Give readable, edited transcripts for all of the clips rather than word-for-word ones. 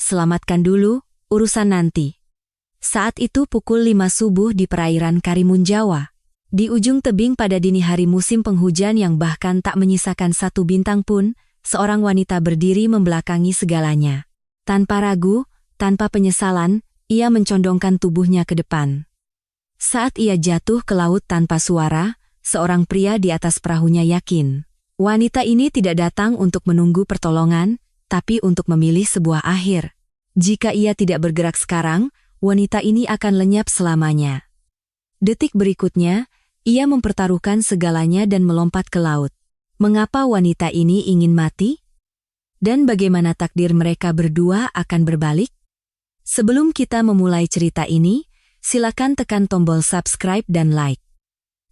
selamatkan dulu, urusan nanti. Saat itu pukul 5 subuh di perairan Karimun Jawa. Di ujung tebing pada dini hari musim penghujan yang bahkan tak menyisakan satu bintang pun, seorang wanita berdiri membelakangi segalanya. Tanpa ragu, tanpa penyesalan, ia mencondongkan tubuhnya ke depan. Saat ia jatuh ke laut tanpa suara, seorang pria di atas perahunya yakin. Wanita ini tidak datang untuk menunggu pertolongan, tapi untuk memilih sebuah akhir. Jika ia tidak bergerak sekarang, wanita ini akan lenyap selamanya. Detik berikutnya, ia mempertaruhkan segalanya dan melompat ke laut. Mengapa wanita ini ingin mati? Dan bagaimana takdir mereka berdua akan berbalik? Sebelum kita memulai cerita ini, silakan tekan tombol subscribe dan like.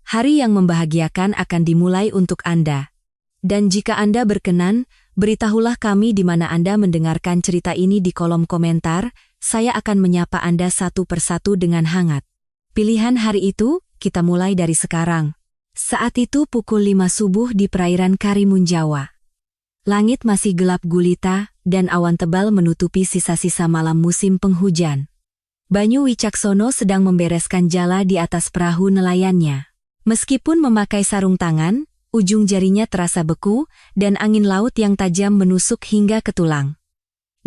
Hari yang membahagiakan akan dimulai untuk Anda. Dan jika Anda berkenan, beritahulah kami di mana Anda mendengarkan cerita ini di kolom komentar. Saya akan menyapa Anda satu persatu dengan hangat. Pilihan hari itu, kita mulai dari sekarang. Saat itu pukul 5 subuh di perairan Karimun Jawa. Langit masih gelap gulita, dan awan tebal menutupi sisa-sisa malam musim penghujan. Banyu Wicaksono sedang membereskan jala di atas perahu nelayannya. Meskipun memakai sarung tangan, ujung jarinya terasa beku, dan angin laut yang tajam menusuk hingga ke tulang.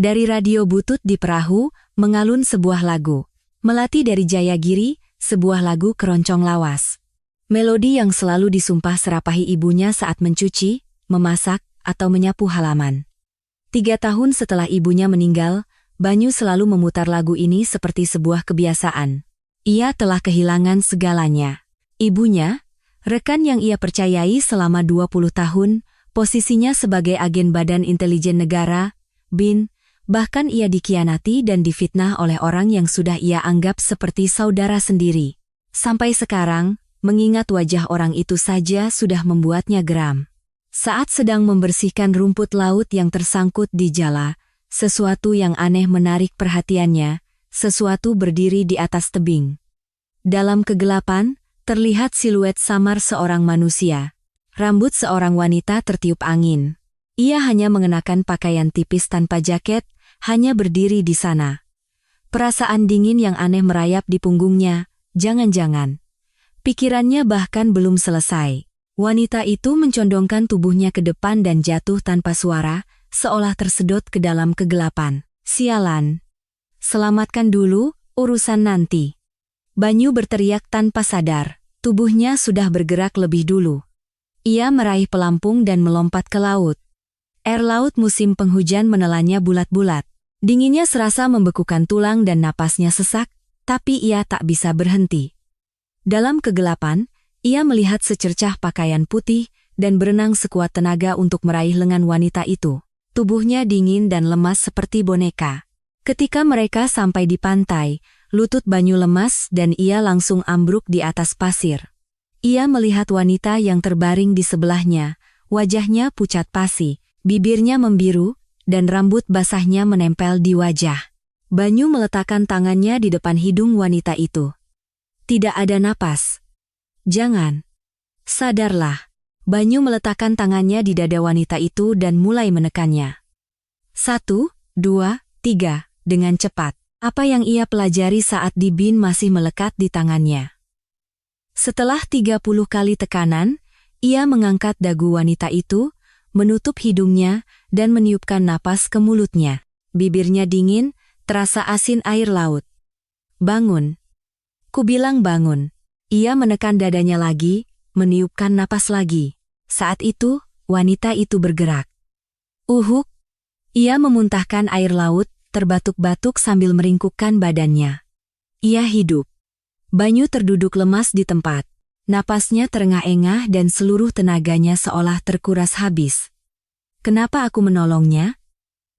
Dari radio butut di perahu, mengalun sebuah lagu. Melati dari Jayagiri, sebuah lagu keroncong lawas. Melodi yang selalu disumpah serapahi ibunya saat mencuci, memasak, atau menyapu halaman. 3 tahun setelah ibunya meninggal, Banyu selalu memutar lagu ini seperti sebuah kebiasaan. Ia telah kehilangan segalanya. Ibunya, rekan yang ia percayai selama 20 tahun, posisinya sebagai agen Badan Intelijen Negara, BIN, bahkan ia dikhianati dan difitnah oleh orang yang sudah ia anggap seperti saudara sendiri. Sampai sekarang, mengingat wajah orang itu saja sudah membuatnya geram. Saat sedang membersihkan rumput laut yang tersangkut di jala, sesuatu yang aneh menarik perhatiannya, sesuatu berdiri di atas tebing. Dalam kegelapan, terlihat siluet samar seorang manusia. Rambut seorang wanita tertiup angin. Ia hanya mengenakan pakaian tipis tanpa jaket, hanya berdiri di sana. Perasaan dingin yang aneh merayap di punggungnya, jangan-jangan. Pikirannya bahkan belum selesai. Wanita itu mencondongkan tubuhnya ke depan dan jatuh tanpa suara, seolah tersedot ke dalam kegelapan. Sialan. Selamatkan dulu, urusan nanti. Banyu berteriak tanpa sadar. Tubuhnya sudah bergerak lebih dulu. Ia meraih pelampung dan melompat ke laut. Air laut musim penghujan menelannya bulat-bulat. Dinginnya serasa membekukan tulang dan napasnya sesak, tapi ia tak bisa berhenti. Dalam kegelapan, ia melihat secercah pakaian putih dan berenang sekuat tenaga untuk meraih lengan wanita itu. Tubuhnya dingin dan lemas seperti boneka. Ketika mereka sampai di pantai, lutut Banyu lemas dan ia langsung ambruk di atas pasir. Ia melihat wanita yang terbaring di sebelahnya, wajahnya pucat pasi, bibirnya membiru, dan rambut basahnya menempel di wajah. Banyu meletakkan tangannya di depan hidung wanita itu. Tidak ada napas. Jangan. Sadarlah. Banyu meletakkan tangannya di dada wanita itu dan mulai menekannya. 1, 2, 3, dengan cepat. Apa yang ia pelajari saat di BIN masih melekat di tangannya. Setelah 30 kali tekanan, ia mengangkat dagu wanita itu, menutup hidungnya, dan meniupkan napas ke mulutnya. Bibirnya dingin, terasa asin air laut. Bangun. Kubilang bangun. Ia menekan dadanya lagi, meniupkan napas lagi. Saat itu, wanita itu bergerak. Uhuk. Ia memuntahkan air laut, terbatuk-batuk sambil meringkukkan badannya. Ia hidup. Banyu terduduk lemas di tempat. Napasnya terengah-engah dan seluruh tenaganya seolah terkuras habis. Kenapa aku menolongnya?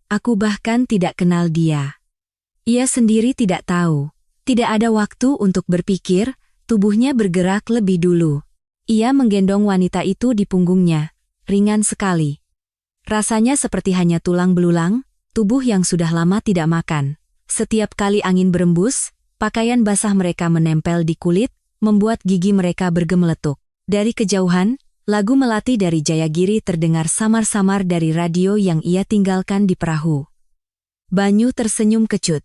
Aku bahkan tidak kenal dia. Ia sendiri tidak tahu. Tidak ada waktu untuk berpikir, tubuhnya bergerak lebih dulu. Ia menggendong wanita itu di punggungnya, ringan sekali. Rasanya seperti hanya tulang belulang, tubuh yang sudah lama tidak makan. Setiap kali angin berembus, pakaian basah mereka menempel di kulit, membuat gigi mereka bergemeletuk. Dari kejauhan, lagu Melati dari Jayagiri terdengar samar-samar dari radio yang ia tinggalkan di perahu. Banyu tersenyum kecut.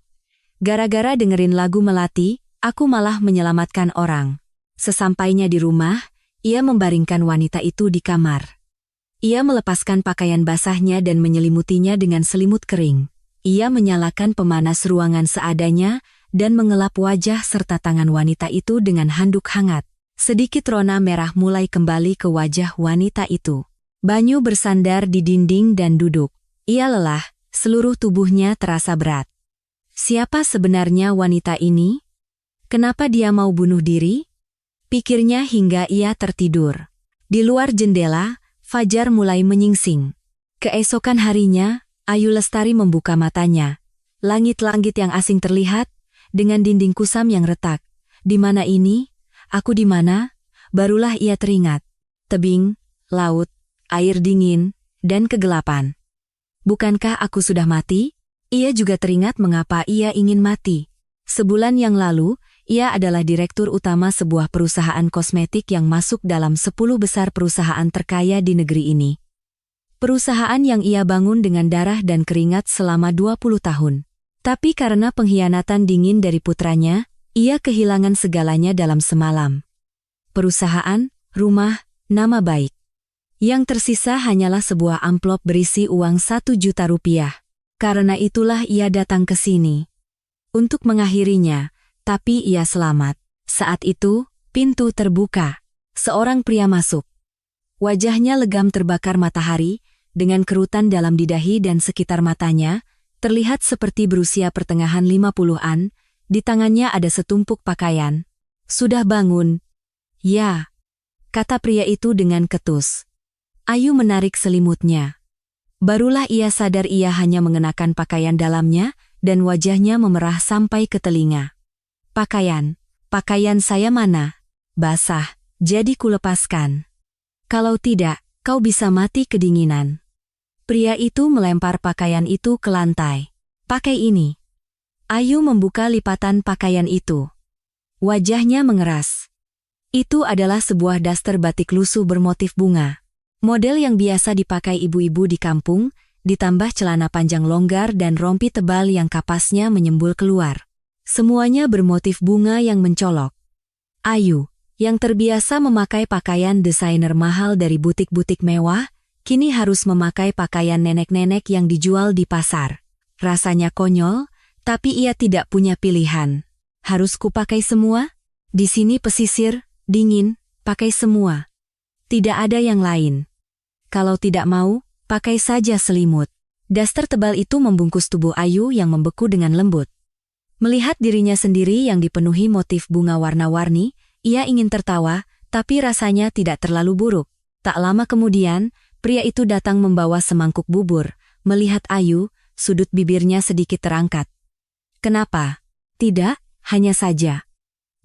Gara-gara dengerin lagu Melati, aku malah menyelamatkan orang. Sesampainya di rumah, ia membaringkan wanita itu di kamar. Ia melepaskan pakaian basahnya dan menyelimutinya dengan selimut kering. Ia menyalakan pemanas ruangan seadanya dan mengelap wajah serta tangan wanita itu dengan handuk hangat. Sedikit rona merah mulai kembali ke wajah wanita itu. Banyu bersandar di dinding dan duduk. Ia lelah, seluruh tubuhnya terasa berat. Siapa sebenarnya wanita ini? Kenapa dia mau bunuh diri? Pikirnya hingga ia tertidur. Di luar jendela, fajar mulai menyingsing. Keesokan harinya, Ayu Lestari membuka matanya. Langit-langit yang asing terlihat, dengan dinding kusam yang retak. Di mana ini? Aku di mana? Barulah ia teringat. Tebing, laut, air dingin, dan kegelapan. Bukankah aku sudah mati? Ia juga teringat mengapa ia ingin mati. Sebulan yang lalu, ia adalah direktur utama sebuah perusahaan kosmetik yang masuk dalam 10 besar perusahaan terkaya di negeri ini. Perusahaan yang ia bangun dengan darah dan keringat selama 20 tahun. Tapi karena pengkhianatan dingin dari putranya, ia kehilangan segalanya dalam semalam. Perusahaan, rumah, nama baik. Yang tersisa hanyalah sebuah amplop berisi uang 1 juta rupiah. Karena itulah ia datang ke sini. Untuk mengakhirinya, tapi ia selamat. Saat itu, pintu terbuka. Seorang pria masuk. Wajahnya legam terbakar matahari, dengan kerutan dalam didahi dan sekitar matanya, terlihat seperti berusia pertengahan 50-an, di tangannya ada setumpuk pakaian. Sudah bangun? Ya, kata pria itu dengan ketus. Ayu menarik selimutnya. Barulah ia sadar ia hanya mengenakan pakaian dalamnya, dan wajahnya memerah sampai ke telinga. Pakaian saya mana? Basah, jadi kulepaskan. Kalau tidak, kau bisa mati kedinginan. Pria itu melempar pakaian itu ke lantai. Pakai ini. Ayu membuka lipatan pakaian itu. Wajahnya mengeras. Itu adalah sebuah daster batik lusuh bermotif bunga. Model yang biasa dipakai ibu-ibu di kampung, ditambah celana panjang longgar dan rompi tebal yang kapasnya menyembul keluar. Semuanya bermotif bunga yang mencolok. Ayu, yang terbiasa memakai pakaian desainer mahal dari butik-butik mewah, kini harus memakai pakaian nenek-nenek yang dijual di pasar. Rasanya konyol, tapi ia tidak punya pilihan. Harus kupakai semua? Di sini pesisir, dingin, pakai semua. Tidak ada yang lain. Kalau tidak mau, pakai saja selimut. Daster tebal itu membungkus tubuh Ayu yang membeku dengan lembut. Melihat dirinya sendiri yang dipenuhi motif bunga warna-warni, ia ingin tertawa, tapi rasanya tidak terlalu buruk. Tak lama kemudian, pria itu datang membawa semangkuk bubur. Melihat Ayu, sudut bibirnya sedikit terangkat. Kenapa? Tidak, hanya saja.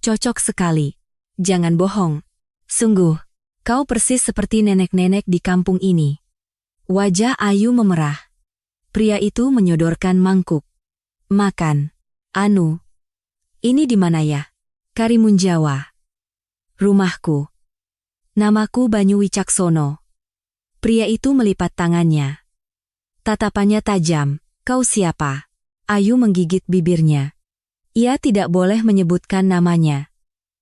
Cocok sekali. Jangan bohong. Sungguh, kau persis seperti nenek-nenek di kampung ini. Wajah Ayu memerah. Pria itu menyodorkan mangkuk. Makan. Ini di mana ya? Karimun Jawa. Rumahku. Namaku Banyu Wicaksono. Pria itu melipat tangannya. Tatapannya tajam. Kau siapa? Ayu menggigit bibirnya. Ia tidak boleh menyebutkan namanya.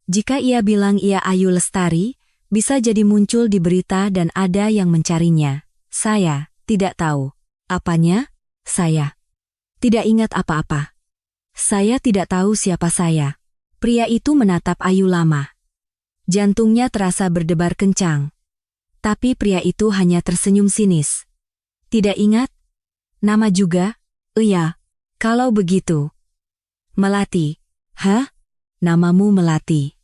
Jika ia bilang ia Ayu Lestari, bisa jadi muncul di berita dan ada yang mencarinya. Saya tidak tahu. Apanya? Saya tidak ingat apa-apa. Saya tidak tahu siapa saya. Pria itu menatap Ayu lama. Jantungnya terasa berdebar kencang. Tapi pria itu hanya tersenyum sinis. Tidak ingat? Nama juga? Iya. Kalau begitu. Melati. Hah? Namamu Melati.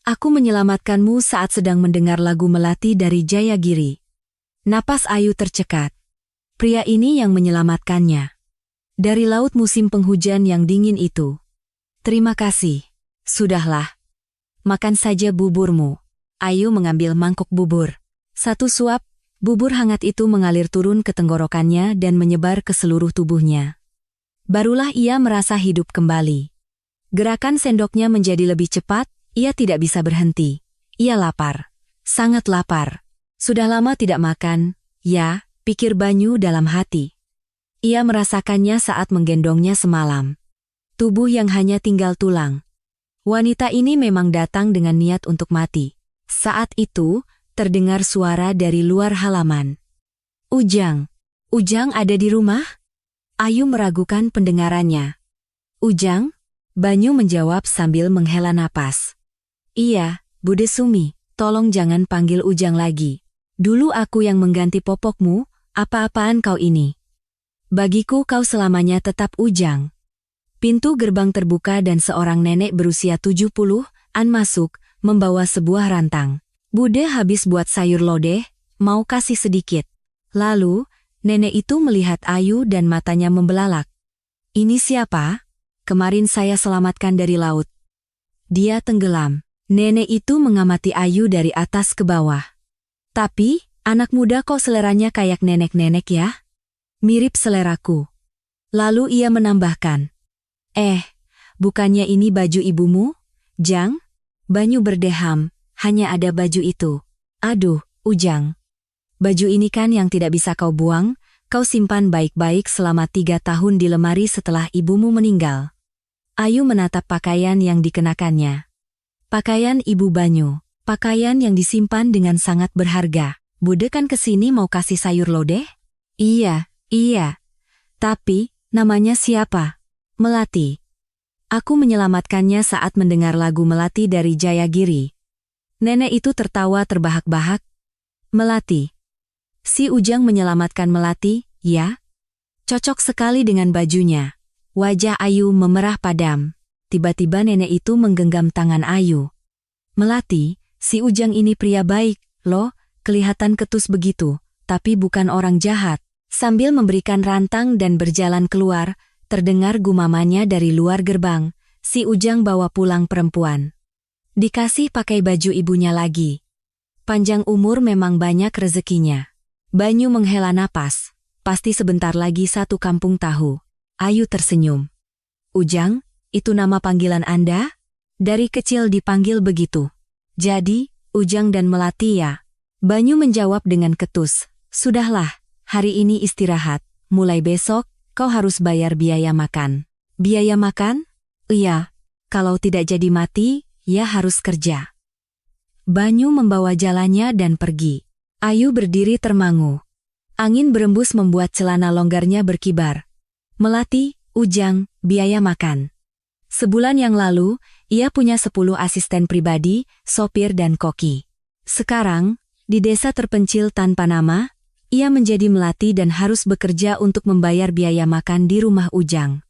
Aku menyelamatkanmu saat sedang mendengar lagu Melati dari Jayagiri. Napas Ayu tercekat. Pria ini yang menyelamatkannya. Dari laut musim penghujan yang dingin itu. Terima kasih. Sudahlah. Makan saja buburmu. Ayu mengambil mangkuk bubur. Satu suap, bubur hangat itu mengalir turun ke tenggorokannya dan menyebar ke seluruh tubuhnya. Barulah ia merasa hidup kembali. Gerakan sendoknya menjadi lebih cepat, ia tidak bisa berhenti. Ia lapar. Sangat lapar. Sudah lama tidak makan, ya, pikir Banyu dalam hati. Ia merasakannya saat menggendongnya semalam. Tubuh yang hanya tinggal tulang. Wanita ini memang datang dengan niat untuk mati. Saat itu, terdengar suara dari luar halaman. Ujang. Ujang ada di rumah? Ayu meragukan pendengarannya. Ujang? Banyu menjawab sambil menghela napas. Iya, Bude Sumi, tolong jangan panggil Ujang lagi. Dulu aku yang mengganti popokmu, apa-apaan kau ini? Bagiku kau selamanya tetap Ujang. Pintu gerbang terbuka dan seorang nenek berusia 70-an masuk, membawa sebuah rantang. Bude habis buat sayur lodeh, mau kasih sedikit. Lalu, nenek itu melihat Ayu dan matanya membelalak. Ini siapa? Kemarin saya selamatkan dari laut. Dia tenggelam. Nenek itu mengamati Ayu dari atas ke bawah. Tapi, anak muda kok seleranya kayak nenek-nenek ya? Mirip seleraku. Lalu ia menambahkan. Bukannya ini baju ibumu? Jang? Banyu berdeham, hanya ada baju itu. Aduh, Ujang. Baju ini kan yang tidak bisa kau buang, kau simpan baik-baik selama 3 tahun di lemari setelah ibumu meninggal. Ayu menatap pakaian yang dikenakannya. Pakaian ibu Banyu, pakaian yang disimpan dengan sangat berharga. Bude kan kesini mau kasih sayur lodeh? Iya. Tapi, namanya siapa? Melati. Aku menyelamatkannya saat mendengar lagu Melati dari Jayagiri. Nenek itu tertawa terbahak-bahak. Melati. Si Ujang menyelamatkan Melati, ya? Cocok sekali dengan bajunya. Wajah Ayu memerah padam. Tiba-tiba nenek itu menggenggam tangan Ayu. Melati, si Ujang ini pria baik, loh, kelihatan ketus begitu, tapi bukan orang jahat. Sambil memberikan rantang dan berjalan keluar, terdengar gumamannya dari luar gerbang, si Ujang bawa pulang perempuan. Dikasih pakai baju ibunya lagi. Panjang umur memang banyak rezekinya. Banyu menghela napas, pasti sebentar lagi satu kampung tahu. Ayu tersenyum. Ujang, itu nama panggilan Anda? Dari kecil dipanggil begitu. Jadi, Ujang dan Melati ya? Banyu menjawab dengan ketus. Sudahlah. Hari ini istirahat, mulai besok, kau harus bayar biaya makan. Biaya makan? Iya, kalau tidak jadi mati, ya harus kerja. Banyu membawa jalannya dan pergi. Ayu berdiri termangu. Angin berembus membuat celana longgarnya berkibar. Melati, Ujang, biaya makan. Sebulan yang lalu, ia punya 10 asisten pribadi, sopir dan koki. Sekarang, di desa terpencil tanpa nama, ia menjadi melati dan harus bekerja untuk membayar biaya makan di rumah Ujang.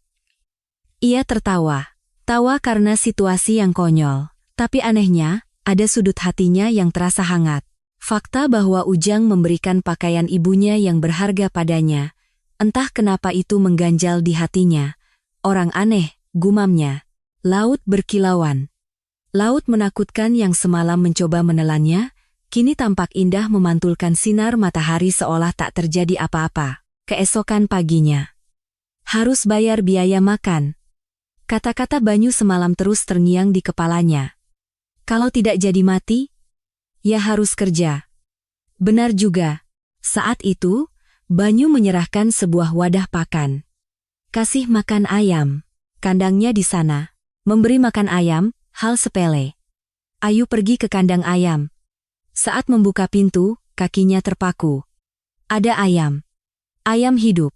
Ia tertawa. Tawa karena situasi yang konyol. Tapi anehnya, ada sudut hatinya yang terasa hangat. Fakta bahwa Ujang memberikan pakaian ibunya yang berharga padanya. Entah kenapa itu mengganjal di hatinya. Orang aneh, gumamnya. Laut berkilauan. Laut menakutkan yang semalam mencoba menelannya, kini tampak indah memantulkan sinar matahari seolah tak terjadi apa-apa. Keesokan paginya. Harus bayar biaya makan. Kata-kata Banyu semalam terus terngiang di kepalanya. Kalau tidak jadi mati, ya harus kerja. Benar juga. Saat itu, Banyu menyerahkan sebuah wadah pakan. Kasih makan ayam. Kandangnya di sana. Memberi makan ayam, hal sepele. Ayu pergi ke kandang ayam. Saat membuka pintu, kakinya terpaku. Ada ayam. Ayam hidup.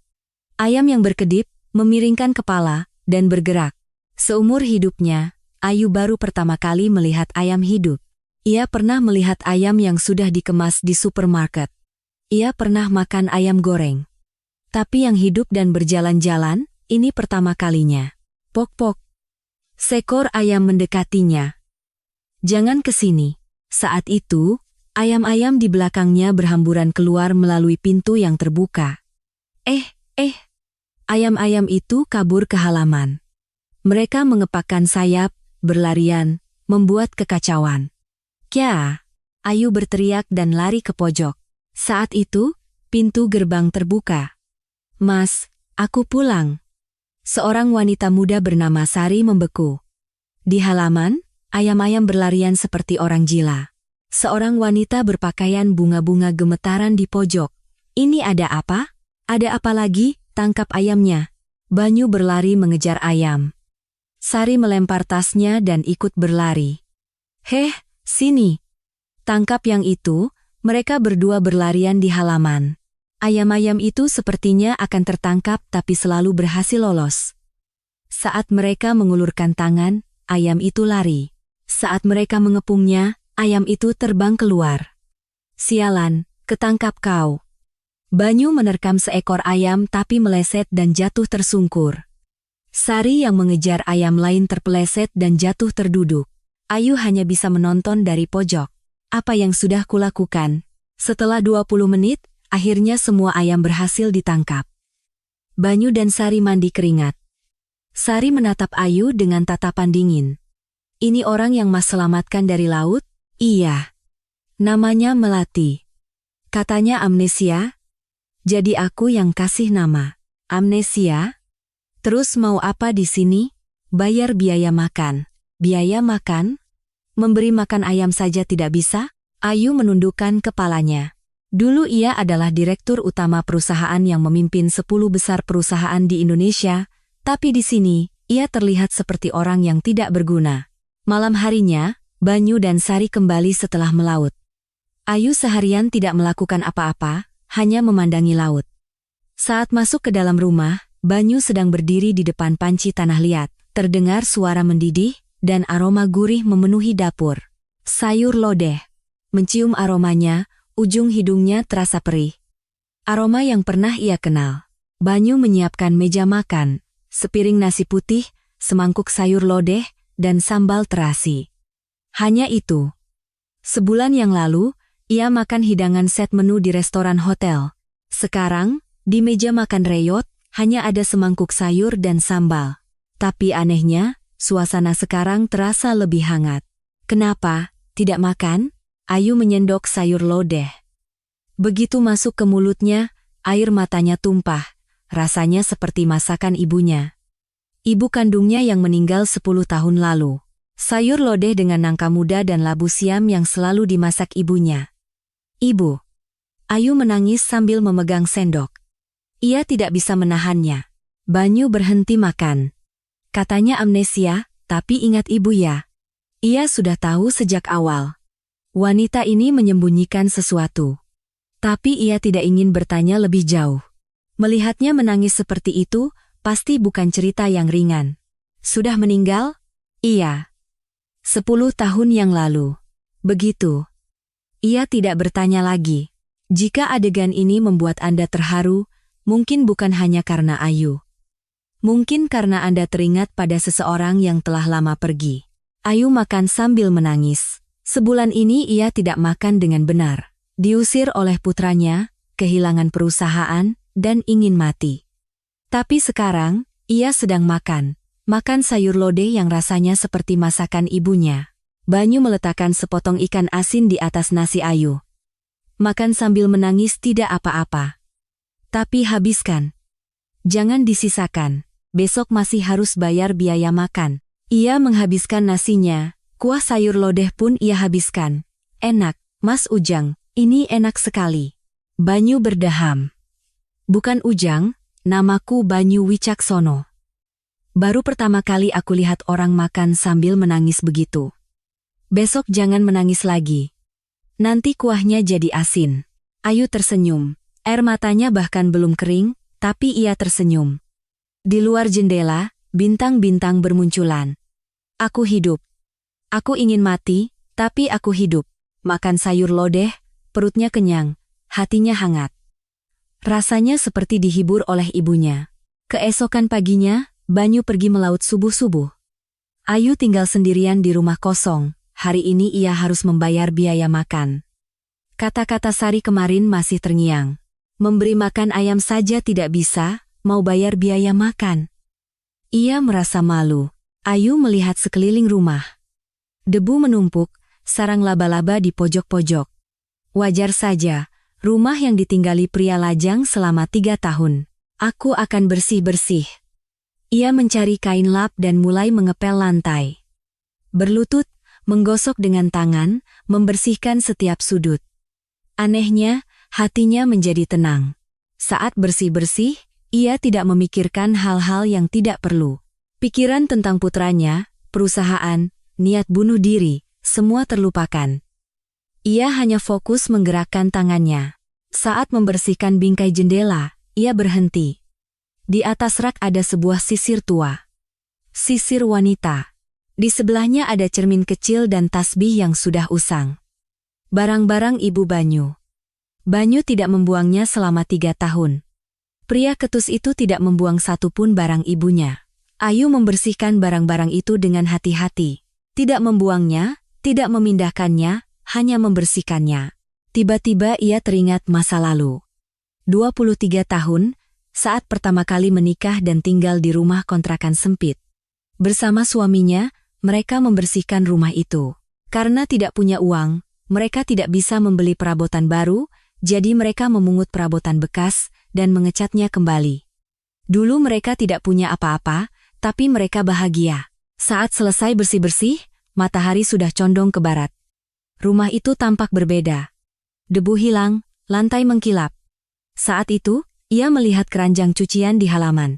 Ayam yang berkedip, memiringkan kepala, dan bergerak. Seumur hidupnya, Ayu baru pertama kali melihat ayam hidup. Ia pernah melihat ayam yang sudah dikemas di supermarket. Ia pernah makan ayam goreng. Tapi yang hidup dan berjalan-jalan, ini pertama kalinya. Pok-pok. Seekor ayam mendekatinya. Jangan ke sini. Saat itu, ayam-ayam di belakangnya berhamburan keluar melalui pintu yang terbuka. Ayam-ayam itu kabur ke halaman. Mereka mengepakkan sayap, berlarian, membuat kekacauan. Kya! Ayu berteriak dan lari ke pojok. Saat itu, pintu gerbang terbuka. Mas, aku pulang. Seorang wanita muda bernama Sari membeku. Di halaman, ayam-ayam berlarian seperti orang gila. Seorang wanita berpakaian bunga-bunga gemetaran di pojok. Ini ada apa? Ada apa lagi? tangkap ayamnya. Banyu berlari mengejar ayam. Sari melempar tasnya dan ikut berlari. Heh, sini. Tangkap yang itu. Mereka berdua berlarian di halaman. Ayam-ayam itu sepertinya akan tertangkap tapi selalu berhasil lolos. Saat mereka mengulurkan tangan, ayam itu lari. Saat mereka mengepungnya, ayam itu terbang keluar. Sialan, ketangkap kau. Banyu menerkam seekor ayam tapi meleset dan jatuh tersungkur. Sari yang mengejar ayam lain terpeleset dan jatuh terduduk. Ayu hanya bisa menonton dari pojok. Apa yang sudah kulakukan? Setelah 20 menit, akhirnya semua ayam berhasil ditangkap. Banyu dan Sari mandi keringat. Sari menatap Ayu dengan tatapan dingin. Ini orang yang Mas selamatkan dari laut? Iya. Namanya Melati. Katanya amnesia? Jadi aku yang kasih nama. Amnesia? Terus mau apa di sini? Bayar biaya makan. Biaya makan? Memberi makan ayam saja tidak bisa? Ayu menundukkan kepalanya. Dulu ia adalah direktur utama perusahaan yang memimpin 10 besar perusahaan di Indonesia, tapi di sini, ia terlihat seperti orang yang tidak berguna. Malam harinya, Banyu dan Sari kembali setelah melaut. Ayu seharian tidak melakukan apa-apa, hanya memandangi laut. Saat masuk ke dalam rumah, Banyu sedang berdiri di depan panci tanah liat. Terdengar suara mendidih, dan aroma gurih memenuhi dapur. Sayur lodeh. Mencium aromanya, ujung hidungnya terasa perih. Aroma yang pernah ia kenal. Banyu menyiapkan meja makan, sepiring nasi putih, semangkuk sayur lodeh, dan sambal terasi. Hanya itu. Sebulan yang lalu, ia makan hidangan set menu di restoran hotel. Sekarang, di meja makan Reyot, hanya ada semangkuk sayur dan sambal. Tapi anehnya, suasana sekarang terasa lebih hangat. Kenapa? Tidak makan? Ayu menyendok sayur lodeh. Begitu masuk ke mulutnya, air matanya tumpah. Rasanya seperti masakan ibunya. Ibu kandungnya yang meninggal 10 tahun lalu. Sayur lodeh dengan nangka muda dan labu siam yang selalu dimasak ibunya. Ibu. Ayu menangis sambil memegang sendok. Ia tidak bisa menahannya. Banyu berhenti makan. Katanya amnesia, tapi ingat ibu ya. Ia sudah tahu sejak awal. Wanita ini menyembunyikan sesuatu. Tapi ia tidak ingin bertanya lebih jauh. Melihatnya menangis seperti itu, pasti bukan cerita yang ringan. Sudah meninggal? Iya. 10 tahun yang lalu. Begitu. Ia tidak bertanya lagi. Jika adegan ini membuat Anda terharu, mungkin bukan hanya karena Ayu. Mungkin karena Anda teringat pada seseorang yang telah lama pergi. Ayu makan sambil menangis. Sebulan ini ia tidak makan dengan benar. Diusir oleh putranya, kehilangan perusahaan, dan ingin mati. Tapi sekarang, ia sedang makan. Makan sayur lodeh yang rasanya seperti masakan ibunya. Banyu meletakkan sepotong ikan asin di atas nasi Ayu. Makan sambil menangis tidak apa-apa. Tapi habiskan. Jangan disisakan. Besok masih harus bayar biaya makan. Ia menghabiskan nasinya, kuah sayur lodeh pun ia habiskan. Enak, Mas Ujang, ini enak sekali. Banyu berdaham. Bukan Ujang, namaku Banyu Wicaksono. Baru pertama kali aku lihat orang makan sambil menangis begitu. Besok jangan menangis lagi. Nanti kuahnya jadi asin. Ayu tersenyum. Air matanya bahkan belum kering, tapi ia tersenyum. Di luar jendela, bintang-bintang bermunculan. Aku hidup. Aku ingin mati, tapi aku hidup. Makan sayur lodeh, perutnya kenyang, hatinya hangat. Rasanya seperti dihibur oleh ibunya. Keesokan paginya, Banyu pergi melaut subuh-subuh. Ayu tinggal sendirian di rumah kosong. Hari ini ia harus membayar biaya makan. Kata-kata Sari kemarin masih terngiang. Memberi makan ayam saja tidak bisa, mau bayar biaya makan. Ia merasa malu. Ayu melihat sekeliling rumah. Debu menumpuk, sarang laba-laba di pojok-pojok. Wajar saja, rumah yang ditinggali pria lajang selama 3 tahun. Aku akan bersih-bersih. Ia mencari kain lap dan mulai mengepel lantai. Berlutut, menggosok dengan tangan, membersihkan setiap sudut. Anehnya, hatinya menjadi tenang. Saat bersih-bersih, Ia tidak memikirkan hal-hal yang tidak perlu. Pikiran tentang putranya, perusahaan, niat bunuh diri, semua terlupakan. Ia hanya fokus menggerakkan tangannya. Saat membersihkan bingkai jendela, ia berhenti. Di atas rak ada sebuah sisir tua. Sisir wanita. Di sebelahnya ada cermin kecil dan tasbih yang sudah usang. Barang-barang Ibu Banyu. Banyu tidak membuangnya selama 3 tahun. Pria ketus itu tidak membuang satupun barang ibunya. Ayu membersihkan barang-barang itu dengan hati-hati. Tidak membuangnya, tidak memindahkannya, hanya membersihkannya. Tiba-tiba ia teringat masa lalu. 23 tahun, saat pertama kali menikah dan tinggal di rumah kontrakan sempit. Bersama suaminya, mereka membersihkan rumah itu. Karena tidak punya uang, mereka tidak bisa membeli perabotan baru, jadi mereka memungut perabotan bekas dan mengecatnya kembali. Dulu mereka tidak punya apa-apa, tapi mereka bahagia. Saat selesai bersih-bersih, matahari sudah condong ke barat. Rumah itu tampak berbeda. Debu hilang, lantai mengkilap. Saat itu, ia melihat keranjang cucian di halaman.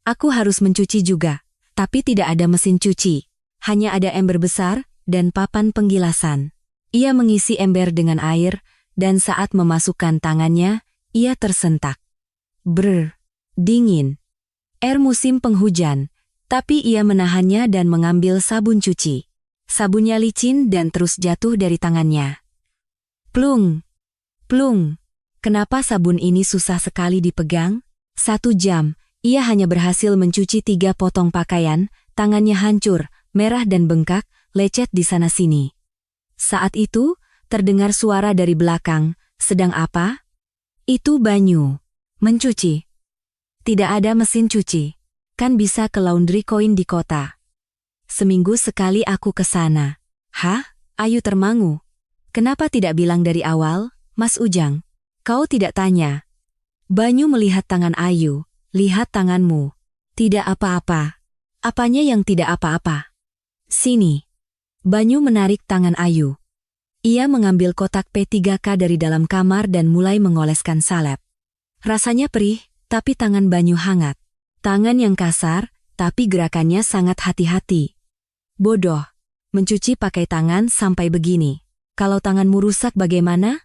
Aku harus mencuci juga, tapi tidak ada mesin cuci. Hanya ada ember besar dan papan penggilasan. Ia mengisi ember dengan air, dan saat memasukkan tangannya, ia tersentak. Dingin. Air musim penghujan, tapi ia menahannya dan mengambil sabun cuci. Sabunnya licin dan terus jatuh dari tangannya. Plung. Plung. Kenapa sabun ini susah sekali dipegang? 1 jam, ia hanya berhasil mencuci 3 potong pakaian, tangannya hancur, merah dan bengkak, lecet di sana-sini. Saat itu, terdengar suara dari belakang, sedang apa? Itu Banyu. Mencuci. Tidak ada mesin cuci. Kan bisa ke laundry koin di kota. Seminggu sekali aku ke sana. Hah? Ayu termangu. Kenapa tidak bilang dari awal, Mas Ujang? Kau tidak tanya. Banyu melihat tangan Ayu. Lihat tanganmu. Tidak apa-apa. Apanya yang tidak apa-apa? Sini. Banyu menarik tangan Ayu. Ia mengambil kotak P3K dari dalam kamar dan mulai mengoleskan salep. Rasanya perih, tapi tangan Banyu hangat. Tangan yang kasar, tapi gerakannya sangat hati-hati. Bodoh, mencuci pakai tangan sampai begini. Kalau tanganmu rusak bagaimana?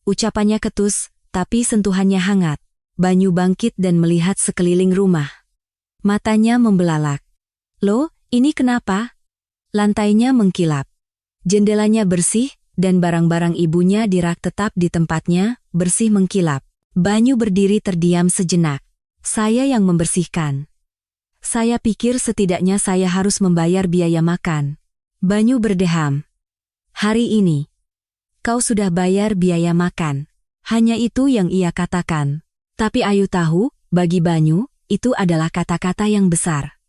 Ucapannya ketus, tapi sentuhannya hangat. Banyu bangkit dan melihat sekeliling rumah. Matanya membelalak. Loh, ini kenapa? Lantainya mengkilap. Jendelanya bersih, dan barang-barang ibunya di rak tetap di tempatnya, bersih mengkilap. Banyu berdiri terdiam sejenak. Saya yang membersihkan. Saya pikir setidaknya saya harus membayar biaya makan. Banyu berdeham. Hari ini, kau sudah bayar biaya makan. Hanya itu yang ia katakan. Tapi Ayu tahu, bagi Banyu, itu adalah kata-kata yang besar.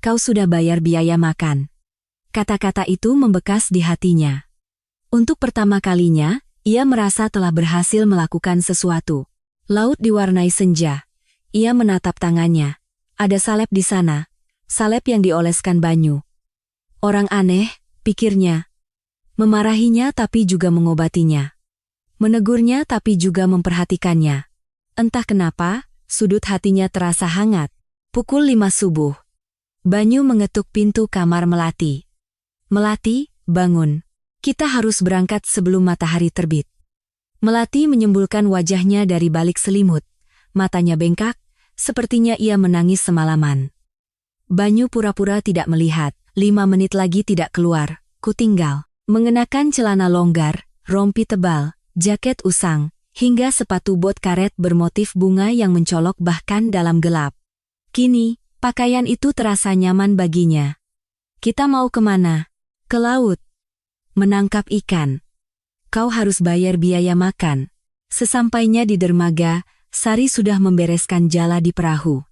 Kau sudah bayar biaya makan. Kata-kata itu membekas di hatinya. Untuk pertama kalinya, ia merasa telah berhasil melakukan sesuatu. Laut diwarnai senja. Ia menatap tangannya. Ada salep di sana. Salep yang dioleskan Banyu. Orang aneh, pikirnya. Memarahinya tapi juga mengobatinya. Menegurnya tapi juga memperhatikannya. Entah kenapa, sudut hatinya terasa hangat. Pukul 5 subuh. Banyu mengetuk pintu kamar Melati. Melati, bangun. Kita harus berangkat sebelum matahari terbit. Melati menyembulkan wajahnya dari balik selimut. Matanya bengkak, sepertinya ia menangis semalaman. Banyu pura-pura tidak melihat. 5 menit lagi tidak keluar. Kutinggal. Mengenakan celana longgar, rompi tebal, jaket usang, hingga sepatu bot karet bermotif bunga yang mencolok bahkan dalam gelap. Kini, pakaian itu terasa nyaman baginya. Kita mau kemana? Ke laut. Menangkap ikan. Kau harus bayar biaya makan. Sesampainya di dermaga, Sari sudah membereskan jala di perahu.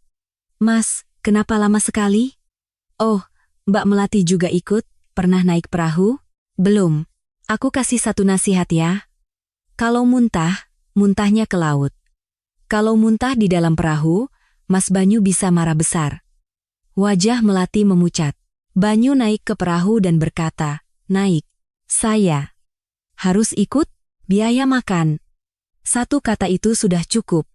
Mas, kenapa lama sekali? Oh, Mbak Melati juga ikut, pernah naik perahu? Belum. Aku kasih satu nasihat ya. Kalau muntah, muntahnya ke laut. Kalau muntah di dalam perahu, Mas Banyu bisa marah besar. Wajah Melati memucat. Banyu naik ke perahu dan berkata, naik. Saya harus ikut, biaya makan. Satu kata itu sudah cukup.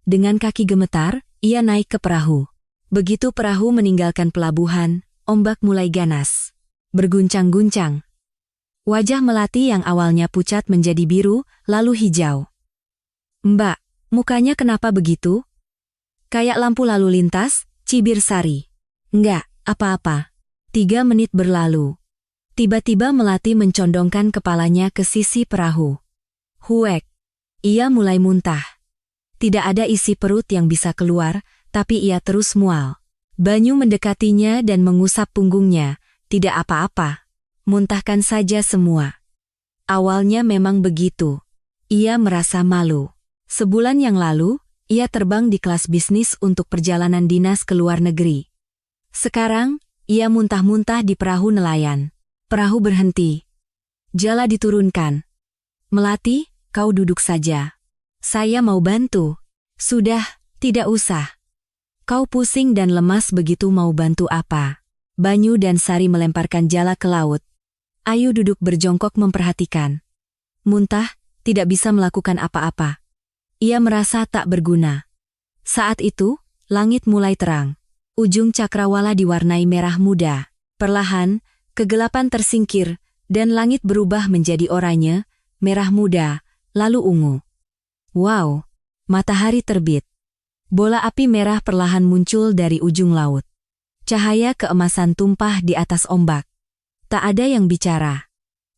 Dengan kaki gemetar, ia naik ke perahu. Begitu perahu meninggalkan pelabuhan, ombak mulai ganas. Berguncang-guncang. Wajah Melati yang awalnya pucat menjadi biru, lalu hijau. "Mbak, mukanya kenapa begitu?" "Kayak lampu lalu lintas," cibir Sari. "Enggak, apa-apa." 3 menit berlalu. Tiba-tiba Melati mencondongkan kepalanya ke sisi perahu. Huek. Ia mulai muntah. Tidak ada isi perut yang bisa keluar, tapi ia terus mual. Banyu mendekatinya dan mengusap punggungnya. Tidak apa-apa. Muntahkan saja semua. Awalnya memang begitu. Ia merasa malu. Sebulan yang lalu, ia terbang di kelas bisnis untuk perjalanan dinas ke luar negeri. Sekarang, ia muntah-muntah di perahu nelayan. Perahu berhenti. Jala diturunkan. "Melati, kau duduk saja. Saya mau bantu." "Sudah, tidak usah. Kau pusing dan lemas begitu mau bantu apa?" Banyu dan Sari melemparkan Jala ke laut. Ayu duduk berjongkok memperhatikan. Muntah, tidak bisa melakukan apa-apa. Ia merasa tak berguna. Saat itu, langit mulai terang. Ujung cakrawala diwarnai merah muda. Perlahan, kegelapan tersingkir, dan langit berubah menjadi oranye, merah muda, lalu ungu. Wow, matahari terbit. Bola api merah perlahan muncul dari ujung laut. Cahaya keemasan tumpah di atas ombak. Tak ada yang bicara.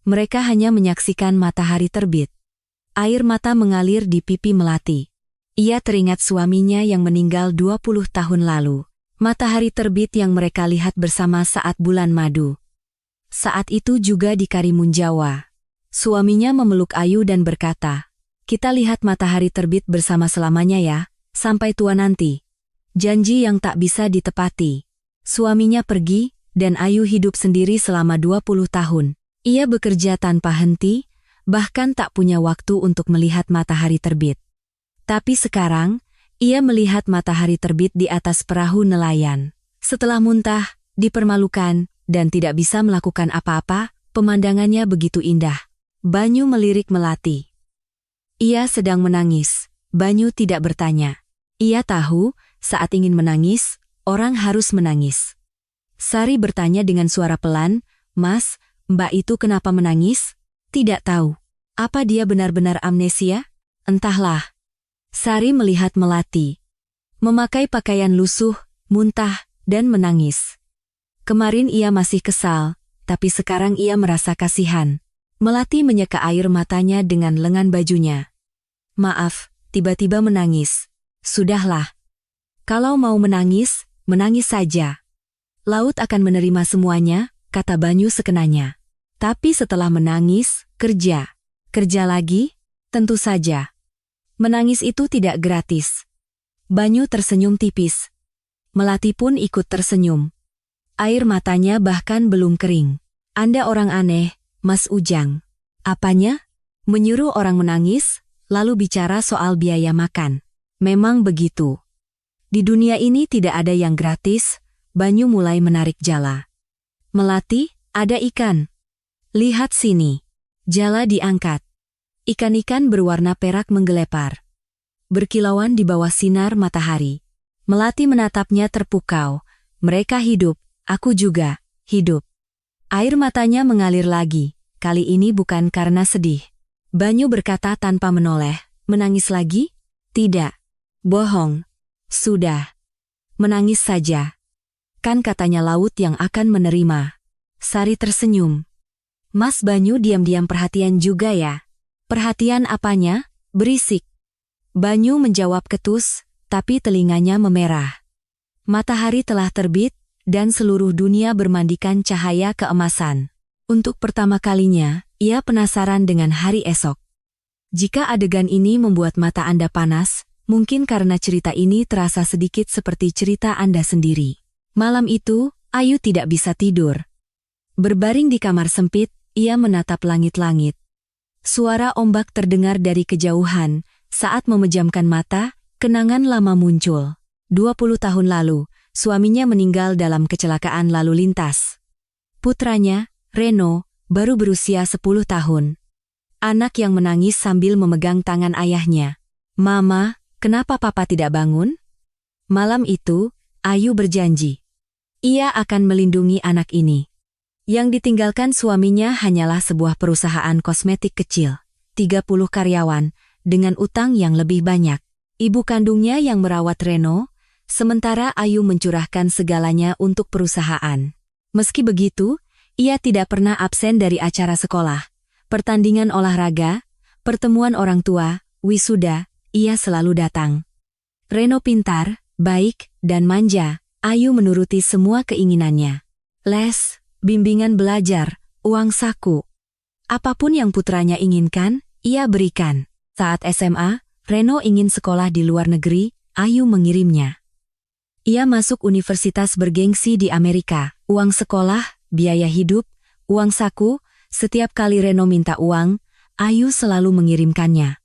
Mereka hanya menyaksikan matahari terbit. Air mata mengalir di pipi Melati. Ia teringat suaminya yang meninggal 20 tahun lalu. Matahari terbit yang mereka lihat bersama saat bulan madu. Saat itu juga di Karimun Jawa. Suaminya memeluk Ayu dan berkata, "Kita lihat matahari terbit bersama selamanya ya, sampai tua nanti." Janji yang tak bisa ditepati. Suaminya pergi, dan Ayu hidup sendiri selama 20 tahun. Ia bekerja tanpa henti, bahkan tak punya waktu untuk melihat matahari terbit. Tapi sekarang, ia melihat matahari terbit di atas perahu nelayan. Setelah muntah, dipermalukan, dan tidak bisa melakukan apa-apa, pemandangannya begitu indah. Banyu melirik Melati. Ia sedang menangis. Banyu tidak bertanya. Ia tahu, saat ingin menangis, orang harus menangis. Sari bertanya dengan suara pelan, "Mas, Mbak itu kenapa menangis?" "Tidak tahu." "Apa dia benar-benar amnesia?" "Entahlah." Sari melihat Melati. Memakai pakaian lusuh, muntah, dan menangis. Kemarin ia masih kesal, tapi sekarang ia merasa kasihan. Melati menyeka air matanya dengan lengan bajunya. "Maaf, tiba-tiba menangis." "Sudahlah. Kalau mau menangis, menangis saja. Laut akan menerima semuanya," kata Banyu sekenanya. "Tapi setelah menangis, kerja. Kerja lagi? Tentu saja. Menangis itu tidak gratis." Banyu tersenyum tipis. Melati pun ikut tersenyum. Air matanya bahkan belum kering. "Anda orang aneh, Mas Ujang." "Apanya?" "Menyuruh orang menangis, lalu bicara soal biaya makan." "Memang begitu. Di dunia ini tidak ada yang gratis." Banyu mulai menarik Jala. "Melati, ada ikan. Lihat sini." Jala diangkat. Ikan-ikan berwarna perak menggelepar. Berkilauan di bawah sinar matahari. Melati menatapnya terpukau. "Mereka hidup, aku juga hidup." Air matanya mengalir lagi, kali ini bukan karena sedih. Banyu berkata tanpa menoleh, "Menangis lagi?" "Tidak." "Bohong." "Sudah. Menangis saja. Kan katanya laut yang akan menerima." Sari tersenyum. "Mas Banyu diam-diam perhatian juga ya." "Perhatian apanya?" "Berisik." Banyu menjawab ketus, tapi telinganya memerah. Matahari telah terbit, dan seluruh dunia bermandikan cahaya keemasan. Untuk pertama kalinya, ia penasaran dengan hari esok. Jika adegan ini membuat mata Anda panas, mungkin karena cerita ini terasa sedikit seperti cerita Anda sendiri. Malam itu, Ayu tidak bisa tidur. Berbaring di kamar sempit, ia menatap langit-langit. Suara ombak terdengar dari kejauhan. Saat memejamkan mata, kenangan lama muncul. 20 tahun lalu, suaminya meninggal dalam kecelakaan lalu lintas. Putranya, Reno, baru berusia 10 tahun. Anak yang menangis sambil memegang tangan ayahnya. "Mama, Kenapa papa tidak bangun? Malam itu, Ayu berjanji. Ia akan melindungi anak ini. Yang ditinggalkan suaminya hanyalah sebuah perusahaan kosmetik kecil, 30 karyawan, dengan utang yang lebih banyak. Ibu kandungnya yang merawat Reno, sementara Ayu mencurahkan segalanya untuk perusahaan. Meski begitu, ia tidak pernah absen dari acara sekolah, pertandingan olahraga, pertemuan orang tua, wisuda, ia selalu datang. Reno pintar, baik, dan manja. Ayu menuruti semua keinginannya. Les, bimbingan belajar, uang saku. Apapun yang putranya inginkan, ia berikan. Saat SMA, Reno ingin sekolah di luar negeri, Ayu mengirimnya. Ia masuk universitas bergengsi di Amerika. Uang sekolah, biaya hidup, uang saku, setiap kali Reno minta uang, Ayu selalu mengirimkannya.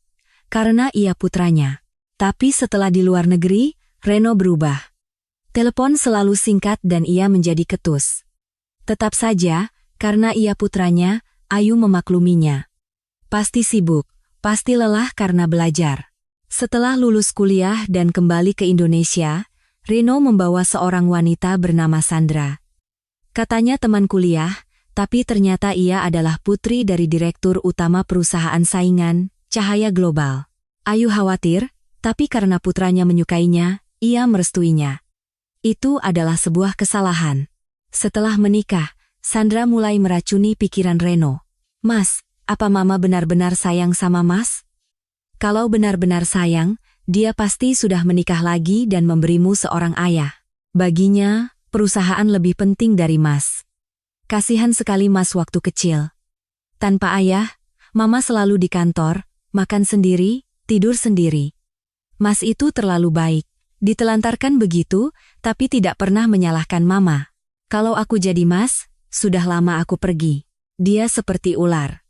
Karena ia putranya. Tapi setelah di luar negeri, Reno berubah. Telepon selalu singkat dan ia menjadi ketus. Tetap saja, karena ia putranya, Ayu memakluminya. Pasti sibuk, pasti lelah karena belajar. Setelah lulus kuliah dan kembali ke Indonesia, Reno membawa seorang wanita bernama Sandra. Katanya teman kuliah, tapi ternyata ia adalah putri dari direktur utama perusahaan saingan, Cahaya Global. Ayu khawatir, tapi karena putranya menyukainya, ia merestuinya. Itu adalah sebuah kesalahan. Setelah menikah, Sandra mulai meracuni pikiran Reno. Mas, apa mama benar-benar sayang sama mas? Kalau benar-benar sayang, dia pasti sudah menikah lagi dan memberimu seorang ayah. Baginya, perusahaan lebih penting dari mas. Kasihan sekali mas waktu kecil. Tanpa ayah, mama selalu di kantor, makan sendiri, tidur sendiri. Mas itu terlalu baik. Ditelantarkan begitu, tapi tidak pernah menyalahkan mama. Kalau aku jadi mas, sudah lama aku pergi. Dia seperti ular.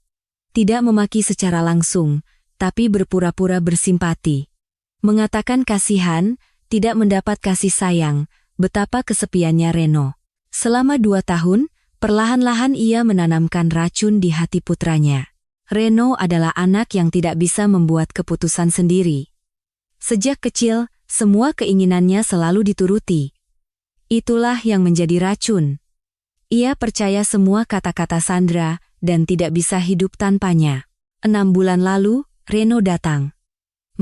Tidak memaki secara langsung, tapi berpura-pura bersimpati. Mengatakan kasihan, tidak mendapat kasih sayang, betapa kesepiannya Reno. Selama 2 tahun, perlahan-lahan ia menanamkan racun di hati putranya. Reno adalah anak yang tidak bisa membuat keputusan sendiri. Sejak kecil, semua keinginannya selalu dituruti. Itulah yang menjadi racun. Ia percaya semua kata-kata Sandra dan tidak bisa hidup tanpanya. 6 bulan lalu, Reno datang.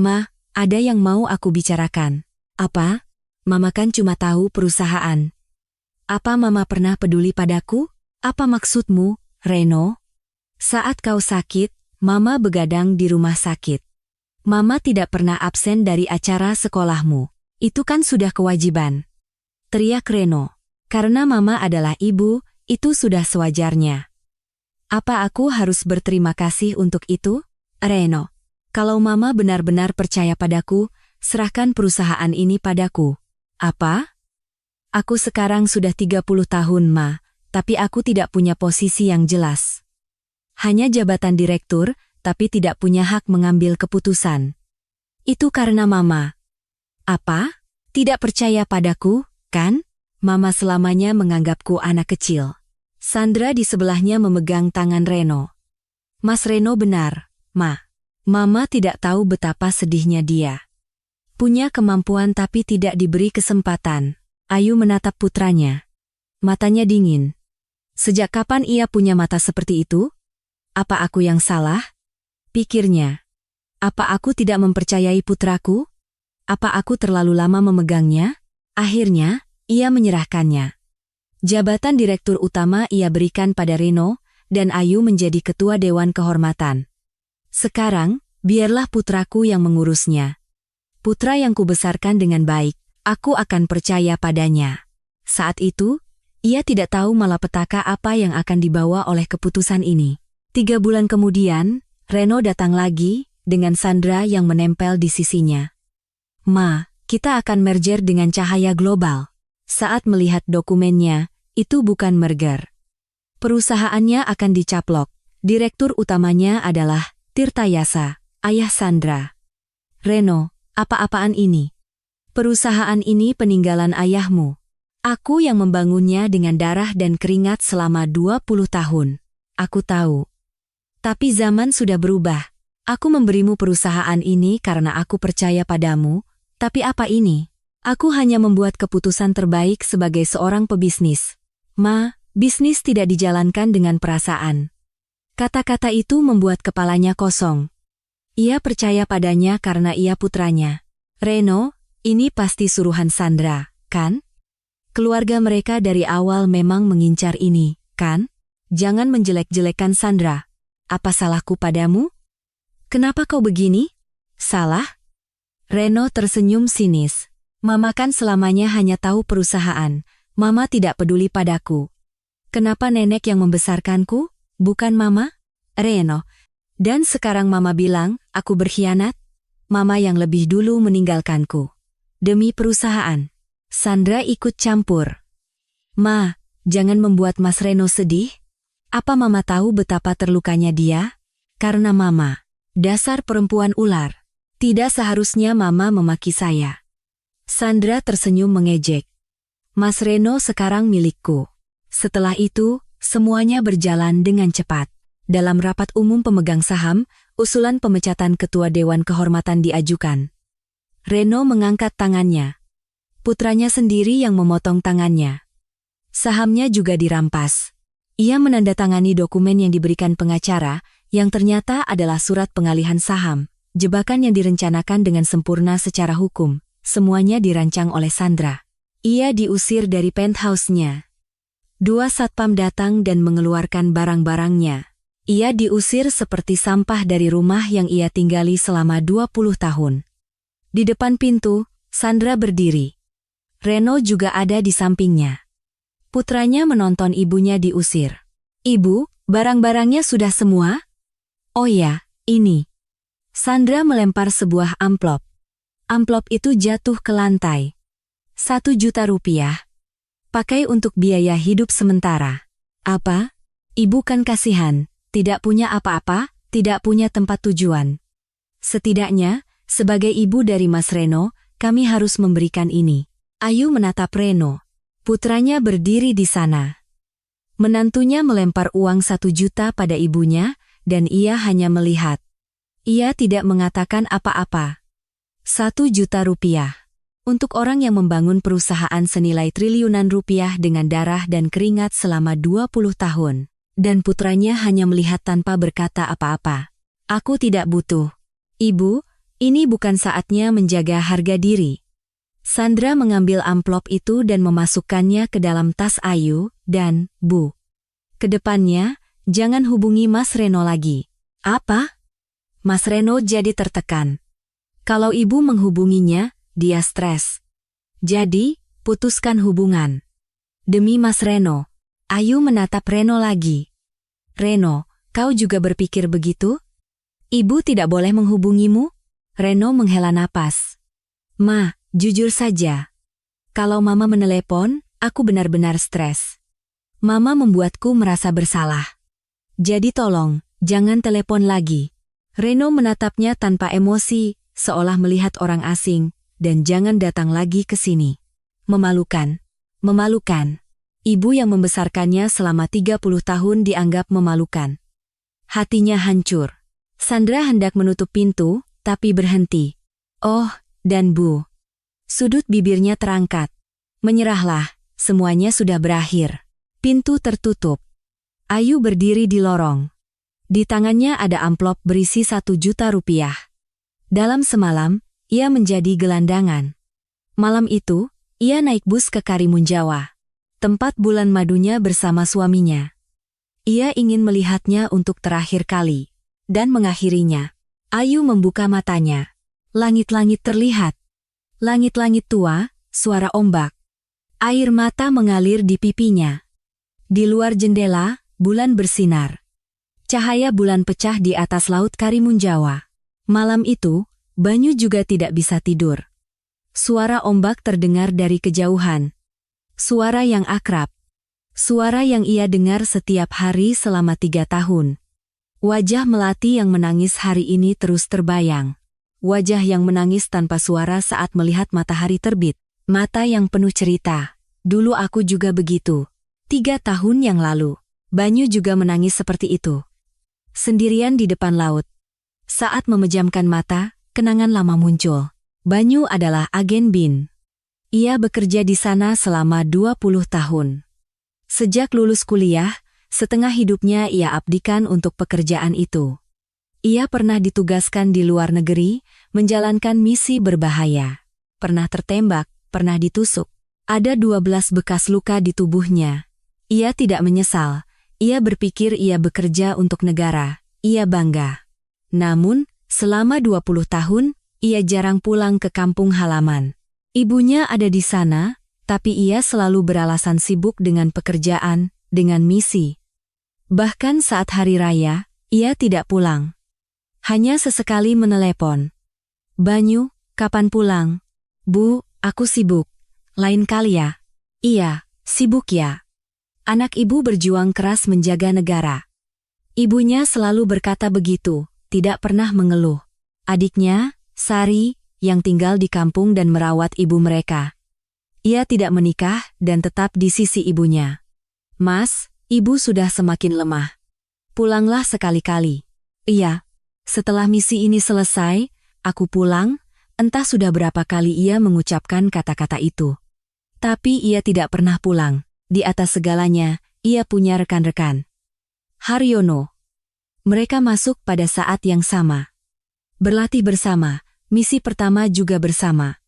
Ma, ada yang mau aku bicarakan. Apa? Mama kan cuma tahu perusahaan. Apa mama pernah peduli padaku? Apa maksudmu, Reno? Saat kau sakit, mama begadang di rumah sakit. Mama tidak pernah absen dari acara sekolahmu. Itu kan sudah kewajiban. Teriak Reno. Karena mama adalah ibu, itu sudah sewajarnya. Apa aku harus berterima kasih untuk itu? Reno, kalau mama benar-benar percaya padaku, serahkan perusahaan ini padaku. Apa? Aku sekarang sudah 30 tahun, Ma, tapi aku tidak punya posisi yang jelas. Hanya jabatan direktur, tapi tidak punya hak mengambil keputusan. Itu karena mama. Apa? Tidak percaya padaku, kan? Mama selamanya menganggapku anak kecil. Sandra di sebelahnya memegang tangan Reno. Mas Reno benar, Ma. Mama tidak tahu betapa sedihnya dia. Punya kemampuan tapi tidak diberi kesempatan. Ayu menatap putranya. Matanya dingin. Sejak kapan ia punya mata seperti itu? Apa aku yang salah? Pikirnya. Apa aku tidak mempercayai putraku? Apa aku terlalu lama memegangnya? Akhirnya, ia menyerahkannya. Jabatan direktur utama ia berikan pada Reno, dan Ayu menjadi ketua Dewan Kehormatan. Sekarang, biarlah putraku yang mengurusnya. Putra yang kubesarkan dengan baik, aku akan percaya padanya. Saat itu, ia tidak tahu malapetaka apa yang akan dibawa oleh keputusan ini. 3 bulan kemudian, Reno datang lagi, dengan Sandra yang menempel di sisinya. Ma, kita akan merger dengan Cahaya Global. Saat melihat dokumennya, itu bukan merger. Perusahaannya akan dicaplok. Direktur utamanya adalah Tirta Yasa, ayah Sandra. Reno, apa-apaan ini? Perusahaan ini peninggalan ayahmu. Aku yang membangunnya dengan darah dan keringat selama 20 tahun. Aku tahu. Tapi zaman sudah berubah. Aku memberimu perusahaan ini karena aku percaya padamu, Tapi apa ini? Aku hanya membuat keputusan terbaik sebagai seorang pebisnis. Ma, bisnis tidak dijalankan dengan perasaan. Kata-kata itu membuat kepalanya kosong. Ia percaya padanya karena ia putranya. Reno, ini pasti suruhan Sandra, kan? Keluarga mereka dari awal memang mengincar ini, kan? Jangan menjelek-jelekan Sandra. Apa salahku padamu? Kenapa kau begini? Salah? Reno tersenyum sinis. Mama kan selamanya hanya tahu perusahaan. Mama tidak peduli padaku. Kenapa nenek yang membesarkanku, bukan mama? Reno. Dan sekarang mama bilang, aku berkhianat? Mama yang lebih dulu meninggalkanku. Demi perusahaan. Sandra ikut campur. Ma, jangan membuat Mas Reno sedih. Apa mama tahu betapa terlukanya dia? Karena mama. Dasar perempuan ular. Tidak seharusnya mama memaki saya. Sandra tersenyum mengejek. Mas Reno sekarang milikku. Setelah itu, semuanya berjalan dengan cepat. Dalam rapat umum pemegang saham, usulan pemecatan ketua Dewan Kehormatan diajukan. Reno mengangkat tangannya. Putranya sendiri yang memotong tangannya. Sahamnya juga dirampas. Ia menandatangani dokumen yang diberikan pengacara, yang ternyata adalah surat pengalihan saham. Jebakan yang direncanakan dengan sempurna secara hukum, semuanya dirancang oleh Sandra. Ia diusir dari penthouse-nya. 2 satpam datang dan mengeluarkan barang-barangnya. Ia diusir seperti sampah dari rumah yang ia tinggali selama 20 tahun. Di depan pintu, Sandra berdiri. Reno juga ada di sampingnya. Putranya menonton ibunya diusir. Ibu, barang-barangnya sudah semua? Oh ya, ini. Sandra melempar sebuah amplop. Amplop itu jatuh ke lantai. 1 juta rupiah. Pakai untuk biaya hidup sementara. Apa? Ibu kan kasihan, tidak punya apa-apa, tidak punya tempat tujuan. Setidaknya, sebagai ibu dari Mas Reno, kami harus memberikan ini. Ayu menatap Reno. Putranya berdiri di sana. Menantunya melempar uang 1 juta pada ibunya, dan ia hanya melihat. Ia tidak mengatakan apa-apa. 1 juta rupiah. Untuk orang yang membangun perusahaan senilai triliunan rupiah dengan darah dan keringat selama 20 tahun. Dan putranya hanya melihat tanpa berkata apa-apa. Aku tidak butuh. Ibu, ini bukan saatnya menjaga harga diri. Sandra mengambil amplop itu dan memasukkannya ke dalam tas Ayu, dan, Bu. Kedepannya, jangan hubungi Mas Reno lagi. Apa? Mas Reno jadi tertekan. Kalau ibu menghubunginya, dia stres. Jadi, putuskan hubungan. Demi Mas Reno. Ayu menatap Reno lagi. Reno, kau juga berpikir begitu? Ibu tidak boleh menghubungimu? Reno menghela napas. Ma, jujur saja. Kalau mama menelepon, aku benar-benar stres. Mama membuatku merasa bersalah. Jadi tolong, jangan telepon lagi. Reno menatapnya tanpa emosi, seolah melihat orang asing, dan jangan datang lagi ke sini. Memalukan. Memalukan. Ibu yang membesarkannya selama 30 tahun dianggap memalukan. Hatinya hancur. Sandra hendak menutup pintu, tapi berhenti. Oh, dan Bu. Sudut bibirnya terangkat. Menyerahlah, semuanya sudah berakhir. Pintu tertutup. Ayu berdiri di lorong. Di tangannya ada amplop berisi 1 juta rupiah. Dalam semalam, ia menjadi gelandangan. Malam itu, ia naik bus ke Karimun Jawa, tempat bulan madunya bersama suaminya. Ia ingin melihatnya untuk terakhir kali, dan mengakhirinya. Ayu membuka matanya. Langit-langit terlihat. Langit-langit tua, suara ombak. Air mata mengalir di pipinya. Di luar jendela, bulan bersinar. Cahaya bulan pecah di atas laut Karimun Jawa. Malam itu, Banyu juga tidak bisa tidur. Suara ombak terdengar dari kejauhan. Suara yang akrab. Suara yang ia dengar setiap hari selama 3 tahun. Wajah Melati yang menangis hari ini terus terbayang. Wajah yang menangis tanpa suara saat melihat matahari terbit. Mata yang penuh cerita. Dulu aku juga begitu. 3 tahun yang lalu. Banyu juga menangis seperti itu. Sendirian di depan laut. Saat memejamkan mata, kenangan lama muncul. Banyu adalah agen BIN. Ia bekerja di sana selama 20 tahun. Sejak lulus kuliah, setengah hidupnya ia abdikan untuk pekerjaan itu. Ia pernah ditugaskan di luar negeri, menjalankan misi berbahaya. Pernah tertembak, pernah ditusuk. Ada 12 bekas luka di tubuhnya. Ia tidak menyesal. Ia berpikir ia bekerja untuk negara. Ia bangga. Namun, selama 20 tahun, ia jarang pulang ke kampung halaman. Ibunya ada di sana, tapi ia selalu beralasan sibuk dengan pekerjaan, dengan misi. Bahkan saat hari raya, ia tidak pulang. Hanya sesekali menelepon. "Banyu, kapan pulang?" "Bu, aku sibuk." "Lain kali ya." "Iya, sibuk ya." Anak ibu berjuang keras menjaga negara. Ibunya selalu berkata begitu, tidak pernah mengeluh. Adiknya, Sari, yang tinggal di kampung dan merawat ibu mereka. Ia tidak menikah dan tetap di sisi ibunya. "Mas, ibu sudah semakin lemah. Pulanglah sekali-kali." "Iya." Setelah misi ini selesai, aku pulang, entah sudah berapa kali ia mengucapkan kata-kata itu. Tapi ia tidak pernah pulang. Di atas segalanya, ia punya rekan-rekan. Haryono. Mereka masuk pada saat yang sama. Berlatih bersama, misi pertama juga bersama.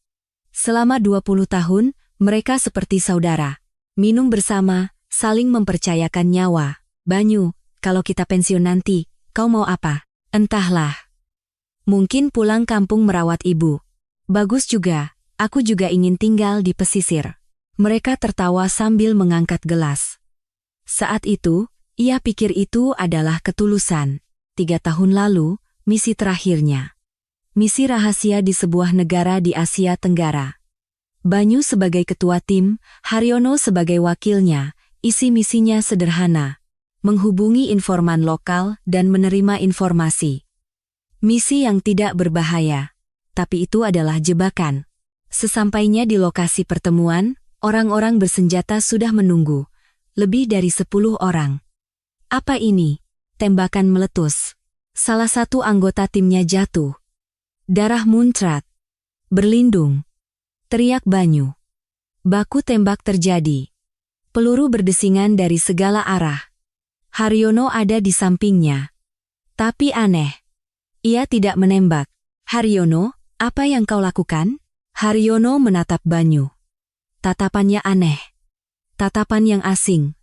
Selama 20 tahun, mereka seperti saudara. Minum bersama, saling mempercayakan nyawa. "Banyu, kalau kita pensiun nanti, kau mau apa?" "Entahlah. Mungkin pulang kampung merawat ibu." "Bagus juga, aku juga ingin tinggal di pesisir." Mereka tertawa sambil mengangkat gelas. Saat itu, ia pikir itu adalah ketulusan. 3 tahun lalu, misi terakhirnya. Misi rahasia di sebuah negara di Asia Tenggara. Banyu sebagai ketua tim, Haryono sebagai wakilnya, isi misinya sederhana. Menghubungi informan lokal dan menerima informasi. Misi yang tidak berbahaya. Tapi itu adalah jebakan. Sesampainya di lokasi pertemuan, orang-orang bersenjata sudah menunggu. Lebih dari 10 orang. Apa ini? Tembakan meletus. Salah satu anggota timnya jatuh. Darah muncrat. "Berlindung!" teriak Banyu. Baku tembak terjadi. Peluru berdesingan dari segala arah. Haryono ada di sampingnya. Tapi aneh. Ia tidak menembak. "Haryono, apa yang kau lakukan?" Haryono menatap Banyu. Tatapannya aneh. Tatapan yang asing.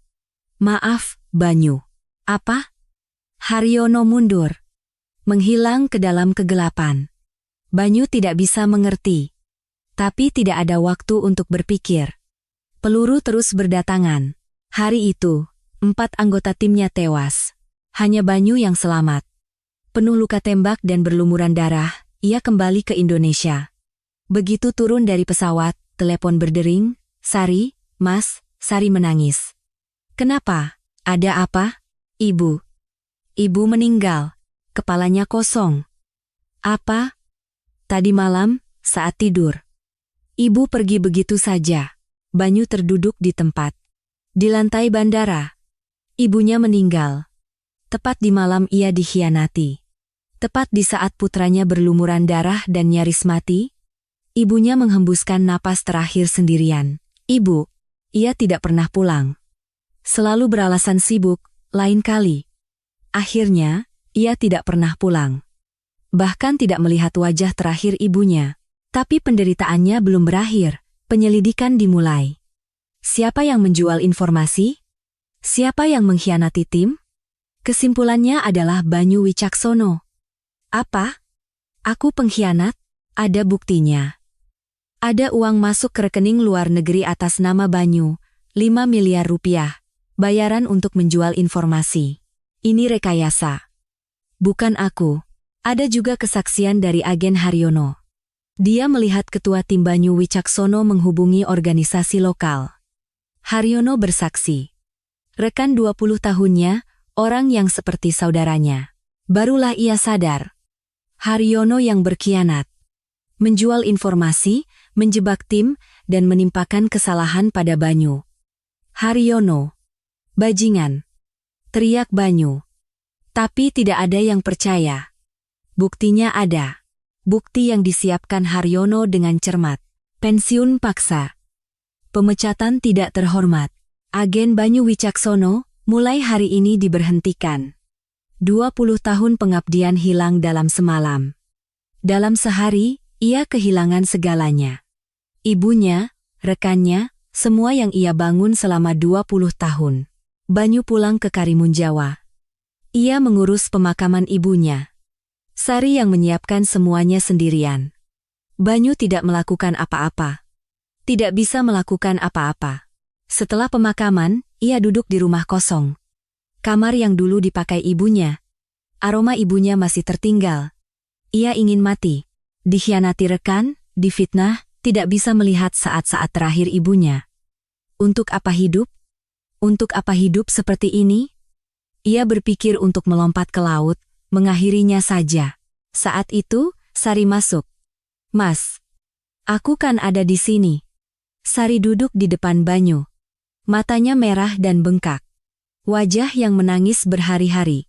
"Maaf, Banyu." "Apa?" Haryono mundur. Menghilang ke dalam kegelapan. Banyu tidak bisa mengerti. Tapi tidak ada waktu untuk berpikir. Peluru terus berdatangan. Hari itu, 4 anggota timnya tewas. Hanya Banyu yang selamat. Penuh luka tembak dan berlumuran darah, ia kembali ke Indonesia. Begitu turun dari pesawat, telepon berdering. "Sari, Mas." Sari menangis. "Kenapa? Ada apa?" "Ibu. Ibu meninggal. Kepalanya kosong." "Apa?" "Tadi malam, saat tidur. Ibu pergi begitu saja." Banyu terduduk di tempat. Di lantai bandara. Ibunya meninggal. Tepat di malam ia dikhianati. Tepat di saat putranya berlumuran darah dan nyaris mati, ibunya menghembuskan napas terakhir sendirian. "Ibu." Ia tidak pernah pulang. Selalu beralasan sibuk, lain kali. Akhirnya, ia tidak pernah pulang. Bahkan tidak melihat wajah terakhir ibunya. Tapi penderitaannya belum berakhir, penyelidikan dimulai. Siapa yang menjual informasi? Siapa yang mengkhianati tim? Kesimpulannya adalah Banyu Wicaksono. Apa? Aku pengkhianat? Ada buktinya. Ada uang masuk ke rekening luar negeri atas nama Banyu, 5 miliar rupiah. Bayaran untuk menjual informasi. Ini rekayasa. Bukan aku. Ada juga kesaksian dari agen Haryono. Dia melihat ketua tim Banyu Wicaksono menghubungi organisasi lokal. Haryono bersaksi. Rekan 20 tahunnya, orang yang seperti saudaranya. Barulah ia sadar. Haryono yang berkhianat. Menjual informasi, menjebak tim, dan menimpakan kesalahan pada Banyu. Haryono. Bajingan. Teriak Banyu. Tapi tidak ada yang percaya. Buktinya ada. Bukti yang disiapkan Haryono dengan cermat. Pensiun paksa. Pemecatan tidak terhormat. Agen Banyu Wicaksono, mulai hari ini diberhentikan. 20 tahun pengabdian hilang dalam semalam. Dalam sehari, ia kehilangan segalanya. Ibunya, rekannya, semua yang ia bangun selama 20 tahun. Banyu pulang ke Karimun Jawa. Ia mengurus pemakaman ibunya. Sari yang menyiapkan semuanya sendirian. Banyu tidak melakukan apa-apa. Tidak bisa melakukan apa-apa. Setelah pemakaman, ia duduk di rumah kosong. Kamar yang dulu dipakai ibunya. Aroma ibunya masih tertinggal. Ia ingin mati. Dikhianati rekan, difitnah, tidak bisa melihat saat-saat terakhir ibunya. Untuk apa hidup? Untuk apa hidup seperti ini? Ia berpikir untuk melompat ke laut, mengakhirinya saja. Saat itu, Sari masuk. "Mas, aku kan ada di sini." Sari duduk di depan Banyu. Matanya merah dan bengkak. Wajah yang menangis berhari-hari.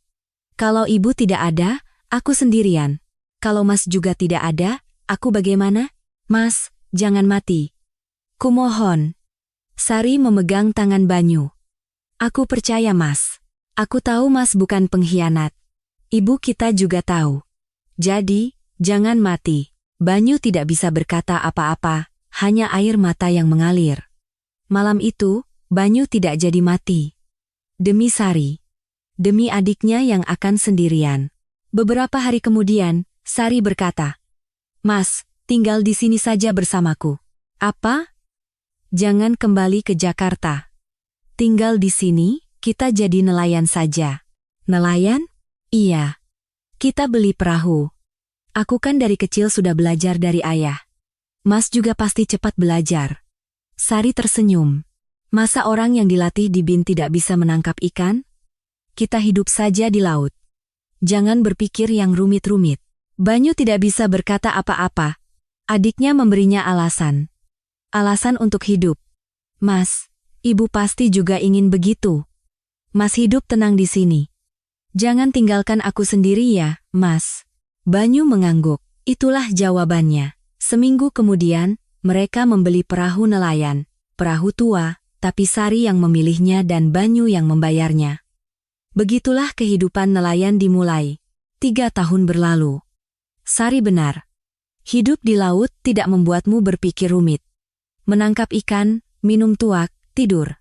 "Kalau ibu tidak ada, aku sendirian. Kalau mas juga tidak ada, aku bagaimana? Mas, jangan mati. Kumohon." Sari memegang tangan Banyu. "Aku percaya mas. Aku tahu mas bukan pengkhianat. Ibu kita juga tahu. Jadi, jangan mati." Banyu tidak bisa berkata apa-apa, hanya air mata yang mengalir. Malam itu, Banyu tidak jadi mati. Demi Sari. Demi adiknya yang akan sendirian. Beberapa hari kemudian, Sari berkata, "Mas, tinggal di sini saja bersamaku." "Apa?" "Jangan kembali ke Jakarta. Tinggal di sini, kita jadi nelayan saja." "Nelayan?" "Iya. Kita beli perahu. Aku kan dari kecil sudah belajar dari ayah. Mas juga pasti cepat belajar." Sari tersenyum. "Masa orang yang dilatih di bin tidak bisa menangkap ikan? Kita hidup saja di laut. Jangan berpikir yang rumit-rumit." Banyu tidak bisa berkata apa-apa. Adiknya memberinya alasan. Alasan untuk hidup. "Mas, ibu pasti juga ingin begitu. Mas hidup tenang di sini. Jangan tinggalkan aku sendiri ya, Mas." Banyu mengangguk. Itulah jawabannya. Seminggu kemudian, mereka membeli perahu nelayan. Perahu tua, tapi Sari yang memilihnya dan Banyu yang membayarnya. Begitulah kehidupan nelayan dimulai. 3 tahun berlalu. Sari benar. Hidup di laut tidak membuatmu berpikir rumit. Menangkap ikan, minum tuak, tidur.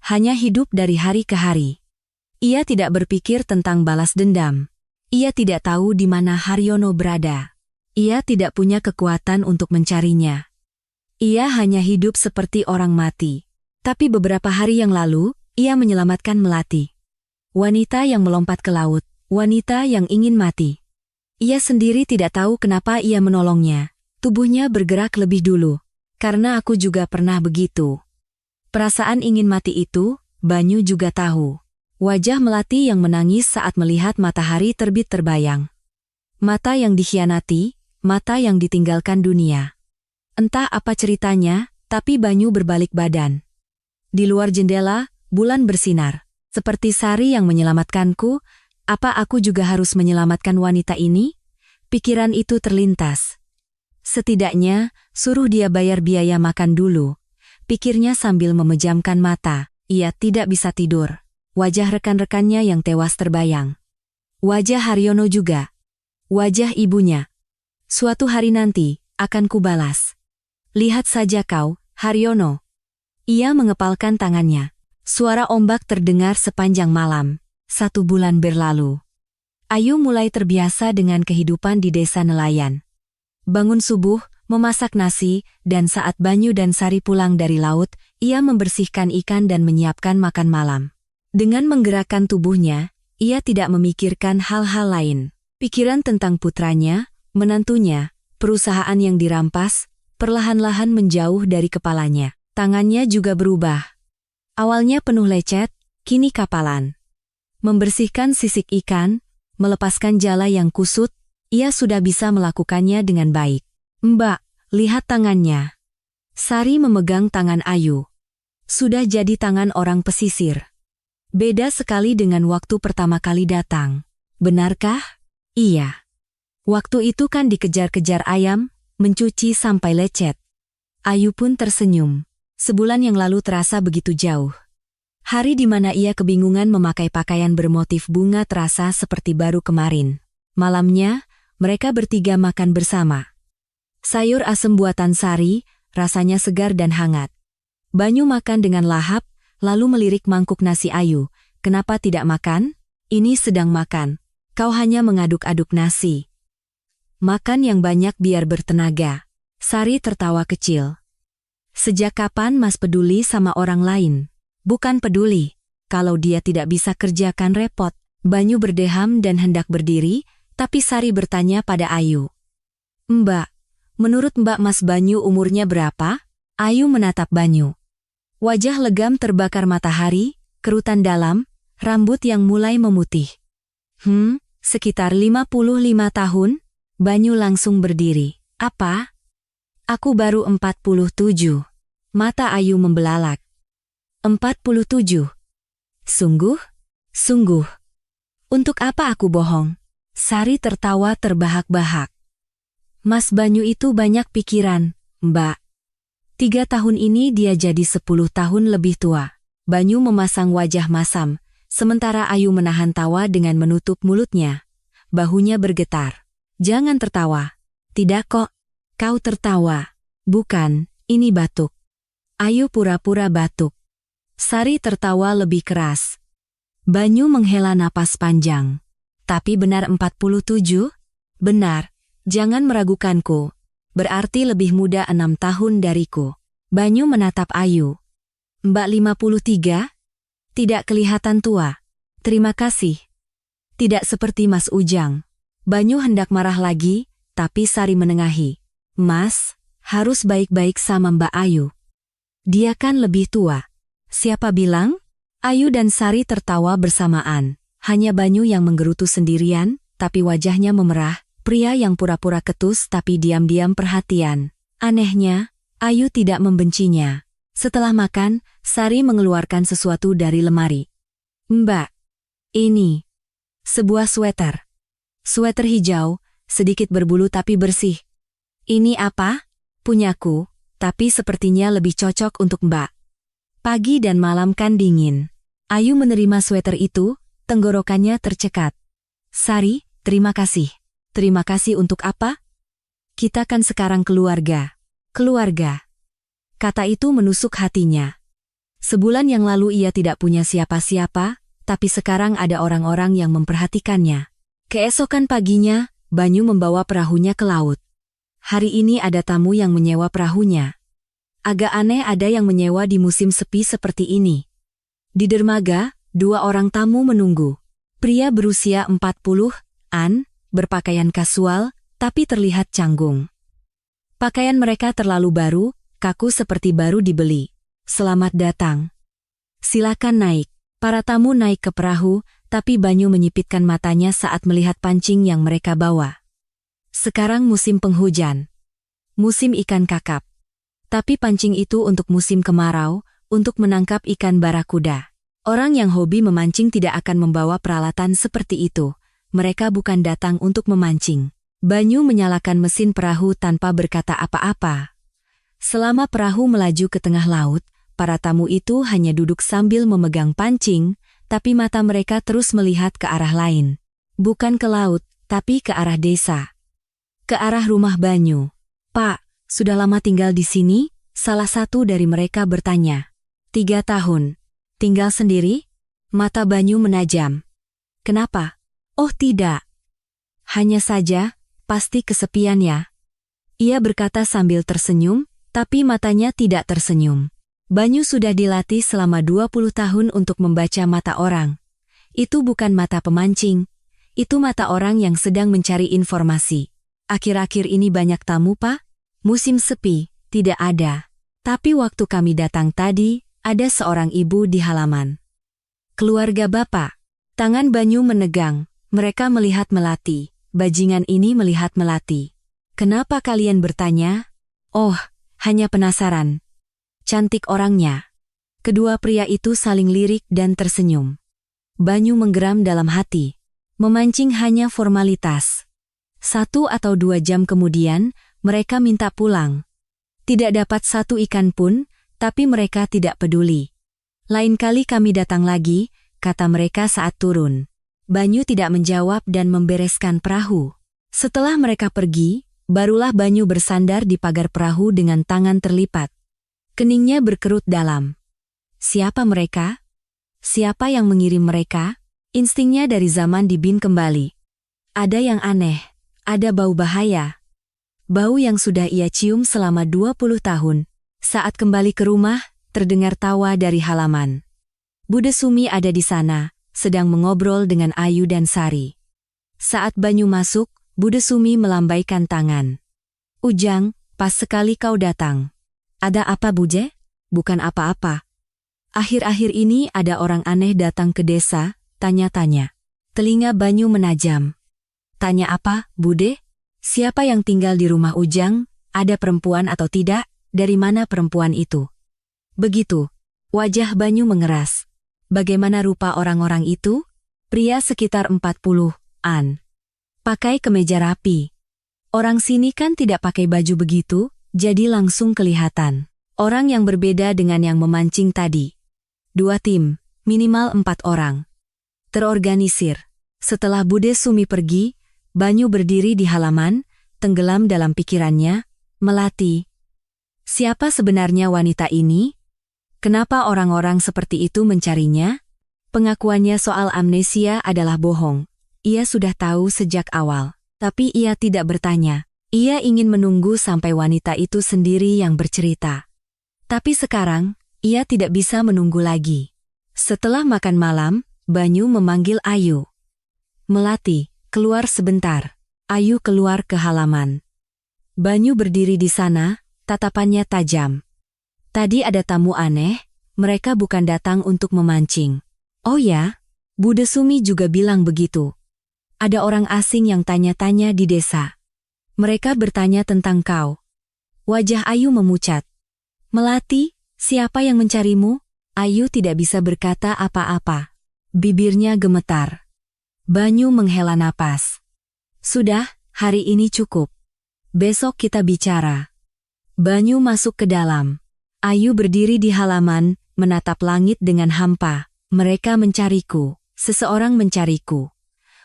Hanya hidup dari hari ke hari. Ia tidak berpikir tentang balas dendam. Ia tidak tahu di mana Haryono berada. Ia tidak punya kekuatan untuk mencarinya. Ia hanya hidup seperti orang mati. Tapi beberapa hari yang lalu, ia menyelamatkan Melati. Wanita yang melompat ke laut, wanita yang ingin mati. Ia sendiri tidak tahu kenapa ia menolongnya. Tubuhnya bergerak lebih dulu. "Karena aku juga pernah begitu." Perasaan ingin mati itu, Banyu juga tahu. Wajah Melati yang menangis saat melihat matahari terbit terbayang. Mata yang dikhianati, mata yang ditinggalkan dunia. Entah apa ceritanya, tapi Banyu berbalik badan. Di luar jendela, bulan bersinar. "Seperti Sari yang menyelamatkanku, apa aku juga harus menyelamatkan wanita ini?" Pikiran itu terlintas. "Setidaknya, suruh dia bayar biaya makan dulu," pikirnya sambil memejamkan mata. Ia tidak bisa tidur. Wajah rekan-rekannya yang tewas terbayang. Wajah Haryono juga. Wajah ibunya. "Suatu hari nanti, akan kubalas. Lihat saja kau, Haryono." Ia mengepalkan tangannya. Suara ombak terdengar sepanjang malam. 1 bulan berlalu. Ayu mulai terbiasa dengan kehidupan di desa nelayan. Bangun subuh, memasak nasi, dan saat Banyu dan Sari pulang dari laut, ia membersihkan ikan dan menyiapkan makan malam. Dengan menggerakkan tubuhnya, ia tidak memikirkan hal-hal lain. Pikiran tentang putranya, menantunya, perusahaan yang dirampas, perlahan-lahan menjauh dari kepalanya. Tangannya juga berubah. Awalnya penuh lecet, kini kapalan. Membersihkan sisik ikan, melepaskan jala yang kusut, ia sudah bisa melakukannya dengan baik. "Mbak, lihat tangannya." Sari memegang tangan Ayu. Sudah jadi tangan orang pesisir. Beda sekali dengan waktu pertama kali datang. "Benarkah?" "Iya." Waktu itu kan dikejar-kejar ayam, mencuci sampai lecet. Ayu pun tersenyum. Sebulan yang lalu terasa begitu jauh. Hari di mana ia kebingungan memakai pakaian bermotif bunga terasa seperti baru kemarin. Malamnya, mereka bertiga makan bersama. Sayur asem buatan Sari, rasanya segar dan hangat. Banyu makan dengan lahap, lalu melirik mangkuk nasi Ayu. Kenapa tidak makan? Ini sedang makan. Kau hanya mengaduk-aduk nasi. Makan yang banyak biar bertenaga. Sari tertawa kecil. Sejak kapan Mas peduli sama orang lain? Bukan peduli. Kalau dia tidak bisa kerjakan repot. Banyu berdeham dan hendak berdiri, tapi Sari bertanya pada Ayu. Mbak, menurut Mbak Mas Banyu umurnya berapa? Ayu menatap Banyu. Wajah legam terbakar matahari, kerutan dalam, rambut yang mulai memutih. Sekitar 55 tahun? Banyu langsung berdiri. Apa? Aku baru 47. Mata Ayu membelalak. 47. Sungguh? Sungguh. Untuk apa aku bohong? Sari tertawa terbahak-bahak. Mas Banyu itu banyak pikiran, Mbak. 3 tahun ini dia jadi 10 tahun lebih tua. Banyu memasang wajah masam, sementara Ayu menahan tawa dengan menutup mulutnya. Bahunya bergetar. Jangan tertawa. Tidak kok. Kau tertawa. Bukan, ini batuk. Ayu pura-pura batuk. Sari tertawa lebih keras. Banyu menghela napas panjang. Tapi benar 47? Benar. Jangan meragukanku. Berarti lebih muda 6 tahun dariku. Banyu menatap Ayu. Mbak 53? Tidak kelihatan tua. Terima kasih. Tidak seperti Mas Ujang. Banyu hendak marah lagi, tapi Sari menengahi. Mas, harus baik-baik sama Mbak Ayu. Dia kan lebih tua. Siapa bilang? Ayu dan Sari tertawa bersamaan. Hanya Banyu yang menggerutu sendirian, tapi wajahnya memerah. Pria yang pura-pura ketus tapi diam-diam perhatian. Anehnya, Ayu tidak membencinya. Setelah makan, Sari mengeluarkan sesuatu dari lemari. Mbak, ini sebuah sweater. Sweater hijau, sedikit berbulu tapi bersih. Ini apa? Punyaku, tapi sepertinya lebih cocok untuk Mbak. Pagi dan malam kan dingin. Ayu menerima sweater itu, tenggorokannya tercekat. Sari, terima kasih. Terima kasih untuk apa? Kita kan sekarang keluarga. Keluarga. Kata itu menusuk hatinya. Sebulan yang lalu ia tidak punya siapa-siapa, tapi sekarang ada orang-orang yang memperhatikannya. Keesokan paginya, Banyu membawa perahunya ke laut. Hari ini ada tamu yang menyewa perahunya. Agak aneh ada yang menyewa di musim sepi seperti ini. Di dermaga, 2 orang tamu menunggu. Pria berusia 40-an, berpakaian kasual, tapi terlihat canggung. Pakaian mereka terlalu baru, kaku seperti baru dibeli. Selamat datang. Silakan naik. Para tamu naik ke perahu, tapi Banyu menyipitkan matanya saat melihat pancing yang mereka bawa. Sekarang musim penghujan. Musim ikan kakap. Tapi pancing itu untuk musim kemarau, untuk menangkap ikan barakuda. Orang yang hobi memancing tidak akan membawa peralatan seperti itu. Mereka bukan datang untuk memancing. Banyu menyalakan mesin perahu tanpa berkata apa-apa. Selama perahu melaju ke tengah laut, para tamu itu hanya duduk sambil memegang pancing, tapi mata mereka terus melihat ke arah lain. Bukan ke laut, tapi ke arah desa. Ke arah rumah Banyu. Pak, sudah lama tinggal di sini? Salah satu dari mereka bertanya. 3 tahun. Tinggal sendiri? Mata Banyu menajam. Kenapa? Oh tidak. Hanya saja, pasti kesepian ya. Ia berkata sambil tersenyum, tapi matanya tidak tersenyum. Banyu sudah dilatih selama 20 tahun untuk membaca mata orang. Itu bukan mata pemancing, itu mata orang yang sedang mencari informasi. Akhir-akhir ini banyak tamu, Pak? Musim sepi, tidak ada. Tapi waktu kami datang tadi, ada seorang ibu di halaman. Keluarga Bapak. Tangan Banyu menegang, mereka melihat Melati. Bajingan ini melihat Melati. Kenapa kalian bertanya? Oh, hanya penasaran. Cantik orangnya. Kedua pria itu saling lirik dan tersenyum. Banyu menggeram dalam hati. Memancing hanya formalitas. 1 atau 2 jam kemudian, mereka minta pulang. Tidak dapat satu ikan pun, tapi mereka tidak peduli. Lain kali kami datang lagi, kata mereka saat turun. Banyu tidak menjawab dan membereskan perahu. Setelah mereka pergi, barulah Banyu bersandar di pagar perahu dengan tangan terlipat. Keningnya berkerut dalam. Siapa mereka? Siapa yang mengirim mereka? Instingnya dari zaman di Bin kembali. Ada yang aneh, ada bau bahaya. Bau yang sudah ia cium selama 20 tahun. Saat kembali ke rumah, terdengar tawa dari halaman. Bude Sumi ada di sana, sedang mengobrol dengan Ayu dan Sari. Saat Banyu masuk, Bude Sumi melambaikan tangan. Ujang, pas sekali kau datang. Ada apa Buje? Bukan apa-apa. Akhir-akhir ini ada orang aneh datang ke desa, tanya-tanya. Telinga Banyu menajam. Tanya apa, Bude? Siapa yang tinggal di rumah Ujang? Ada perempuan atau tidak? Dari mana perempuan itu? Begitu. Wajah Banyu mengeras. Bagaimana rupa orang-orang itu? Pria sekitar 40-an. Pakai kemeja rapi. Orang sini kan tidak pakai baju begitu, jadi langsung kelihatan. Orang yang berbeda dengan yang memancing tadi. 2 tim, minimal 4 orang. Terorganisir. Setelah Bude Sumi pergi, Banyu berdiri di halaman, tenggelam dalam pikirannya, Melati. Siapa sebenarnya wanita ini? Kenapa orang-orang seperti itu mencarinya? Pengakuannya soal amnesia adalah bohong. Ia sudah tahu sejak awal. Tapi ia tidak bertanya. Ia ingin menunggu sampai wanita itu sendiri yang bercerita. Tapi sekarang, ia tidak bisa menunggu lagi. Setelah makan malam, Banyu memanggil Ayu. Melati, keluar sebentar. Ayu keluar ke halaman. Banyu berdiri di sana, tatapannya tajam. Tadi ada tamu aneh, mereka bukan datang untuk memancing. Oh ya, Bude Sumi juga bilang begitu. Ada orang asing yang tanya-tanya di desa. Mereka bertanya tentang kau. Wajah Ayu memucat. Melati, siapa yang mencarimu? Ayu tidak bisa berkata apa-apa. Bibirnya gemetar. Banyu menghela napas. Sudah, hari ini cukup. Besok kita bicara. Banyu masuk ke dalam. Ayu berdiri di halaman, menatap langit dengan hampa. Mereka mencariku. Seseorang mencariku.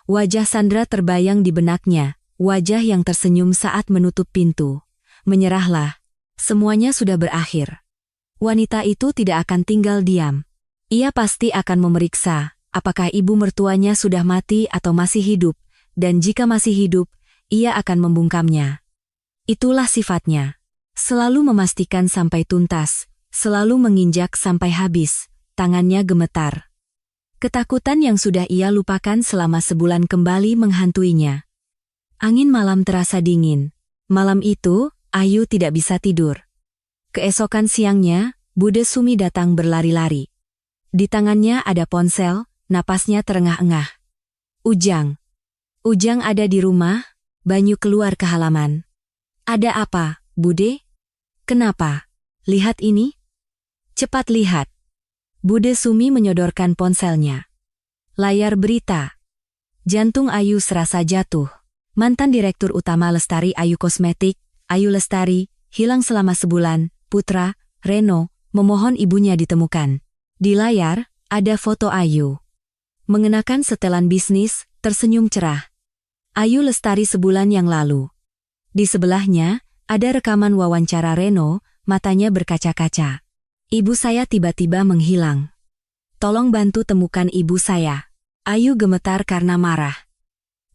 Wajah Sandra terbayang di benaknya. Wajah yang tersenyum saat menutup pintu. Menyerahlah. Semuanya sudah berakhir. Wanita itu tidak akan tinggal diam. Ia pasti akan memeriksa, apakah ibu mertuanya sudah mati atau masih hidup, dan jika masih hidup, ia akan membungkamnya. Itulah sifatnya. Selalu memastikan sampai tuntas, selalu menginjak sampai habis, tangannya gemetar. Ketakutan yang sudah ia lupakan selama sebulan kembali menghantuinya. Angin malam terasa dingin. Malam itu, Ayu tidak bisa tidur. Keesokan siangnya, Bude Sumi datang berlari-lari. Di tangannya ada ponsel, napasnya terengah-engah. Ujang. Ujang ada di rumah, Banyu keluar ke halaman. Ada apa, Bude? Kenapa? Lihat ini. Cepat lihat. Bude Sumi menyodorkan ponselnya. Layar berita. Jantung Ayu serasa jatuh. Mantan Direktur Utama Lestari Ayu Kosmetik, Ayu Lestari, hilang selama sebulan. Putra, Reno, memohon ibunya ditemukan. Di layar, ada foto Ayu. Mengenakan setelan bisnis, tersenyum cerah. Ayu Lestari sebulan yang lalu. Di sebelahnya, ada rekaman wawancara Reno, matanya berkaca-kaca. Ibu saya tiba-tiba menghilang. Tolong bantu temukan ibu saya. Ayu gemetar karena marah.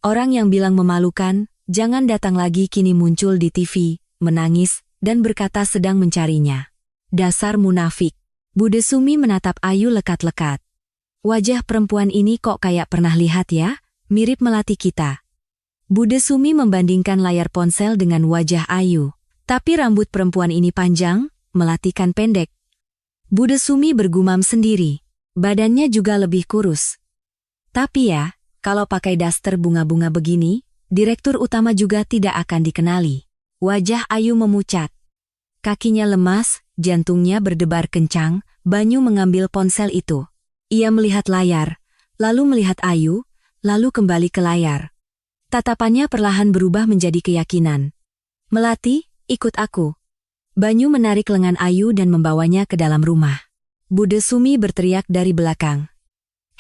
Orang yang bilang memalukan, jangan datang lagi kini muncul di TV, menangis, dan berkata sedang mencarinya. Dasar munafik. Bude Sumi menatap Ayu lekat-lekat. Wajah perempuan ini kok kayak pernah lihat ya, mirip Melati kita. Bude Sumi membandingkan layar ponsel dengan wajah Ayu. Tapi rambut perempuan ini panjang, Melati kan pendek. Bude Sumi bergumam sendiri. Badannya juga lebih kurus. Tapi ya, kalau pakai daster bunga-bunga begini, Direktur Utama juga tidak akan dikenali. Wajah Ayu memucat. Kakinya lemas, jantungnya berdebar kencang. Banyu mengambil ponsel itu. Ia melihat layar, lalu melihat Ayu, lalu kembali ke layar. Tatapannya perlahan berubah menjadi keyakinan. Melati, ikut aku. Banyu menarik lengan Ayu dan membawanya ke dalam rumah. Bude Sumi berteriak dari belakang.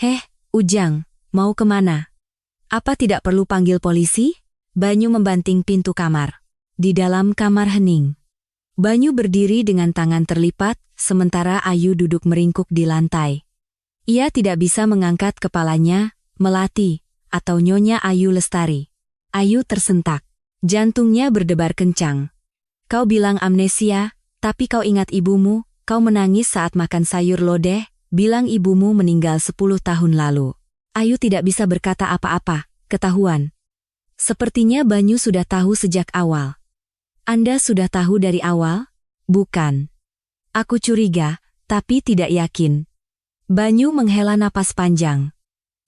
Heh, Ujang, mau kemana? Apa tidak perlu panggil polisi? Banyu membanting pintu kamar. Di dalam kamar hening. Banyu berdiri dengan tangan terlipat, sementara Ayu duduk meringkuk di lantai. Ia tidak bisa mengangkat kepalanya, Melati, atau Nyonya Ayu Lestari. Ayu tersentak. Jantungnya berdebar kencang. Kau bilang amnesia, tapi kau ingat ibumu, kau menangis saat makan sayur lodeh, bilang ibumu meninggal 10 tahun lalu. Ayu tidak bisa berkata apa-apa, ketahuan. Sepertinya Banyu sudah tahu sejak awal. Anda sudah tahu dari awal? Bukan. Aku curiga, tapi tidak yakin. Banyu menghela napas panjang.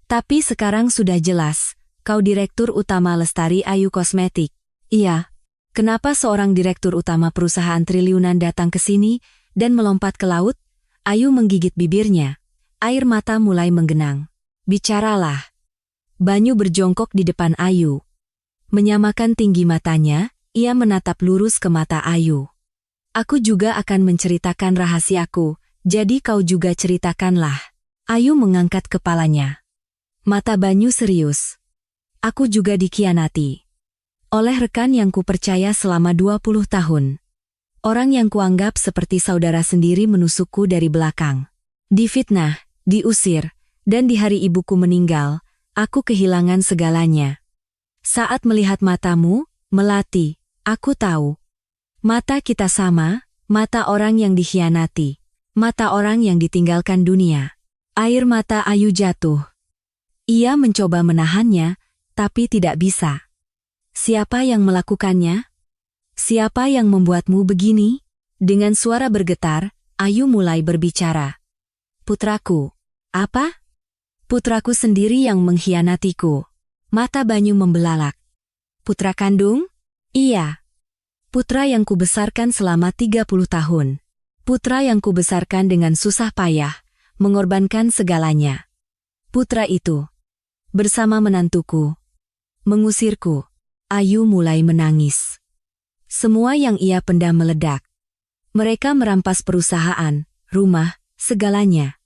Tapi sekarang sudah jelas, kau direktur utama Lestari Ayu Kosmetik. Iya. Kenapa seorang direktur utama perusahaan triliunan datang ke sini dan melompat ke laut? Ayu menggigit bibirnya. Air mata mulai menggenang. Bicaralah. Banyu berjongkok di depan Ayu. Menyamakan tinggi matanya, ia menatap lurus ke mata Ayu. Aku juga akan menceritakan rahasiaku, jadi kau juga ceritakanlah. Ayu mengangkat kepalanya. Mata Banyu serius. Aku juga dikhianati. Oleh rekan yang kupercaya selama 20 tahun. Orang yang kuanggap seperti saudara sendiri menusukku dari belakang. Difitnah, diusir, dan di hari ibuku meninggal, aku kehilangan segalanya. Saat melihat matamu, Melati, aku tahu. Mata kita sama, mata orang yang dikhianati. Mata orang yang ditinggalkan dunia. Air mata Ayu jatuh. Ia mencoba menahannya, tapi tidak bisa. Siapa yang melakukannya? Siapa yang membuatmu begini? Dengan suara bergetar, Ayu mulai berbicara. Putraku. Apa? Putraku sendiri yang mengkhianatiku. Mata Banyu membelalak. Putra kandung? Iya. Putra yang kubesarkan selama 30 tahun. Putra yang kubesarkan dengan susah payah, mengorbankan segalanya. Putra itu, bersama menantuku, mengusirku. Ayu mulai menangis. Semua yang ia pendam meledak. Mereka merampas perusahaan, rumah, segalanya.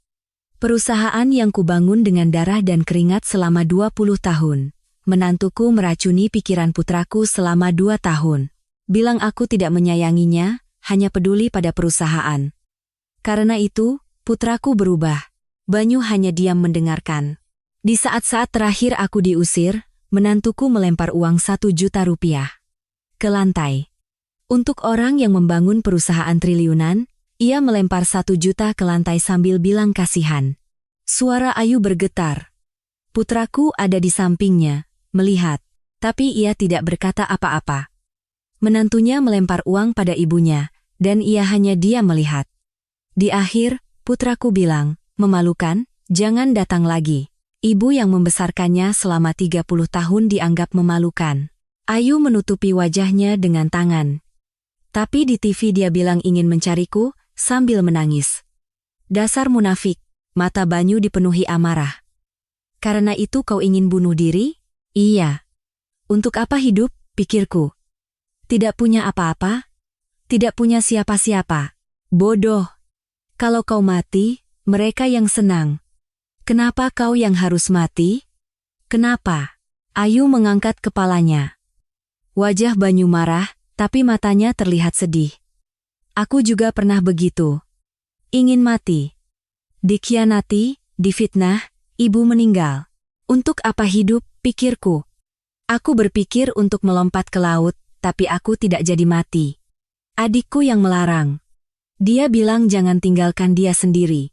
Perusahaan yang kubangun dengan darah dan keringat selama 20 tahun. Menantuku meracuni pikiran putraku selama 2 tahun. Bilang aku tidak menyayanginya, hanya peduli pada perusahaan. Karena itu, putraku berubah. Banyu hanya diam mendengarkan. Di saat-saat terakhir aku diusir, menantuku melempar uang 1 juta rupiah ke lantai. Untuk orang yang membangun perusahaan triliunan, ia melempar 1 juta ke lantai sambil bilang kasihan. Suara Ayu bergetar. Putraku ada di sampingnya, melihat, tapi ia tidak berkata apa-apa. Menantunya melempar uang pada ibunya, dan ia hanya diam melihat. Di akhir, putraku bilang, memalukan, jangan datang lagi. Ibu yang membesarkannya selama 30 tahun dianggap memalukan. Ayu menutupi wajahnya dengan tangan. Tapi di TV dia bilang ingin mencariku, sambil menangis. Dasar munafik, mata Banyu dipenuhi amarah. Karena itu kau ingin bunuh diri? Iya. Untuk apa hidup, pikirku. Tidak punya apa-apa? Tidak punya siapa-siapa. Bodoh. Kalau kau mati, mereka yang senang. Kenapa kau yang harus mati? Kenapa? Ayu mengangkat kepalanya. Wajah Banyu marah, tapi matanya terlihat sedih. Aku juga pernah begitu. Ingin mati. Dikhianati, difitnah, ibu meninggal. Untuk apa hidup, pikirku. Aku berpikir untuk melompat ke laut, tapi aku tidak jadi mati. Adikku yang melarang. Dia bilang jangan tinggalkan dia sendiri.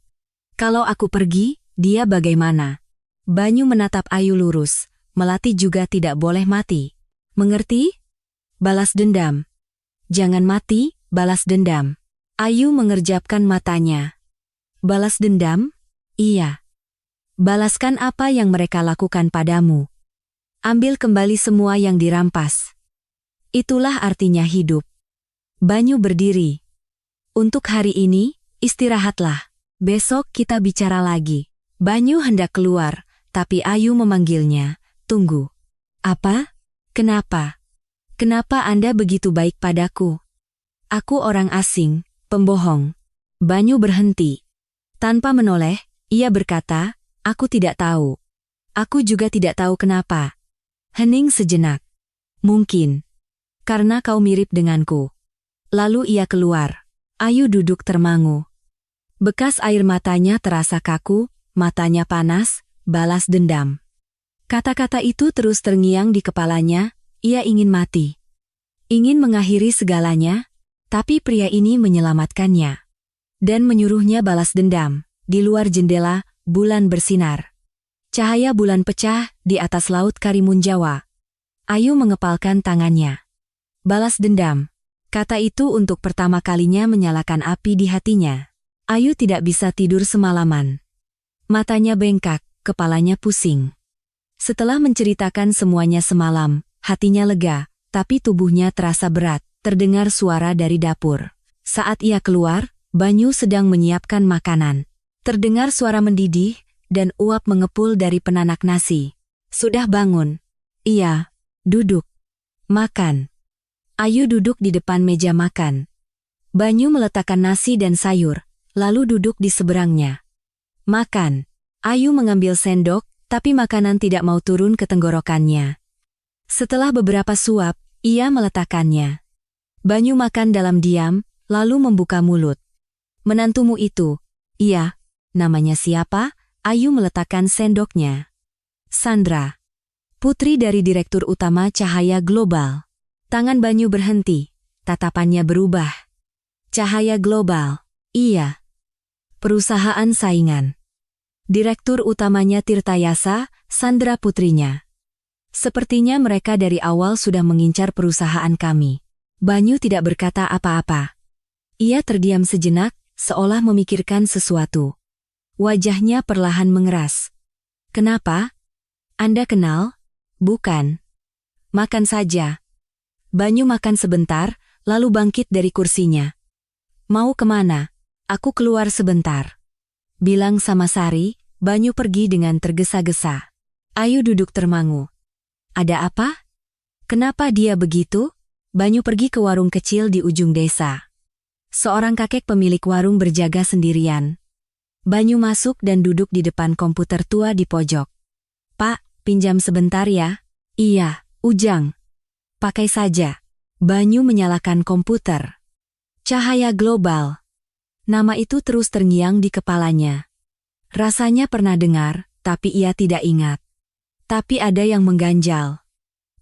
Kalau aku pergi, dia bagaimana? Banyu menatap Ayu lurus. Melati juga tidak boleh mati. Mengerti? Balas dendam. Jangan mati, balas dendam. Ayu mengerjapkan matanya. Balas dendam? Iya. Balaskan apa yang mereka lakukan padamu. Ambil kembali semua yang dirampas. Itulah artinya hidup. Banyu berdiri. Untuk hari ini, istirahatlah. Besok kita bicara lagi. Banyu hendak keluar, tapi Ayu memanggilnya. Tunggu. Apa? Kenapa? Kenapa Anda begitu baik padaku? Aku orang asing, pembohong. Banyu berhenti. Tanpa menoleh, ia berkata, aku tidak tahu. Aku juga tidak tahu kenapa. Hening sejenak. Mungkin. Karena kau mirip denganku. Lalu ia keluar. Ayu duduk termangu. Bekas air matanya terasa kaku, matanya panas, balas dendam. Kata-kata itu terus terngiang di kepalanya, ia ingin mati. Ingin mengakhiri segalanya, tapi pria ini menyelamatkannya. Dan menyuruhnya balas dendam. Di luar jendela, bulan bersinar. Cahaya bulan pecah di atas laut Karimun Jawa. Ayu mengepalkan tangannya. Balas dendam. Kata itu untuk pertama kalinya menyalakan api di hatinya. Ayu tidak bisa tidur semalaman. Matanya bengkak, kepalanya pusing. Setelah menceritakan semuanya semalam, hatinya lega, tapi tubuhnya terasa berat. Terdengar suara dari dapur. Saat ia keluar, Banyu sedang menyiapkan makanan. Terdengar suara mendidih, dan uap mengepul dari penanak nasi. Sudah bangun? Iya. Duduk. Makan. Ayu duduk di depan meja makan. Banyu meletakkan nasi dan sayur, lalu duduk di seberangnya. Makan. Ayu mengambil sendok, tapi makanan tidak mau turun ke tenggorokannya. Setelah beberapa suap, ia meletakkannya. Banyu makan dalam diam, lalu membuka mulut. Menantumu itu. Iya. Namanya siapa? Ayu meletakkan sendoknya. Sandra. Putri dari Direktur Utama Cahaya Global. Tangan Banyu berhenti. Tatapannya berubah. Cahaya Global. Iya. Perusahaan saingan. Direktur utamanya Tirtayasa, Sandra putrinya. Sepertinya mereka dari awal sudah mengincar perusahaan kami. Banyu tidak berkata apa-apa. Ia terdiam sejenak, seolah memikirkan sesuatu. Wajahnya perlahan mengeras. Kenapa? Anda kenal? Bukan. Makan saja. Banyu makan sebentar, lalu bangkit dari kursinya. Mau kemana? Aku keluar sebentar. Bilang sama Sari. Banyu pergi dengan tergesa-gesa. Ayu duduk termangu. Ada apa? Kenapa dia begitu? Banyu pergi ke warung kecil di ujung desa. Seorang kakek pemilik warung berjaga sendirian. Banyu masuk dan duduk di depan komputer tua di pojok. Pak, pinjam sebentar ya? Iya, Ujang. Pakai saja. Banyu menyalakan komputer. Cahaya Global. Nama itu terus terngiang di kepalanya. Rasanya pernah dengar, tapi ia tidak ingat. Tapi ada yang mengganjal.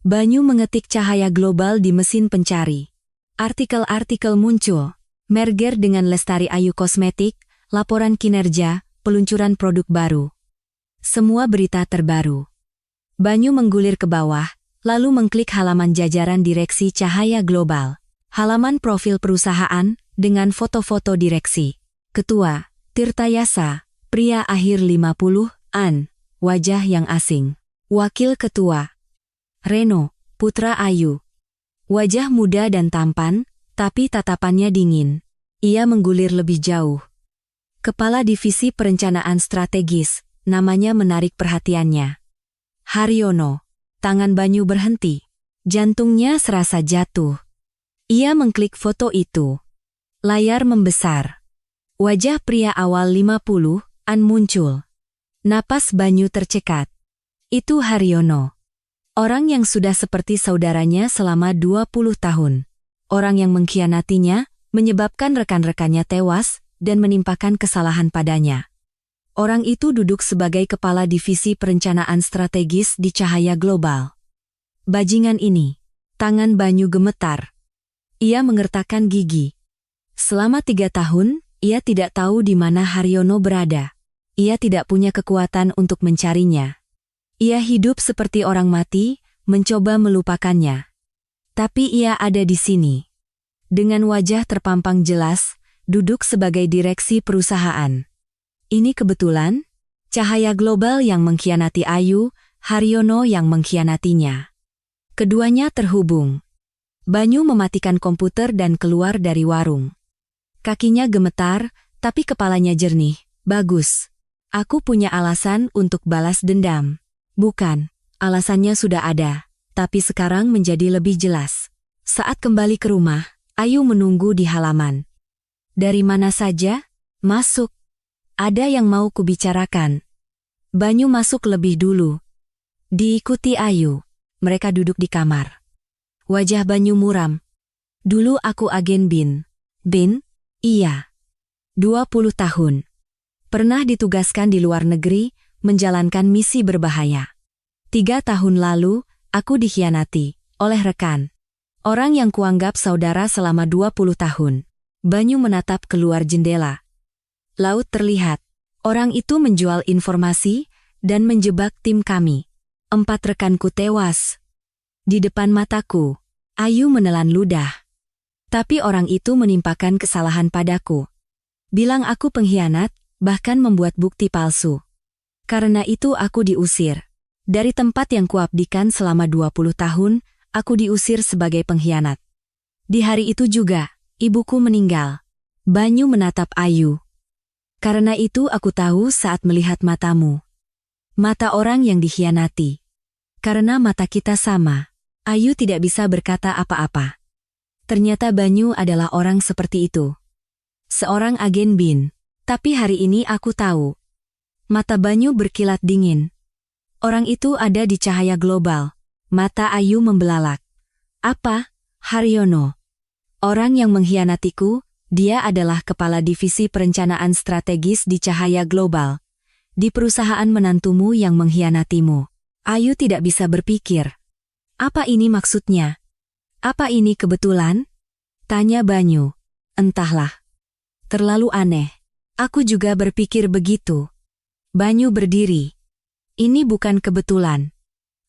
Banyu mengetik Cahaya Global di mesin pencari. Artikel-artikel muncul. Merger dengan Lestari Ayu Kosmetik, laporan kinerja, peluncuran produk baru. Semua berita terbaru. Banyu menggulir ke bawah, lalu mengklik halaman jajaran direksi Cahaya Global. Halaman profil perusahaan, dengan foto-foto direksi. Ketua, Tirtayasa, pria akhir 50-an, wajah yang asing. Wakil ketua, Reno, putra Ayu. Wajah muda dan tampan, tapi tatapannya dingin. Ia menggulir lebih jauh. Kepala Divisi Perencanaan Strategis, namanya menarik perhatiannya. Haryono. Tangan Banyu berhenti. Jantungnya serasa jatuh. Ia mengklik foto itu. Layar membesar. Wajah pria awal 50-an muncul. Napas Banyu tercekat. Itu Haryono. Orang yang sudah seperti saudaranya selama 20 tahun. Orang yang mengkhianatinya, menyebabkan rekan-rekannya tewas, dan menimpakan kesalahan padanya. Orang itu duduk sebagai kepala divisi perencanaan strategis di Cahaya Global. Bajingan ini. Tangan Banyu gemetar. Ia mengertakkan gigi. Selama 3 tahun, ia tidak tahu di mana Haryono berada. Ia tidak punya kekuatan untuk mencarinya. Ia hidup seperti orang mati, mencoba melupakannya. Tapi ia ada di sini. Dengan wajah terpampang jelas, duduk sebagai direksi perusahaan. Ini kebetulan, Cahaya Global yang mengkhianati Ayu, Haryono yang mengkhianatinya. Keduanya terhubung. Banyu mematikan komputer dan keluar dari warung. Kakinya gemetar, tapi kepalanya jernih. Bagus. Aku punya alasan untuk balas dendam. Bukan, alasannya sudah ada. tapi sekarang menjadi lebih jelas. Saat kembali ke rumah, Ayu menunggu di halaman. "Dari mana saja? Masuk. Ada yang mau kubicarakan." Banyu masuk lebih dulu. Diikuti Ayu. Mereka duduk di kamar. Wajah Banyu muram. "Dulu aku agen BIN." "BIN?" "Iya. 20 tahun. Pernah ditugaskan di luar negeri, menjalankan misi berbahaya. 3 tahun lalu, aku dikhianati oleh rekan. Orang yang kuanggap saudara selama 20 tahun. Banyu menatap keluar jendela. Laut terlihat. Orang itu menjual informasi dan menjebak tim kami. 4 rekanku tewas. Di depan mataku, Ayu menelan ludah. Tapi orang itu menimpakan kesalahan padaku. Bilang aku pengkhianat, bahkan membuat bukti palsu. Karena itu aku diusir. Dari tempat yang kuabdikan selama 20 tahun, aku diusir sebagai pengkhianat. Di hari itu juga, ibuku meninggal." Banyu menatap Ayu. "Karena itu aku tahu saat melihat matamu. Mata orang yang dikhianati. Karena mata kita sama." Ayu tidak bisa berkata apa-apa. Ternyata Banyu adalah orang seperti itu. Seorang agen BIN. Tapi hari ini aku tahu. Mata Banyu berkilat dingin. Orang itu ada di Cahaya Global. Mata Ayu membelalak. "Apa, Haryono? Orang yang mengkhianatiku, dia adalah kepala divisi perencanaan strategis di Cahaya Global. Di perusahaan menantumu yang mengkhianatimu." Ayu tidak bisa berpikir. "Apa ini maksudnya? Apa ini kebetulan?" tanya Banyu. "Entahlah. Terlalu aneh. Aku juga berpikir begitu." Banyu berdiri. "Ini bukan kebetulan.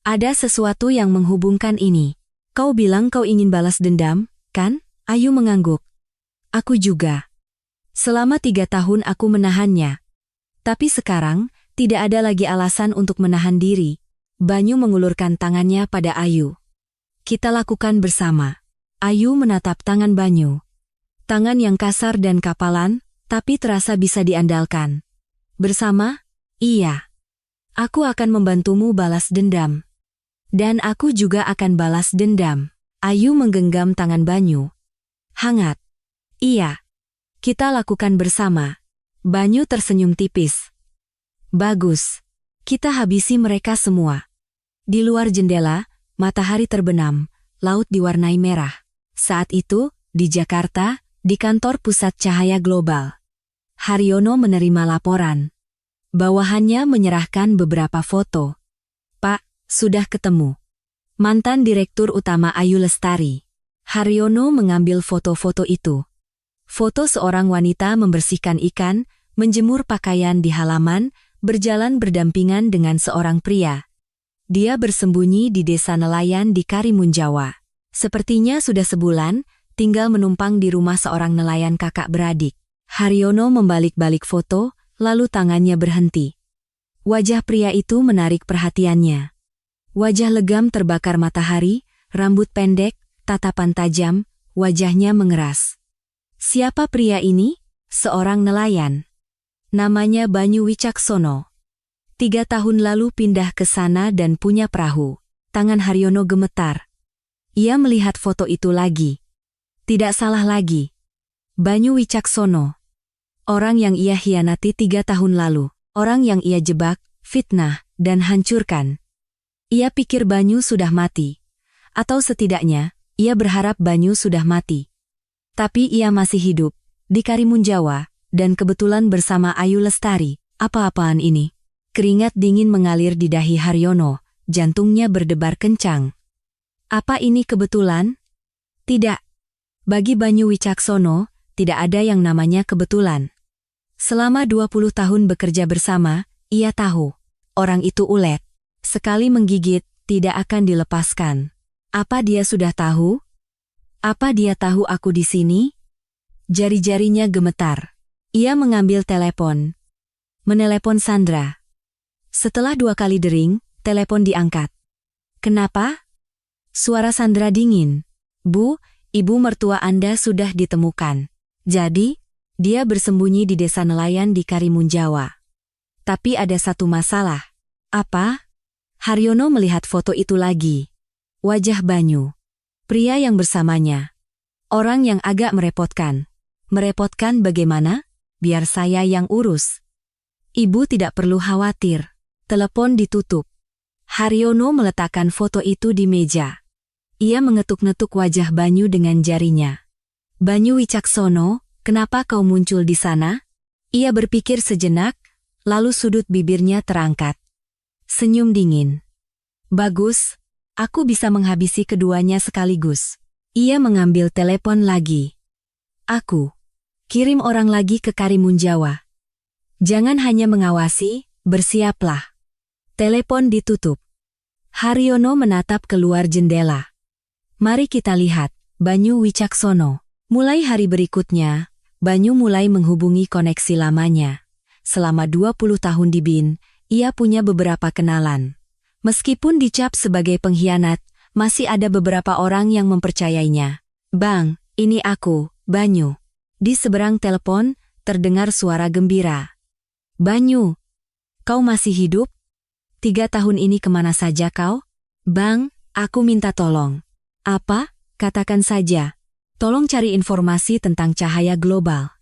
Ada sesuatu yang menghubungkan ini. Kau bilang kau ingin balas dendam, kan?" Ayu mengangguk. "Aku juga. Selama 3 tahun aku menahannya. Tapi sekarang, tidak ada lagi alasan untuk menahan diri." Banyu mengulurkan tangannya pada Ayu. "Kita lakukan bersama." Ayu menatap tangan Banyu. Tangan yang kasar dan kapalan, tapi terasa bisa diandalkan. "Bersama? Iya. Aku akan membantumu balas dendam. Dan aku juga akan balas dendam." Ayu menggenggam tangan Banyu. Hangat. "Iya. Kita lakukan bersama." Banyu tersenyum tipis. "Bagus. Kita habisi mereka semua." Di luar jendela, matahari terbenam, laut diwarnai merah. Saat itu, di Jakarta, di kantor pusat Cahaya Global. Haryono menerima laporan. Bawahannya menyerahkan beberapa foto. "Pak, sudah ketemu. Mantan Direktur Utama Ayu Lestari." Haryono mengambil foto-foto itu. Foto seorang wanita membersihkan ikan, menjemur pakaian di halaman, berjalan berdampingan dengan seorang pria. Dia bersembunyi di desa nelayan di Karimun Jawa. Sepertinya sudah sebulan, tinggal menumpang di rumah seorang nelayan kakak beradik. Haryono membalik-balik foto, lalu tangannya berhenti. Wajah pria itu menarik perhatiannya. Wajah legam terbakar matahari, rambut pendek, tatapan tajam, wajahnya mengeras. Siapa pria ini? Seorang nelayan. Namanya Banyu Wicaksono. 3 tahun lalu pindah ke sana dan punya perahu. Tangan Haryono gemetar. Ia melihat foto itu lagi. Tidak salah lagi. Banyu Wicaksono. Orang yang ia hianati 3 tahun lalu. Orang yang ia jebak, fitnah, dan hancurkan. Ia pikir Banyu sudah mati. Atau setidaknya, ia berharap Banyu sudah mati. Tapi ia masih hidup, di Karimun Jawa, dan kebetulan bersama Ayu Lestari. Apa-apaan ini? Keringat dingin mengalir di dahi Haryono, jantungnya berdebar kencang. Apa ini kebetulan? Tidak. Bagi Banyu Wicaksono, tidak ada yang namanya kebetulan. Selama 20 tahun bekerja bersama, ia tahu. Orang itu ulet. Sekali menggigit, tidak akan dilepaskan. Apa dia sudah tahu? Apa dia tahu aku di sini? Jari-jarinya gemetar. Ia mengambil telepon. Menelepon Sandra. Setelah 2 kali dering, telepon diangkat. Kenapa? Suara Sandra dingin. Bu, ibu mertua Anda sudah ditemukan. Jadi, dia bersembunyi di desa nelayan di Karimun Jawa. Tapi ada satu masalah. Apa? Haryono melihat foto itu lagi. wajah Banyu. Pria yang bersamanya. Orang yang agak merepotkan. Merepotkan bagaimana? Biar saya yang urus. Ibu tidak perlu khawatir. Telepon ditutup. Haryono meletakkan foto itu di meja. Ia mengetuk-netuk wajah Banyu dengan jarinya. Banyu Wicaksono, kenapa kau muncul di sana? Ia berpikir sejenak, lalu sudut bibirnya terangkat. Senyum dingin. Bagus, aku bisa menghabisi keduanya sekaligus. Ia mengambil telepon lagi. Aku. Kirim orang lagi ke Karimunjawa. Jangan hanya mengawasi, bersiaplah. Telepon ditutup. Haryono menatap keluar jendela. Mari kita lihat, Banyu Wicaksono. Mulai hari berikutnya, Banyu mulai menghubungi koneksi lamanya. Selama 20 tahun di BIN, ia punya beberapa kenalan. Meskipun dicap sebagai pengkhianat, masih ada beberapa orang yang mempercayainya. Bang, ini aku, Banyu. Di seberang telepon, terdengar suara gembira. Banyu, kau masih hidup? 3 tahun ini kemana saja kau? Bang, aku minta tolong. Apa? Katakan saja. Tolong cari informasi tentang Cahaya Global.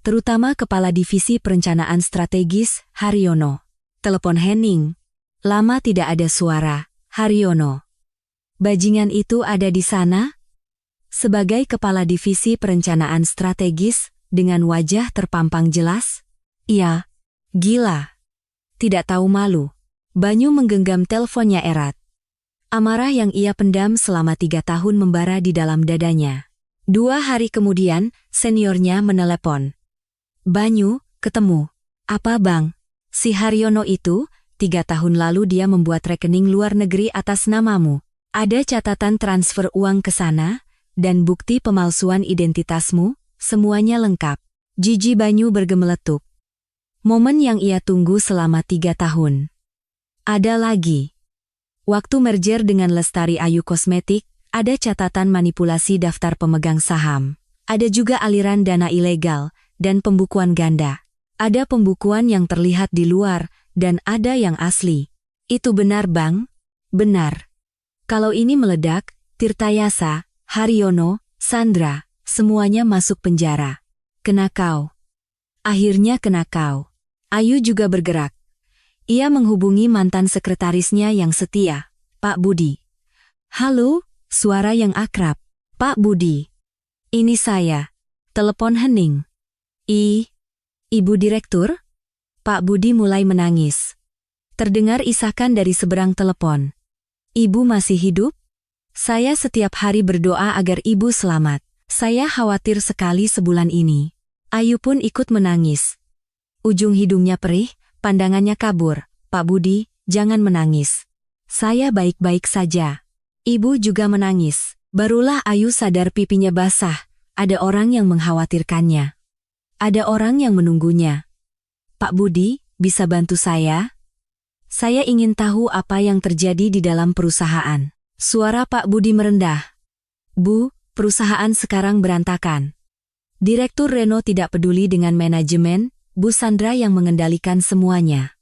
Terutama Kepala Divisi Perencanaan Strategis, Haryono. Telepon hening. Lama tidak ada suara, Haryono. Bajingan itu ada di sana? Sebagai Kepala Divisi Perencanaan Strategis, dengan wajah terpampang jelas? Iya. Gila. Tidak tahu malu. Banyu menggenggam teleponnya erat. Amarah yang ia pendam selama 3 tahun membara di dalam dadanya. 2 hari kemudian, seniornya menelepon. Banyu, ketemu. Apa bang? Si Haryono itu, 3 tahun lalu dia membuat rekening luar negeri atas namamu. Ada catatan transfer uang ke sana, dan bukti pemalsuan identitasmu, semuanya lengkap. Jiji Banyu bergemeletup. Momen yang ia tunggu selama 3 tahun. Ada lagi. Waktu merger dengan Lestari Ayu Kosmetik, ada catatan manipulasi daftar pemegang saham. Ada juga aliran dana ilegal, dan pembukuan ganda. Ada pembukuan yang terlihat di luar, dan ada yang asli. Itu benar bang? Benar. Kalau ini meledak, Tirtayasa, Haryono, Sandra, semuanya masuk penjara. Kena kau. Akhirnya kena kau. Ayu juga bergerak. Ia menghubungi mantan sekretarisnya yang setia, Pak Budi. Halo, suara yang akrab. Pak Budi. Ini saya. Telepon hening. Ibu Direktur? Pak Budi mulai menangis. Terdengar isakan dari seberang telepon. Ibu masih hidup? Saya setiap hari berdoa agar ibu selamat. Saya khawatir sekali sebulan ini. Ayu pun ikut menangis. Ujung hidungnya perih, pandangannya kabur. Pak Budi, jangan menangis. Saya baik-baik saja. Ibu juga menangis. Barulah Ayu sadar pipinya basah. Ada orang yang mengkhawatirkannya. Ada orang yang menunggunya. Pak Budi, bisa bantu saya? Saya ingin tahu apa yang terjadi di dalam perusahaan. Suara Pak Budi merendah. Bu, perusahaan sekarang berantakan. Direktur Reno tidak peduli dengan manajemen, Bu Sandra yang mengendalikan semuanya.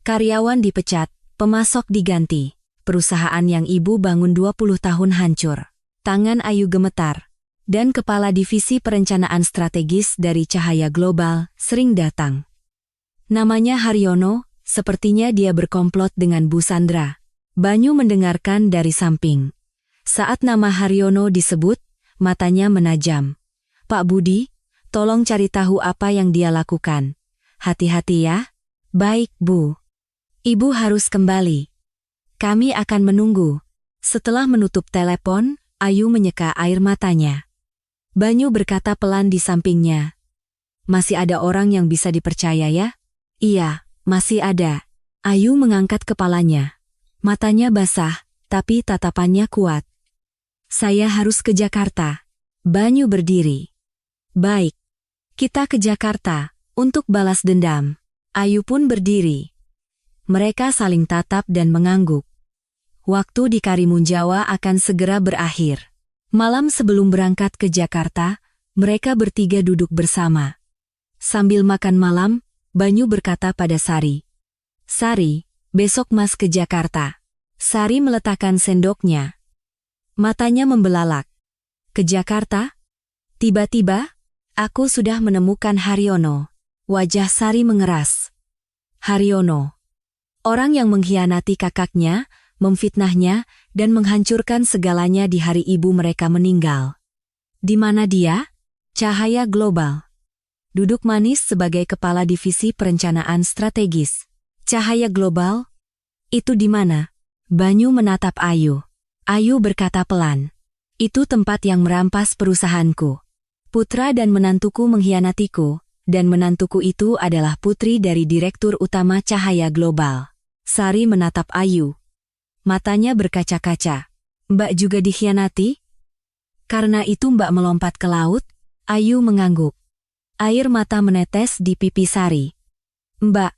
Karyawan dipecat, pemasok diganti. Perusahaan yang ibu bangun 20 tahun hancur. Tangan Ayu gemetar. Dan Kepala Divisi Perencanaan Strategis dari Cahaya Global sering datang. Namanya Haryono, sepertinya dia berkomplot dengan Bu Sandra. Banyu mendengarkan dari samping. Saat nama Haryono disebut, matanya menajam. Pak Budi, tolong cari tahu apa yang dia lakukan. Hati-hati ya. Baik, Bu. Ibu harus kembali. Kami akan menunggu. Setelah menutup telepon, Ayu menyeka air matanya. Banyu berkata pelan di sampingnya. Masih ada orang yang bisa dipercaya ya? Iya, masih ada. Ayu mengangkat kepalanya. Matanya basah, tapi tatapannya kuat. Saya harus ke Jakarta. Banyu berdiri. Baik. Kita ke Jakarta, untuk balas dendam. Ayu pun berdiri. Mereka saling tatap dan mengangguk. Waktu di Karimunjawa akan segera berakhir. Malam sebelum berangkat ke Jakarta, mereka bertiga duduk bersama. Sambil makan malam, Banyu berkata pada Sari. Sari, besok Mas ke Jakarta. Sari meletakkan sendoknya. Matanya membelalak. Ke Jakarta? Tiba-tiba, aku sudah menemukan Haryono. Wajah Sari mengeras. Haryono. Orang yang mengkhianati kakaknya, memfitnahnya, dan menghancurkan segalanya di hari ibu mereka meninggal. Di mana dia? Cahaya Global. Duduk manis sebagai kepala divisi perencanaan strategis. Cahaya Global? Itu di mana? Banyu menatap Ayu. Ayu berkata pelan. Itu tempat yang merampas perusahaanku. Putra dan menantuku mengkhianatiku, dan menantuku itu adalah putri dari Direktur Utama Cahaya Global. Sari menatap Ayu. Matanya berkaca-kaca. Mbak juga dikhianati? Karena itu Mbak melompat ke laut? Ayu mengangguk. Air mata menetes di pipi Sari. Mbak.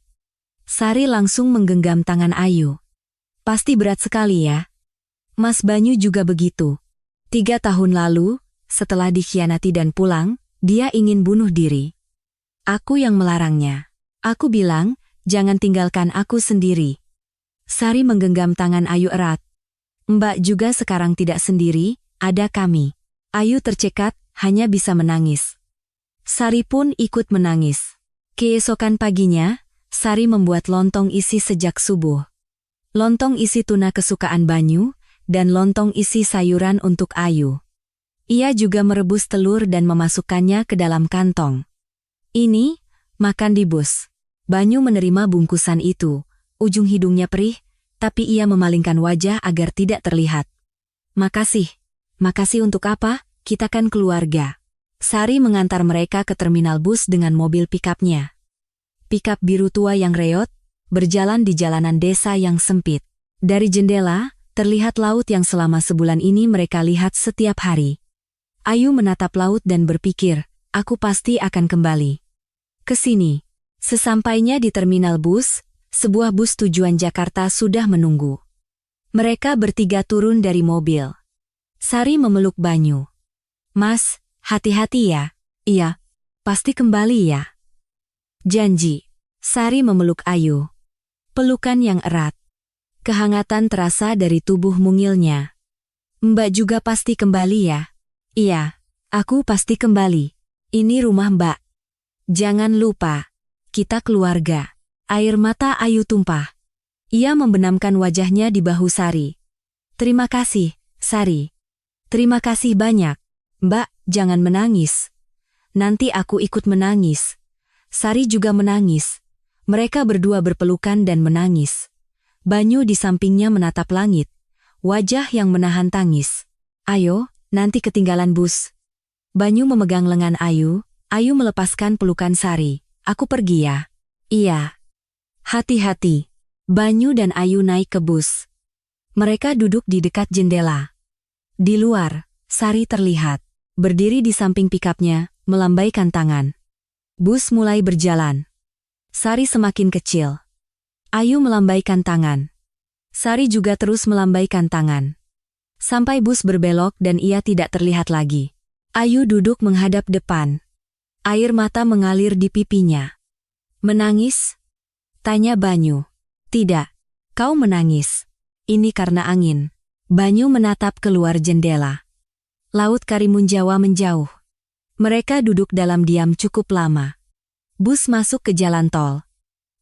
Sari langsung menggenggam tangan Ayu. Pasti berat sekali ya. Mas Banyu juga begitu. 3 tahun lalu, setelah dikhianati dan pulang, dia ingin bunuh diri. Aku yang melarangnya. Aku bilang, jangan tinggalkan aku sendiri. Sari menggenggam tangan Ayu erat. Mbak juga sekarang tidak sendiri, ada kami. Ayu tercekat, hanya bisa menangis. Sari pun ikut menangis. Keesokan paginya, Sari membuat lontong isi sejak subuh. Lontong isi tuna kesukaan Banyu, dan lontong isi sayuran untuk Ayu. Ia juga merebus telur dan memasukkannya ke dalam kantong. Ini, makan di bus. Banyu menerima bungkusan itu. Ujung hidungnya perih, tapi ia memalingkan wajah agar tidak terlihat. Makasih. Makasih untuk apa? Kita kan keluarga. Sari mengantar mereka ke terminal bus dengan mobil pikapnya. Pikap biru tua yang reot, berjalan di jalanan desa yang sempit. Dari jendela, terlihat laut yang selama sebulan ini mereka lihat setiap hari. Ayu menatap laut dan berpikir, aku pasti akan kembali ke sini. Sesampainya di terminal bus, sebuah bus tujuan Jakarta sudah menunggu. Mereka bertiga turun dari mobil. Sari memeluk Banyu. Mas, hati-hati ya. Iya, pasti kembali ya. Janji. Sari memeluk Ayu. Pelukan yang erat. Kehangatan terasa dari tubuh mungilnya. Mbak juga pasti kembali ya. Iya, aku pasti kembali. Ini rumah Mbak. Jangan lupa, kita keluarga. Air mata Ayu tumpah. Ia membenamkan wajahnya di bahu Sari. Terima kasih, Sari. Terima kasih banyak. Mbak, jangan menangis. Nanti aku ikut menangis. Sari juga menangis. Mereka berdua berpelukan dan menangis. Banyu di sampingnya menatap langit. Wajah yang menahan tangis. Ayo, nanti ketinggalan bus. Banyu memegang lengan Ayu. Ayu melepaskan pelukan Sari. Aku pergi ya. Iya. Hati-hati. Banyu dan Ayu naik ke bus. Mereka duduk di dekat jendela. Di luar, Sari terlihat. Berdiri di samping pikapnya, melambaikan tangan. Bus mulai berjalan. Sari semakin kecil. Ayu melambaikan tangan. Sari juga terus melambaikan tangan. Sampai bus berbelok dan ia tidak terlihat lagi. Ayu duduk menghadap depan. Air mata mengalir di pipinya. Menangis? Tanya Banyu. Tidak, kau menangis. Ini karena angin. Banyu menatap keluar jendela. Laut Karimun Jawa menjauh. Mereka duduk dalam diam cukup lama. Bus masuk ke jalan tol.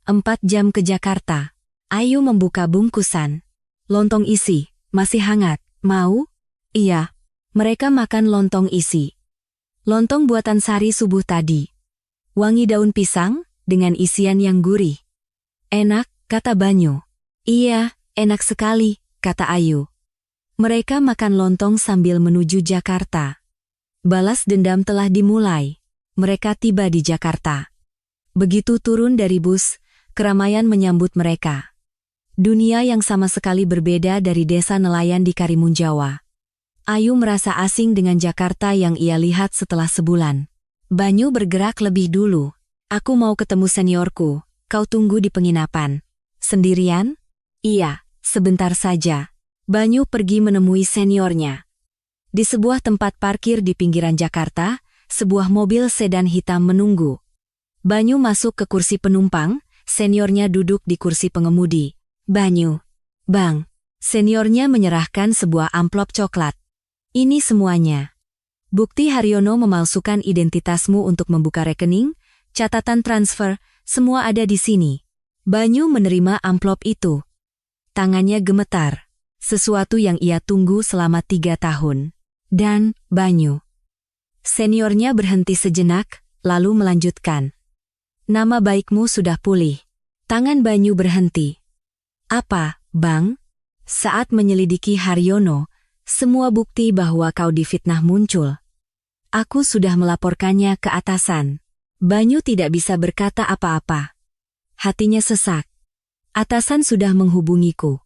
4 jam ke Jakarta. Ayu membuka bungkusan. Lontong isi, masih hangat. Mau? Iya. Mereka makan lontong isi. Lontong buatan Sari subuh tadi. Wangi daun pisang, dengan isian yang gurih. Enak, kata Banyu. Iya, enak sekali, kata Ayu. Mereka makan lontong sambil menuju Jakarta. Balas dendam telah dimulai. Mereka tiba di Jakarta. Begitu turun dari bus, keramaian menyambut mereka. Dunia yang sama sekali berbeda dari desa nelayan di Karimun Jawa. Ayu merasa asing dengan Jakarta yang ia lihat setelah sebulan. Banyu bergerak lebih dulu. Aku mau ketemu seniorku, kau tunggu di penginapan. Sendirian? Iya, sebentar saja. Banyu pergi menemui seniornya. Di sebuah tempat parkir di pinggiran Jakarta, sebuah mobil sedan hitam menunggu. Banyu masuk ke kursi penumpang, seniornya duduk di kursi pengemudi. Banyu. Bang. Seniornya menyerahkan sebuah amplop coklat. Ini semuanya. Bukti Haryono memalsukan identitasmu untuk membuka rekening, catatan transfer, semua ada di sini. Banyu menerima amplop itu. Tangannya gemetar. Sesuatu yang ia tunggu selama 3 tahun. Dan, Banyu. Seniornya berhenti sejenak, lalu melanjutkan. Nama baikmu sudah pulih. Tangan Banyu berhenti. Apa, Bang? Saat menyelidiki Haryono, semua bukti bahwa kau difitnah muncul. Aku sudah melaporkannya ke atasan. Banyu tidak bisa berkata apa-apa. Hatinya sesak. Atasan sudah menghubungiku.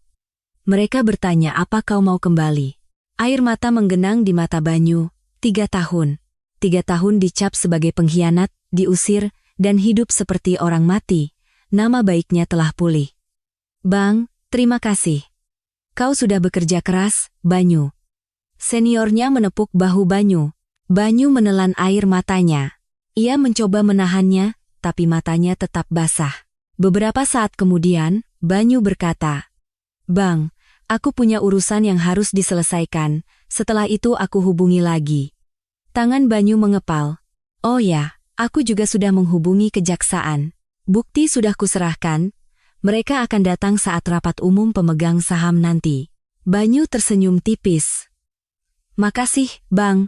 Mereka bertanya apa kau mau kembali. Air mata menggenang di mata Banyu. 3 tahun. 3 tahun dicap sebagai pengkhianat, diusir, dan hidup seperti orang mati. Nama baiknya telah pulih. Bang, terima kasih. Kau sudah bekerja keras, Banyu. Seniornya menepuk bahu Banyu. Banyu menelan air matanya. Ia mencoba menahannya, tapi matanya tetap basah. Beberapa saat kemudian, Banyu berkata, Bang, aku punya urusan yang harus diselesaikan, setelah itu aku hubungi lagi. Tangan Banyu mengepal. Oh ya, aku juga sudah menghubungi kejaksaan. Bukti sudah kuserahkan, mereka akan datang saat rapat umum pemegang saham nanti. Banyu tersenyum tipis. Makasih, Bang.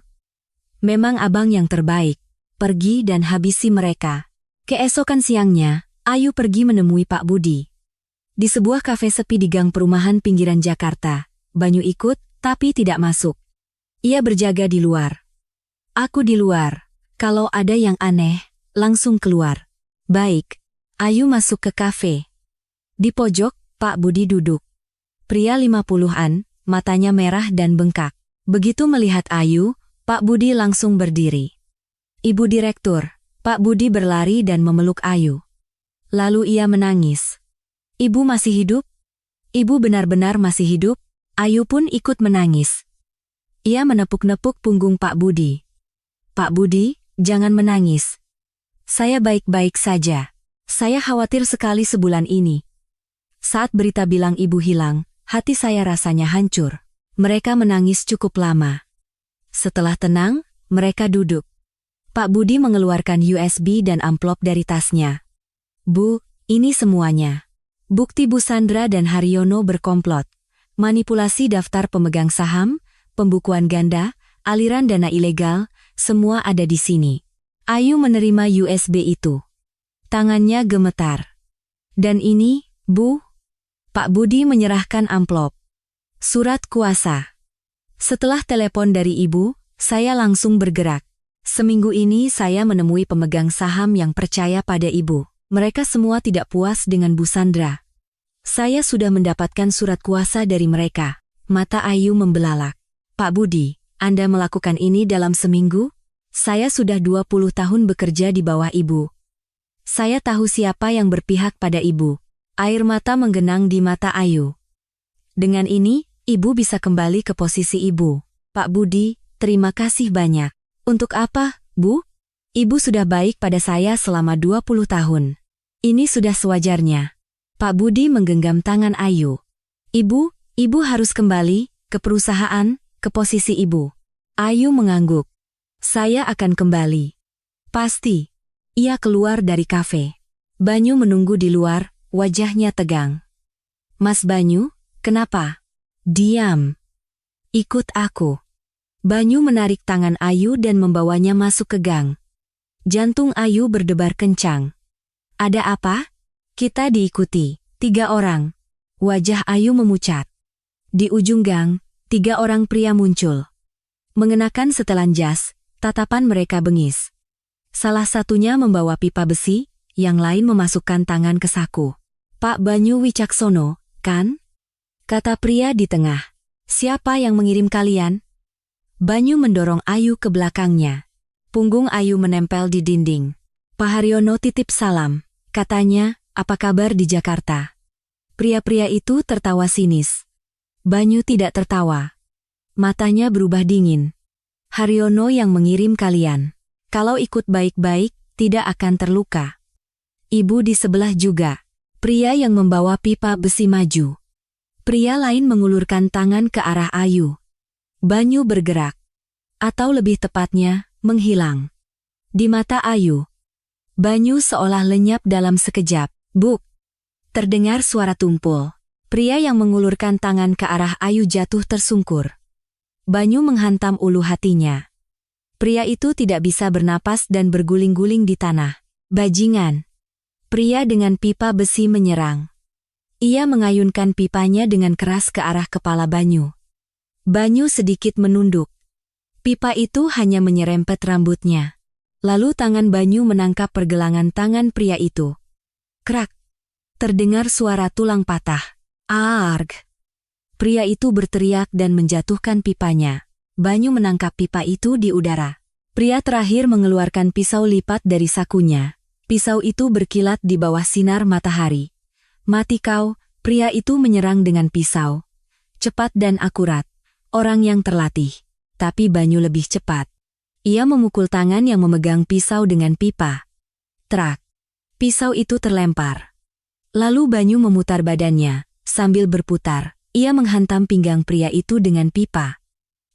Memang abang yang terbaik. Pergi dan habisi mereka. Keesokan siangnya, Ayu pergi menemui Pak Budi. Di sebuah kafe sepi di gang perumahan pinggiran Jakarta, Banyu ikut, tapi tidak masuk. Ia berjaga di luar. Aku di luar. Kalau ada yang aneh, langsung keluar. Baik. Ayu masuk ke kafe. Di pojok, Pak Budi duduk. Pria 50-an, matanya merah dan bengkak. Begitu melihat Ayu, Pak Budi langsung berdiri. Ibu Direktur, Pak Budi berlari dan memeluk Ayu. Lalu ia menangis. Ibu masih hidup? Ibu benar-benar masih hidup? Ayu pun ikut menangis. Ia menepuk-nepuk punggung Pak Budi. Pak Budi, jangan menangis. Saya baik-baik saja. Saya khawatir sekali sebulan ini. Saat berita bilang ibu hilang, hati saya rasanya hancur. Mereka menangis cukup lama. Setelah tenang, mereka duduk. Pak Budi mengeluarkan USB dan amplop dari tasnya. Bu, ini semuanya. Bukti Bu Sandra dan Haryono berkomplot. Manipulasi daftar pemegang saham, pembukuan ganda, aliran dana ilegal, semua ada di sini. Ayu menerima USB itu. Tangannya gemetar. Dan ini, Bu? Pak Budi menyerahkan amplop. Surat kuasa. Setelah telepon dari ibu, saya langsung bergerak. Seminggu ini saya menemui pemegang saham yang percaya pada ibu. Mereka semua tidak puas dengan Bu Sandra. Saya sudah mendapatkan surat kuasa dari mereka. Mata Ayu membelalak. Pak Budi, Anda melakukan ini dalam seminggu? Saya sudah 20 tahun bekerja di bawah ibu. Saya tahu siapa yang berpihak pada ibu. Air mata menggenang di mata Ayu. Dengan ini, ibu bisa kembali ke posisi ibu. Pak Budi, terima kasih banyak. Untuk apa, Bu? Ibu sudah baik pada saya selama 20 tahun. Ini sudah sewajarnya. Pak Budi menggenggam tangan Ayu. Ibu harus kembali ke perusahaan, ke posisi ibu. Ayu mengangguk. Saya akan kembali. Pasti. Ia keluar dari kafe. Banyu menunggu di luar, wajahnya tegang. Mas Banyu, kenapa? Diam. Ikut aku. Banyu menarik tangan Ayu dan membawanya masuk ke gang. Jantung Ayu berdebar kencang. Ada apa? Kita diikuti. 3 orang. Wajah Ayu memucat. Di ujung gang, 3 orang pria muncul. Mengenakan setelan jas, tatapan mereka bengis. Salah satunya membawa pipa besi, yang lain memasukkan tangan ke saku. Pak Banyu Wicaksono, kan? Kata pria di tengah. Siapa yang mengirim kalian? Banyu mendorong Ayu ke belakangnya. Punggung Ayu menempel di dinding. Pak Haryono titip salam. Katanya, apa kabar di Jakarta? Pria-pria itu tertawa sinis. Banyu tidak tertawa. Matanya berubah dingin. Haryono yang mengirim kalian. Kalau ikut baik-baik, tidak akan terluka. Ibu di sebelah juga. Pria yang membawa pipa besi maju. Pria lain mengulurkan tangan ke arah Ayu. Banyu bergerak. Atau lebih tepatnya, menghilang. Di mata Ayu, Banyu seolah lenyap dalam sekejap. Buk! Terdengar suara tumpul. Pria yang mengulurkan tangan ke arah Ayu jatuh tersungkur. Banyu menghantam ulu hatinya. Pria itu tidak bisa bernapas dan berguling-guling di tanah. Bajingan! Pria dengan pipa besi menyerang. Ia mengayunkan pipanya dengan keras ke arah kepala Banyu. Banyu sedikit menunduk. Pipa itu hanya menyerempet rambutnya. Lalu tangan Banyu menangkap pergelangan tangan pria itu. Krak! Terdengar suara tulang patah. Arg! Pria itu berteriak dan menjatuhkan pipanya. Banyu menangkap pipa itu di udara. Pria terakhir mengeluarkan pisau lipat dari sakunya. Pisau itu berkilat di bawah sinar matahari. Mati kau! Pria itu menyerang dengan pisau. Cepat dan akurat. Orang yang terlatih. Tapi Banyu lebih cepat. Ia memukul tangan yang memegang pisau dengan pipa. Trak! Pisau itu terlempar. Lalu Banyu memutar badannya. Sambil berputar, ia menghantam pinggang pria itu dengan pipa.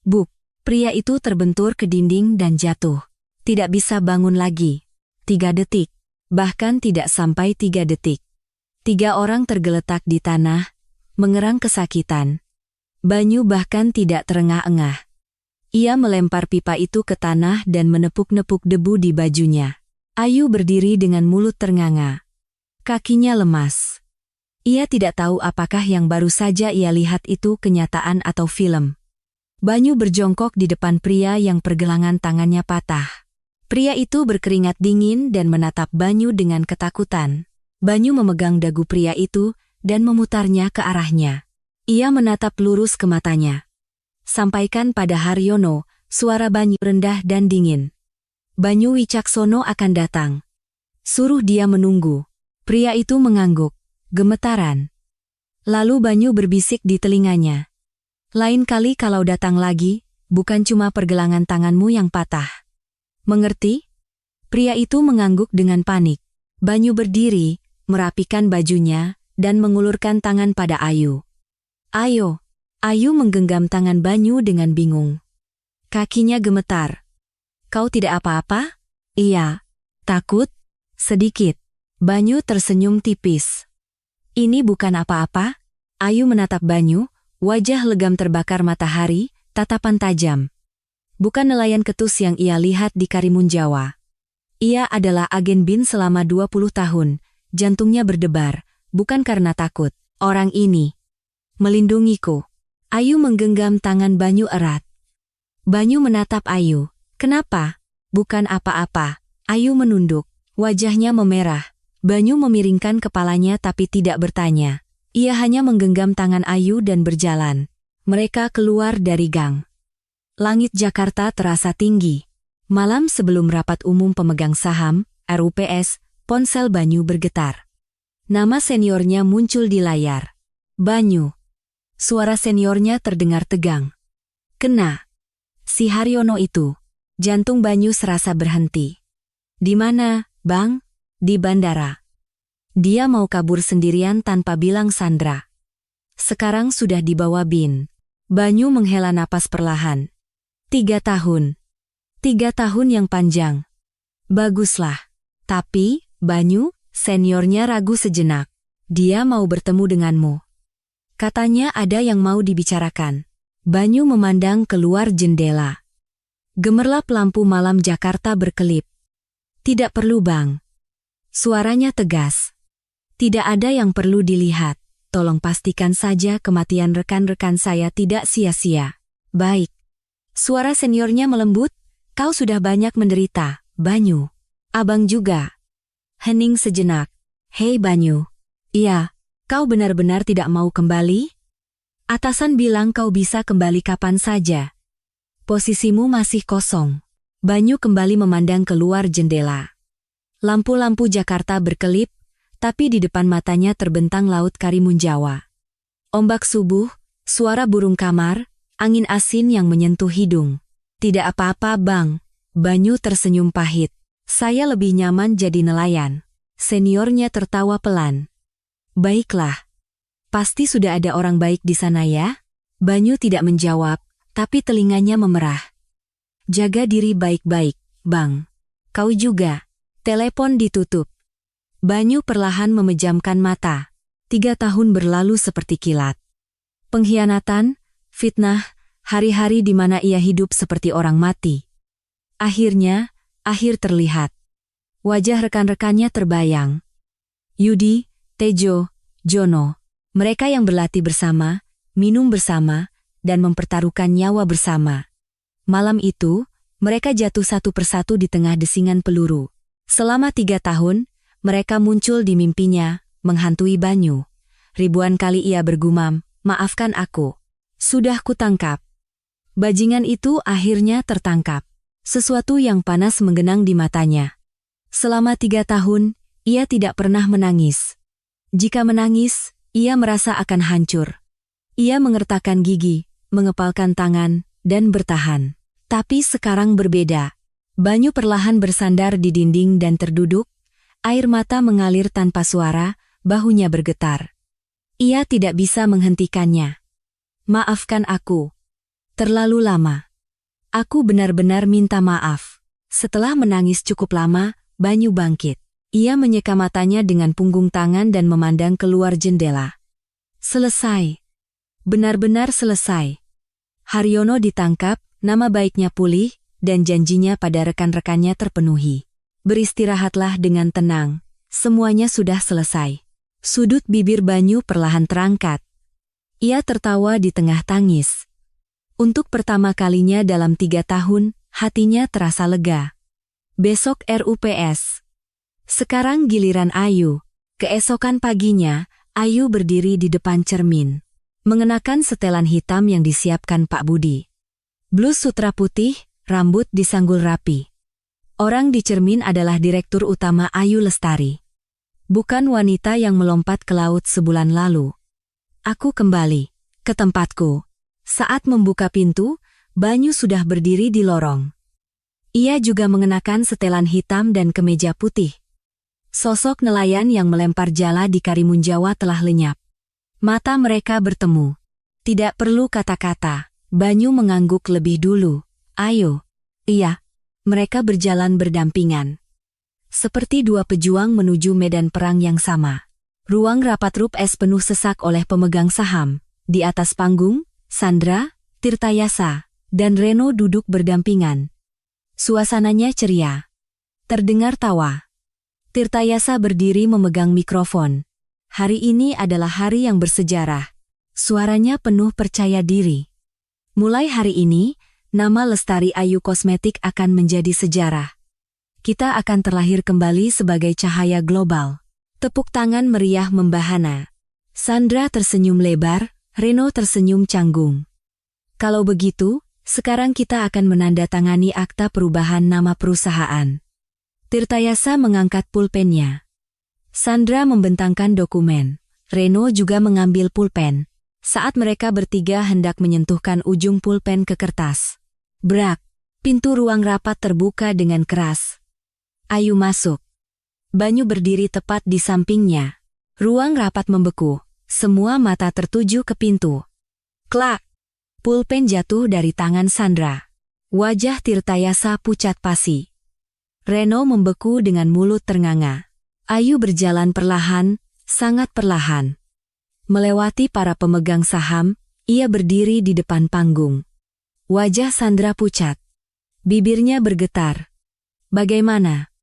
Buk! Pria itu terbentur ke dinding dan jatuh. Tidak bisa bangun lagi. 3 detik. Bahkan tidak sampai 3 detik. 3 orang tergeletak di tanah, mengerang kesakitan. Banyu bahkan tidak terengah-engah. Ia melempar pipa itu ke tanah dan menepuk-nepuk debu di bajunya. Ayu berdiri dengan mulut ternganga. Kakinya lemas. Ia tidak tahu apakah yang baru saja ia lihat itu kenyataan atau film. Banyu berjongkok di depan pria yang pergelangan tangannya patah. Pria itu berkeringat dingin dan menatap Banyu dengan ketakutan. Banyu memegang dagu pria itu dan memutarnya ke arahnya. Ia menatap lurus ke matanya. Sampaikan pada Haryono, suara Banyu rendah dan dingin. Banyu Wicaksono akan datang. Suruh dia menunggu. Pria itu mengangguk, gemetaran. Lalu Banyu berbisik di telinganya. Lain kali kalau datang lagi, bukan cuma pergelangan tanganmu yang patah. Mengerti? Pria itu mengangguk dengan panik. Banyu berdiri, merapikan bajunya, dan mengulurkan tangan pada Ayu. Ayo! Ayu menggenggam tangan Banyu dengan bingung. Kakinya gemetar. Kau tidak apa-apa? Iya. Takut? Sedikit. Banyu tersenyum tipis. Ini bukan apa-apa. Ayu menatap Banyu, wajah legam terbakar matahari, tatapan tajam. Bukan nelayan ketus yang ia lihat di Karimun Jawa. Ia adalah agen BIN selama 20 tahun, jantungnya berdebar, bukan karena takut. Orang ini melindungiku. Ayu menggenggam tangan Banyu erat. Banyu menatap Ayu. Kenapa? Bukan apa-apa. Ayu menunduk. Wajahnya memerah. Banyu memiringkan kepalanya tapi tidak bertanya. Ia hanya menggenggam tangan Ayu dan berjalan. Mereka keluar dari gang. Langit Jakarta terasa tinggi. Malam sebelum rapat umum pemegang saham, RUPS, ponsel Banyu bergetar. Nama seniornya muncul di layar. Banyu. Suara seniornya terdengar tegang. Kena. Si Haryono itu. Jantung Banyu serasa berhenti. Di mana, Bang? Di bandara. Dia mau kabur sendirian tanpa bilang Sandra. Sekarang sudah dibawa BIN. Banyu menghela napas perlahan. 3 tahun. 3 tahun yang panjang. Baguslah. Tapi, Banyu, seniornya ragu sejenak. Dia mau bertemu denganmu. Katanya ada yang mau dibicarakan. Banyu memandang keluar jendela. Gemerlap lampu malam Jakarta berkelip. Tidak perlu, Bang. Suaranya tegas. Tidak ada yang perlu dilihat. Tolong pastikan saja kematian rekan-rekan saya tidak sia-sia. Baik. Suara seniornya melembut. Kau sudah banyak menderita, Banyu. Abang juga. Hening sejenak. Hei Banyu. Iya. Kau benar-benar tidak mau kembali? Atasan bilang kau bisa kembali kapan saja. Posisimu masih kosong. Banyu kembali memandang keluar jendela. Lampu-lampu Jakarta berkelip, tapi di depan matanya terbentang laut Karimun Jawa. Ombak subuh, suara burung kamar, angin asin yang menyentuh hidung. Tidak apa-apa, Bang. Banyu tersenyum pahit. Saya lebih nyaman jadi nelayan. Seniornya tertawa pelan. Baiklah. Pasti sudah ada orang baik di sana ya? Banyu tidak menjawab, tapi telinganya memerah. Jaga diri baik-baik, Bang. Kau juga. Telepon ditutup. Banyu perlahan memejamkan mata. 3 tahun berlalu seperti kilat. Pengkhianatan, fitnah, hari-hari di mana ia hidup seperti orang mati. Akhirnya, akhir terlihat. Wajah rekan-rekannya terbayang. Yudi, Tejo, Jono. Mereka yang berlatih bersama, minum bersama, dan mempertaruhkan nyawa bersama. Malam itu, mereka jatuh satu persatu di tengah desingan peluru. Selama 3 tahun, mereka muncul di mimpinya, menghantui Banyu. Ribuan kali ia bergumam, "Maafkan aku. Sudah kutangkap." Bajingan itu akhirnya tertangkap. Sesuatu yang panas menggenang di matanya. Selama 3 tahun, ia tidak pernah menangis. Jika menangis, ia merasa akan hancur. Ia mengertakkan gigi, mengepalkan tangan, dan bertahan. Tapi sekarang berbeda. Banyu perlahan bersandar di dinding dan terduduk, air mata mengalir tanpa suara, bahunya bergetar. Ia tidak bisa menghentikannya. "Maafkan aku. Terlalu lama. Aku benar-benar minta maaf." Setelah menangis cukup lama, Banyu bangkit. Ia menyeka matanya dengan punggung tangan dan memandang keluar jendela. Selesai. Benar-benar selesai. Haryono ditangkap, nama baiknya pulih, dan janjinya pada rekan-rekannya terpenuhi. Beristirahatlah dengan tenang. Semuanya sudah selesai. Sudut bibir Banyu perlahan terangkat. Ia tertawa di tengah tangis. Untuk pertama kalinya dalam 3 tahun, hatinya terasa lega. Besok RUPS. Sekarang giliran Ayu. Keesokan paginya, Ayu berdiri di depan cermin. Mengenakan setelan hitam yang disiapkan Pak Budi. Blus sutra putih, rambut disanggul rapi. Orang di cermin adalah Direktur Utama Ayu Lestari. Bukan wanita yang melompat ke laut sebulan lalu. Aku kembali ke tempatku. Saat membuka pintu, Banyu sudah berdiri di lorong. Ia juga mengenakan setelan hitam dan kemeja putih. Sosok nelayan yang melempar jala di Karimun Jawa telah lenyap. Mata mereka bertemu. Tidak perlu kata-kata, Banyu mengangguk lebih dulu. "Ayo." Iya. Mereka berjalan berdampingan. Seperti dua pejuang menuju medan perang yang sama. Ruang rapat RUPS penuh sesak oleh pemegang saham. Di atas panggung, Sandra, Tirtayasa, dan Reno duduk berdampingan. Suasananya ceria. Terdengar tawa. Tirtayasa berdiri memegang mikrofon. Hari ini adalah hari yang bersejarah. Suaranya penuh percaya diri. Mulai hari ini, nama Lestari Ayu Kosmetik akan menjadi sejarah. Kita akan terlahir kembali sebagai cahaya global. Tepuk tangan meriah membahana. Sandra tersenyum lebar, Reno tersenyum canggung. Kalau begitu, sekarang kita akan menandatangani akta perubahan nama perusahaan. Tirtayasa mengangkat pulpennya. Sandra membentangkan dokumen. Reno juga mengambil pulpen. Saat mereka bertiga hendak menyentuhkan ujung pulpen ke kertas. Brak! Pintu ruang rapat terbuka dengan keras. Ayu masuk. Banyu berdiri tepat di sampingnya. Ruang rapat membeku. Semua mata tertuju ke pintu. Klak! Pulpen jatuh dari tangan Sandra. Wajah Tirtayasa pucat pasi. Reno membeku dengan mulut ternganga. Ayu berjalan perlahan, sangat perlahan. Melewati para pemegang saham, ia berdiri di depan panggung. Wajah Sandra pucat. Bibirnya bergetar. "Bagaimana?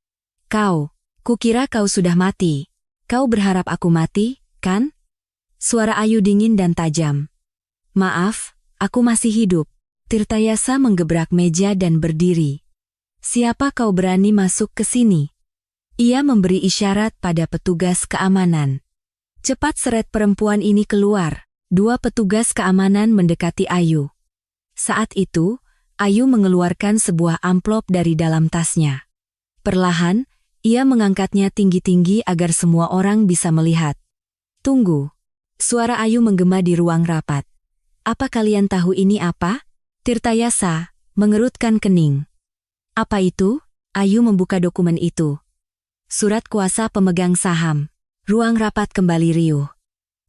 Kau, kukira kau sudah mati. Kau berharap aku mati, kan?" Suara Ayu dingin dan tajam. "Maaf, aku masih hidup." Tirtayasa menggebrak meja dan berdiri. "Siapa kau berani masuk ke sini?" Ia memberi isyarat pada petugas keamanan. Cepat seret perempuan ini keluar. 2 petugas keamanan mendekati Ayu. Saat itu, Ayu mengeluarkan sebuah amplop dari dalam tasnya. Perlahan, ia mengangkatnya tinggi-tinggi agar semua orang bisa melihat. "Tunggu." Suara Ayu menggema di ruang rapat. "Apa kalian tahu ini apa?" Tirtayasa mengerutkan kening. "Apa itu?" Ayu membuka dokumen itu. Surat kuasa pemegang saham. Ruang rapat kembali riuh.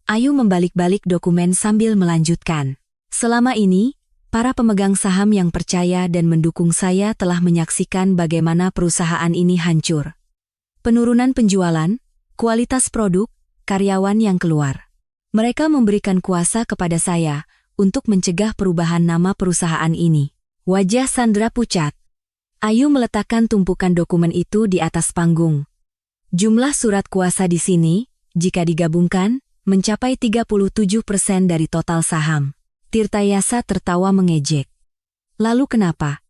Ayu membalik-balik dokumen sambil melanjutkan. "Selama ini, Para pemegang saham yang percaya dan mendukung saya telah menyaksikan bagaimana perusahaan ini hancur. Penurunan penjualan, kualitas produk, karyawan yang keluar. Mereka memberikan kuasa kepada saya untuk mencegah perubahan nama perusahaan ini. Wajah Sandra pucat. Ayu meletakkan tumpukan dokumen itu di atas panggung. Jumlah surat kuasa di sini, jika digabungkan, mencapai 37% dari total saham. Tirtayasa tertawa mengejek. Lalu kenapa?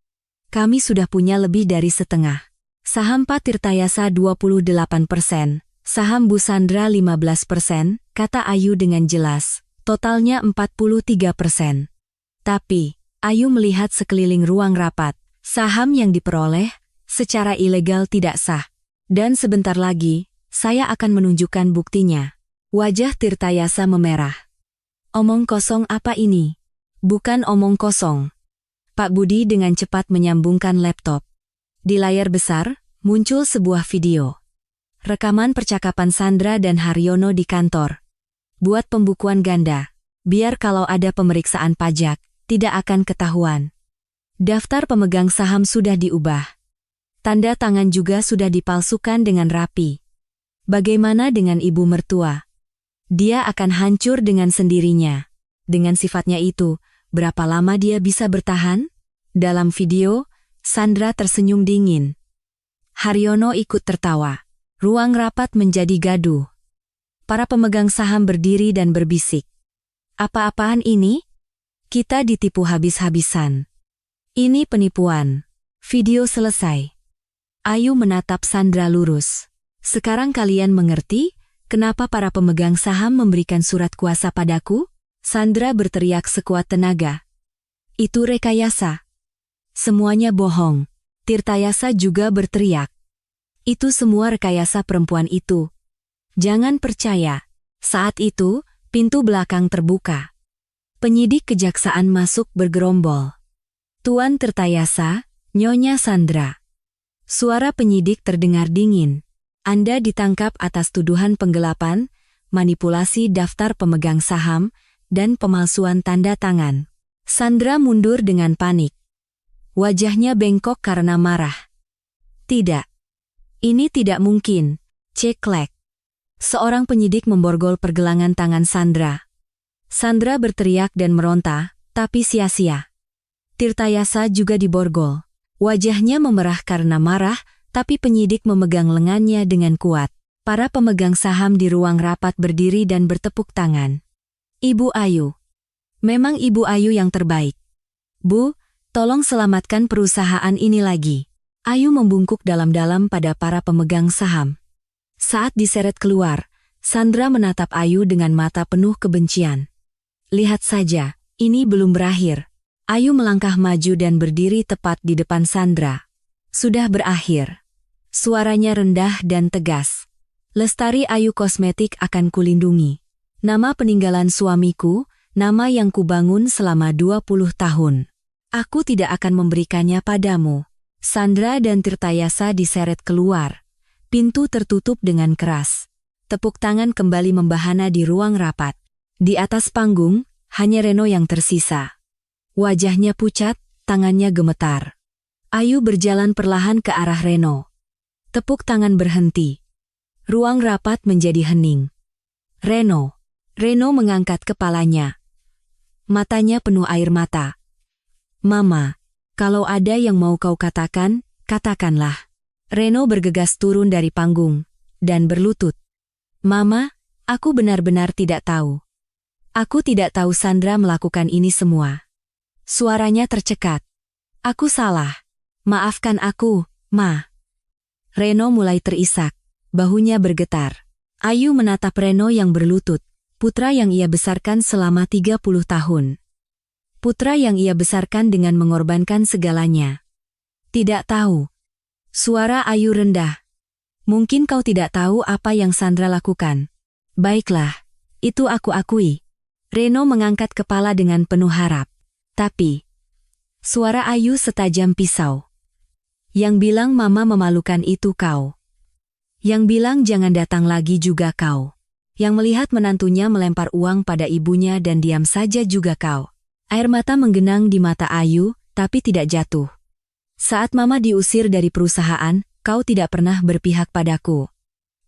Kami sudah punya lebih dari setengah. Saham Pak Tirtayasa 28%, saham Bu Sandra 15%, kata Ayu dengan jelas. Totalnya 43%. Tapi, Ayu melihat sekeliling ruang rapat. Saham yang diperoleh secara ilegal tidak sah. Dan sebentar lagi, saya akan menunjukkan buktinya. Wajah Tirtayasa memerah. Omong kosong apa ini? Bukan omong kosong. Pak Budi dengan cepat menyambungkan laptop. Di layar besar, muncul sebuah video. Rekaman percakapan Sandra dan Haryono di kantor. Buat pembukuan ganda. Biar kalau ada pemeriksaan pajak, tidak akan ketahuan. Daftar pemegang saham sudah diubah. Tanda tangan juga sudah dipalsukan dengan rapi. Bagaimana dengan ibu mertua? Dia akan hancur dengan sendirinya. Dengan sifatnya itu, berapa lama dia bisa bertahan? Dalam video, Sandra tersenyum dingin. Haryono ikut tertawa. Ruang rapat menjadi gaduh. Para pemegang saham berdiri dan berbisik. Apa-apaan ini? Kita ditipu habis-habisan. Ini penipuan. Video selesai. Ayu menatap Sandra lurus. Sekarang kalian mengerti? Kenapa para pemegang saham memberikan surat kuasa padaku? Sandra berteriak sekuat tenaga. Itu rekayasa. Semuanya bohong. Tirtayasa juga berteriak. Itu semua rekayasa perempuan itu. Jangan percaya. Saat itu, pintu belakang terbuka. Penyidik kejaksaan masuk bergerombol. Tuan Tirtayasa, Nyonya Sandra. Suara penyidik terdengar dingin. Anda ditangkap atas tuduhan penggelapan, manipulasi daftar pemegang saham, dan pemalsuan tanda tangan. Sandra mundur dengan panik. Wajahnya bengkok karena marah. Tidak. Ini tidak mungkin. Ceklek. Seorang penyidik memborgol pergelangan tangan Sandra. Sandra berteriak dan meronta, tapi sia-sia. Tirtayasa juga diborgol. Wajahnya memerah karena marah, tapi penyidik memegang lengannya dengan kuat. Para pemegang saham di ruang rapat berdiri dan bertepuk tangan. Ibu Ayu. Memang Ibu Ayu yang terbaik. Bu, tolong selamatkan perusahaan ini lagi. Ayu membungkuk dalam-dalam pada para pemegang saham. Saat diseret keluar, Sandra menatap Ayu dengan mata penuh kebencian. Lihat saja, ini belum berakhir. Ayu melangkah maju dan berdiri tepat di depan Sandra. Sudah berakhir. Suaranya rendah dan tegas. Lestari Ayu Kosmetik akan kulindungi. Nama peninggalan suamiku, nama yang kubangun selama 20 tahun. Aku tidak akan memberikannya padamu. Sandra dan Tirtayasa diseret keluar. Pintu tertutup dengan keras. Tepuk tangan kembali membahana di ruang rapat. Di atas panggung, hanya Reno yang tersisa. Wajahnya pucat, tangannya gemetar. Ayu berjalan perlahan ke arah Reno. Tepuk tangan berhenti. Ruang rapat menjadi hening. Reno. Reno mengangkat kepalanya. Matanya penuh air mata. Mama, kalau ada yang mau kau katakan, katakanlah. Reno bergegas turun dari panggung dan berlutut. Mama, aku benar-benar tidak tahu. Aku tidak tahu Sandra melakukan ini semua. Suaranya tercekat. Aku salah. Maafkan aku, Ma. Reno mulai terisak. Bahunya bergetar. Ayu menatap Reno yang berlutut. Putra yang ia besarkan selama 30 tahun. Putra yang ia besarkan dengan mengorbankan segalanya. Tidak tahu. Suara Ayu rendah. Mungkin kau tidak tahu apa yang Sandra lakukan. Baiklah, itu aku akui. Reno mengangkat kepala dengan penuh harap. Tapi, suara Ayu setajam pisau. Yang bilang mama memalukan itu kau. Yang bilang jangan datang lagi juga kau. Yang melihat menantunya melempar uang pada ibunya dan diam saja juga kau. Air mata menggenang di mata Ayu, tapi tidak jatuh. Saat Mama diusir dari perusahaan, kau tidak pernah berpihak padaku.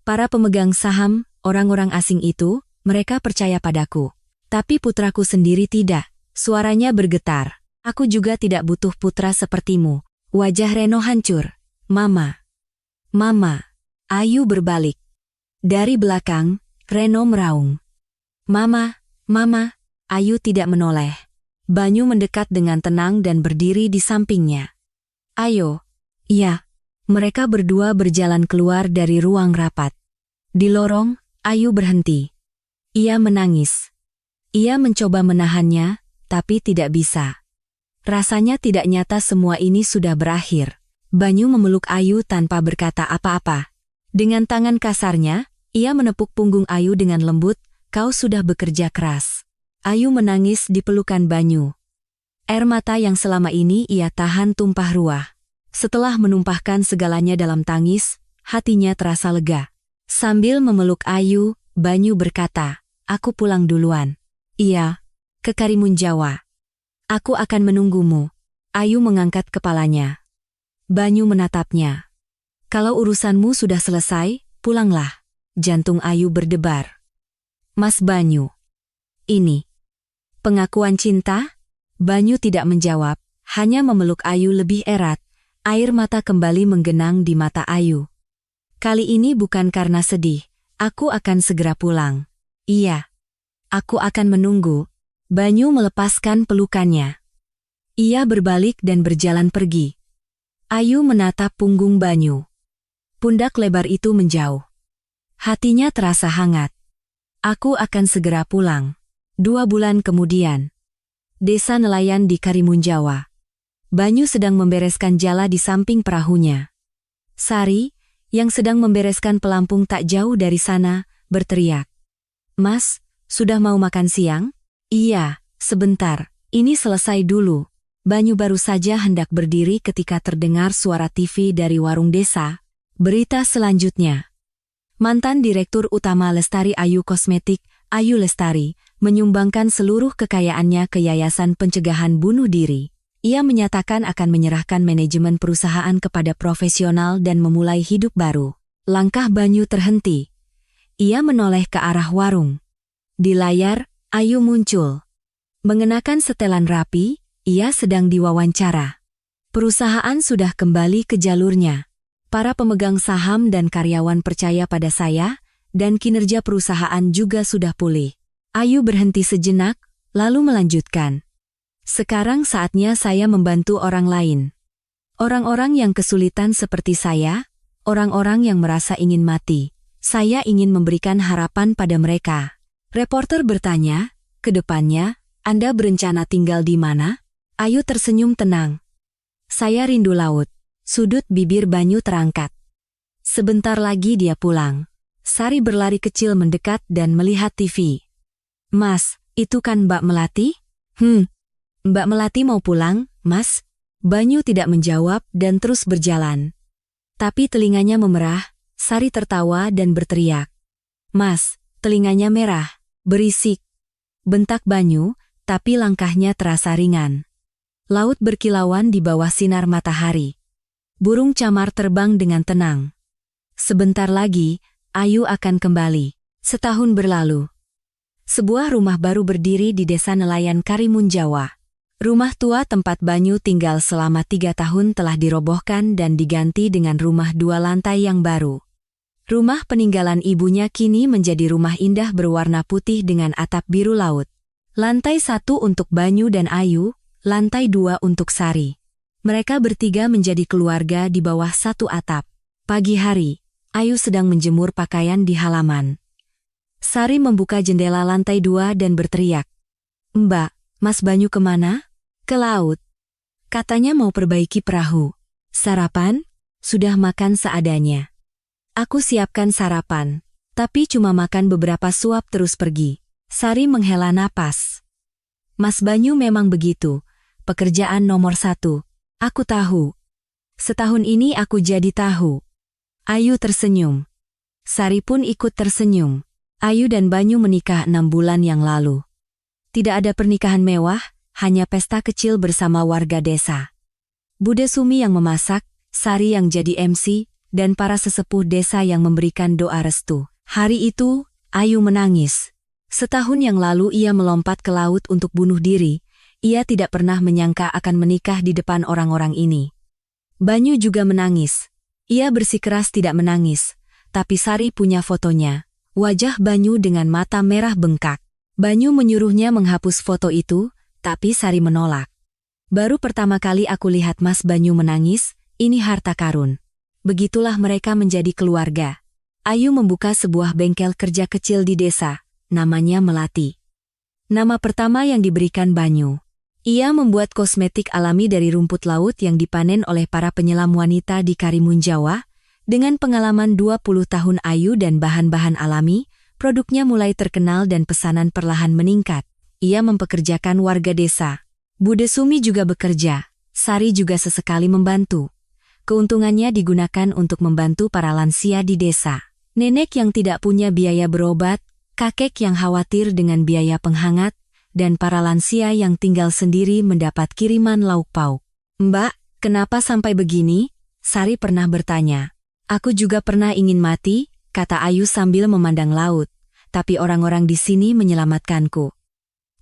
Para pemegang saham, orang-orang asing itu, mereka percaya padaku. Tapi putraku sendiri tidak. Suaranya bergetar. Aku juga tidak butuh putra sepertimu. Wajah Reno hancur. Mama. Mama. Ayu berbalik. Dari belakang, Reno meraung. Mama, Mama. Ayu tidak menoleh. Banyu mendekat dengan tenang dan berdiri di sampingnya. Ayo. Iya. Mereka berdua berjalan keluar dari ruang rapat. Di lorong, Ayu berhenti. Ia menangis. Ia mencoba menahannya, tapi tidak bisa. Rasanya tidak nyata semua ini sudah berakhir. Banyu memeluk Ayu tanpa berkata apa-apa. Dengan tangan kasarnya, ia menepuk punggung Ayu dengan lembut, kau sudah bekerja keras. Ayu menangis di pelukan Banyu. Air mata yang selama ini ia tahan tumpah ruah. Setelah menumpahkan segalanya dalam tangis, hatinya terasa lega. Sambil memeluk Ayu, Banyu berkata, aku pulang duluan. Iya, ke Karimun Jawa. Aku akan menunggumu. Ayu mengangkat kepalanya. Banyu menatapnya. Kalau urusanmu sudah selesai, pulanglah. Jantung Ayu berdebar. Mas Banyu. Ini. Pengakuan cinta? Banyu tidak menjawab, hanya memeluk Ayu lebih erat. Air mata kembali menggenang di mata Ayu. Kali ini bukan karena sedih. Aku akan segera pulang. Iya. Aku akan menunggu. Banyu melepaskan pelukannya. Ia berbalik dan berjalan pergi. Ayu menatap punggung Banyu. Pundak lebar itu menjauh. Hatinya terasa hangat. Aku akan segera pulang. 2 bulan kemudian. Desa nelayan di Karimun Jawa. Banyu sedang membereskan jala di samping perahunya. Sari, yang sedang membereskan pelampung tak jauh dari sana, berteriak. Mas, sudah mau makan siang? Iya, sebentar, ini selesai dulu. Banyu baru saja hendak berdiri ketika terdengar suara TV dari warung desa. Berita selanjutnya. Mantan Direktur Utama Lestari Ayu Kosmetik, Ayu Lestari, menyumbangkan seluruh kekayaannya ke Yayasan Pencegahan Bunuh Diri. Ia menyatakan akan menyerahkan manajemen perusahaan kepada profesional dan memulai hidup baru. Langkah Banyu terhenti. Ia menoleh ke arah warung. Di layar, Ayu muncul. Mengenakan setelan rapi, ia sedang diwawancara. Perusahaan sudah kembali ke jalurnya. Para pemegang saham dan karyawan percaya pada saya, dan kinerja perusahaan juga sudah pulih. Ayu berhenti sejenak, lalu melanjutkan. Sekarang saatnya saya membantu orang lain. Orang-orang yang kesulitan seperti saya, orang-orang yang merasa ingin mati. Saya ingin memberikan harapan pada mereka. Reporter bertanya, ke depannya, Anda berencana tinggal di mana? Ayu tersenyum tenang. Saya rindu laut. Sudut bibir Banyu terangkat. Sebentar lagi dia pulang. Sari berlari kecil mendekat dan melihat TV. Mas, itu kan Mbak Melati? Mbak Melati mau pulang, Mas? Banyu tidak menjawab dan terus berjalan. Tapi telinganya memerah, Sari tertawa dan berteriak. Mas, telinganya merah. Berisik. Bentak Banyu, tapi langkahnya terasa ringan. Laut berkilauan di bawah sinar matahari. Burung camar terbang dengan tenang. Sebentar lagi, Ayu akan kembali. Setahun berlalu. Sebuah rumah baru berdiri di desa nelayan Karimun Jawa. Rumah tua tempat Banyu tinggal selama 3 tahun telah dirobohkan dan diganti dengan rumah 2 lantai yang baru. Rumah peninggalan ibunya kini menjadi rumah indah berwarna putih dengan atap biru laut. Lantai 1 untuk Banyu dan Ayu, lantai 2 untuk Sari. Mereka bertiga menjadi keluarga di bawah satu atap. Pagi hari, Ayu sedang menjemur pakaian di halaman. Sari membuka jendela lantai 2 dan berteriak. Mbak, Mas Banyu kemana? Ke laut. Katanya mau perbaiki perahu. Sarapan? Sudah makan seadanya. Aku siapkan sarapan, tapi cuma makan beberapa suap terus pergi. Sari menghela napas. Mas Banyu memang begitu, pekerjaan nomor 1. Aku tahu. Setahun ini aku jadi tahu. Ayu tersenyum. Sari pun ikut tersenyum. Ayu dan Banyu menikah 6 bulan yang lalu. Tidak ada pernikahan mewah, hanya pesta kecil bersama warga desa. Bude Sumi yang memasak, Sari yang jadi MC, dan para sesepuh desa yang memberikan doa restu. Hari itu, Ayu menangis. Setahun yang lalu ia melompat ke laut untuk bunuh diri. Ia tidak pernah menyangka akan menikah di depan orang-orang ini. Banyu juga menangis. Ia bersikeras tidak menangis, tapi Sari punya fotonya. Wajah Banyu dengan mata merah bengkak. Banyu menyuruhnya menghapus foto itu, tapi Sari menolak. Baru pertama kali aku lihat Mas Banyu menangis, ini harta karun. Begitulah mereka menjadi keluarga. Ayu membuka sebuah bengkel kerja kecil di desa, namanya Melati. Nama pertama yang diberikan Banyu. Ia membuat kosmetik alami dari rumput laut yang dipanen oleh para penyelam wanita di Karimun Jawa. Dengan pengalaman 20 tahun Ayu dan bahan-bahan alami, produknya mulai terkenal dan pesanan perlahan meningkat. Ia mempekerjakan warga desa. Bude Sumi juga bekerja, Sari juga sesekali membantu. Keuntungannya digunakan untuk membantu para lansia di desa. Nenek yang tidak punya biaya berobat, kakek yang khawatir dengan biaya penghangat, dan para lansia yang tinggal sendiri mendapat kiriman lauk pauk. "Mbak, kenapa sampai begini?" Sari pernah bertanya. "Aku juga pernah ingin mati," kata Ayu sambil memandang laut. "Tapi orang-orang di sini menyelamatkanku."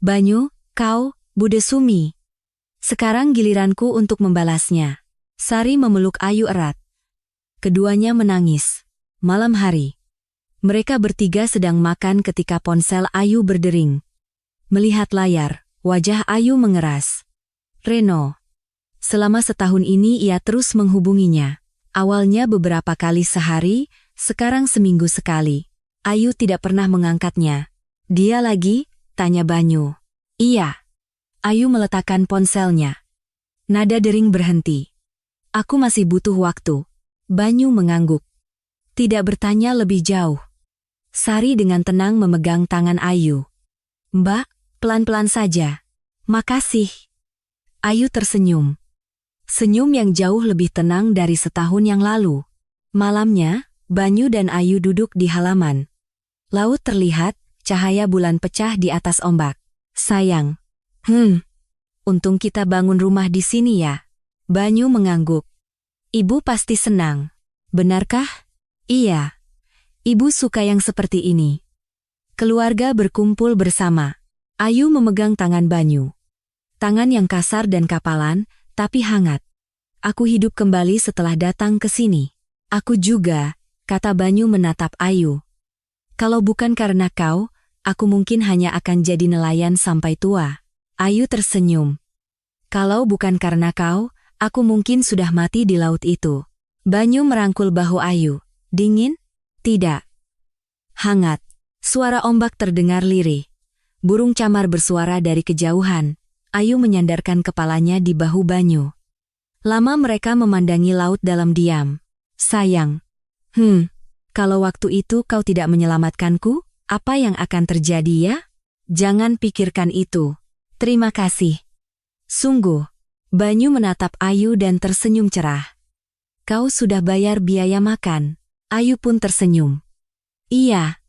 "Banyu, kau, Bude Sumi. Sekarang giliranku untuk membalasnya." Sari memeluk Ayu erat. Keduanya menangis. Malam hari. Mereka bertiga sedang makan ketika ponsel Ayu berdering. Melihat layar, wajah Ayu mengeras. Reno. Selama setahun ini ia terus menghubunginya. Awalnya beberapa kali sehari, sekarang seminggu sekali. Ayu tidak pernah mengangkatnya. "Dia lagi?" tanya Banyu. "Iya." Ayu meletakkan ponselnya. Nada dering berhenti. "Aku masih butuh waktu." Banyu mengangguk. Tidak bertanya lebih jauh. Sari dengan tenang memegang tangan Ayu. "Mbak, pelan-pelan saja." "Makasih." Ayu tersenyum. Senyum yang jauh lebih tenang dari setahun yang lalu. Malamnya, Banyu dan Ayu duduk di halaman. Laut terlihat, cahaya bulan pecah di atas ombak. "Sayang. Untung kita bangun rumah di sini ya." Banyu mengangguk. "Ibu pasti senang. Benarkah?" "Iya. Ibu suka yang seperti ini." Keluarga berkumpul bersama. Ayu memegang tangan Banyu. Tangan yang kasar dan kapalan, tapi hangat. "Aku hidup kembali setelah datang ke sini." "Aku juga," kata Banyu menatap Ayu. "Kalau bukan karena kau, aku mungkin hanya akan jadi nelayan sampai tua." Ayu tersenyum. "Kalau bukan karena kau, aku mungkin sudah mati di laut itu." Banyu merangkul bahu Ayu. "Dingin?" "Tidak." "Hangat." Suara ombak terdengar lirih. Burung camar bersuara dari kejauhan. Ayu menyandarkan kepalanya di bahu Banyu. Lama mereka memandangi laut dalam diam. "Sayang. Kalau waktu itu kau tidak menyelamatkanku, apa yang akan terjadi ya?" "Jangan pikirkan itu. Terima kasih." "Sungguh." Banyu menatap Ayu dan tersenyum cerah. "Kau sudah bayar biaya makan." Ayu pun tersenyum. "Iya.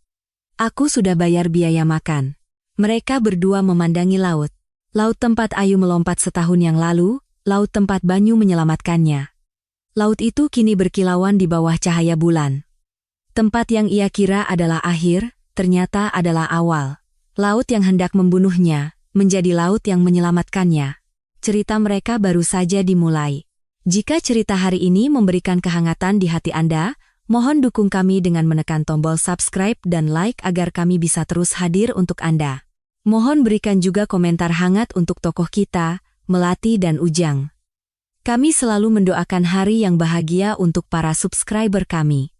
Aku sudah bayar biaya makan." Mereka berdua memandangi laut. Laut tempat Ayu melompat setahun yang lalu, laut tempat Banyu menyelamatkannya. Laut itu kini berkilauan di bawah cahaya bulan. Tempat yang ia kira adalah akhir, ternyata adalah awal. Laut yang hendak membunuhnya, menjadi laut yang menyelamatkannya. Cerita mereka baru saja dimulai. Jika cerita hari ini memberikan kehangatan di hati Anda, mohon dukung kami dengan menekan tombol subscribe dan like agar kami bisa terus hadir untuk Anda. Mohon berikan juga komentar hangat untuk tokoh kita, Melati dan Ujang. Kami selalu mendoakan hari yang bahagia untuk para subscriber kami.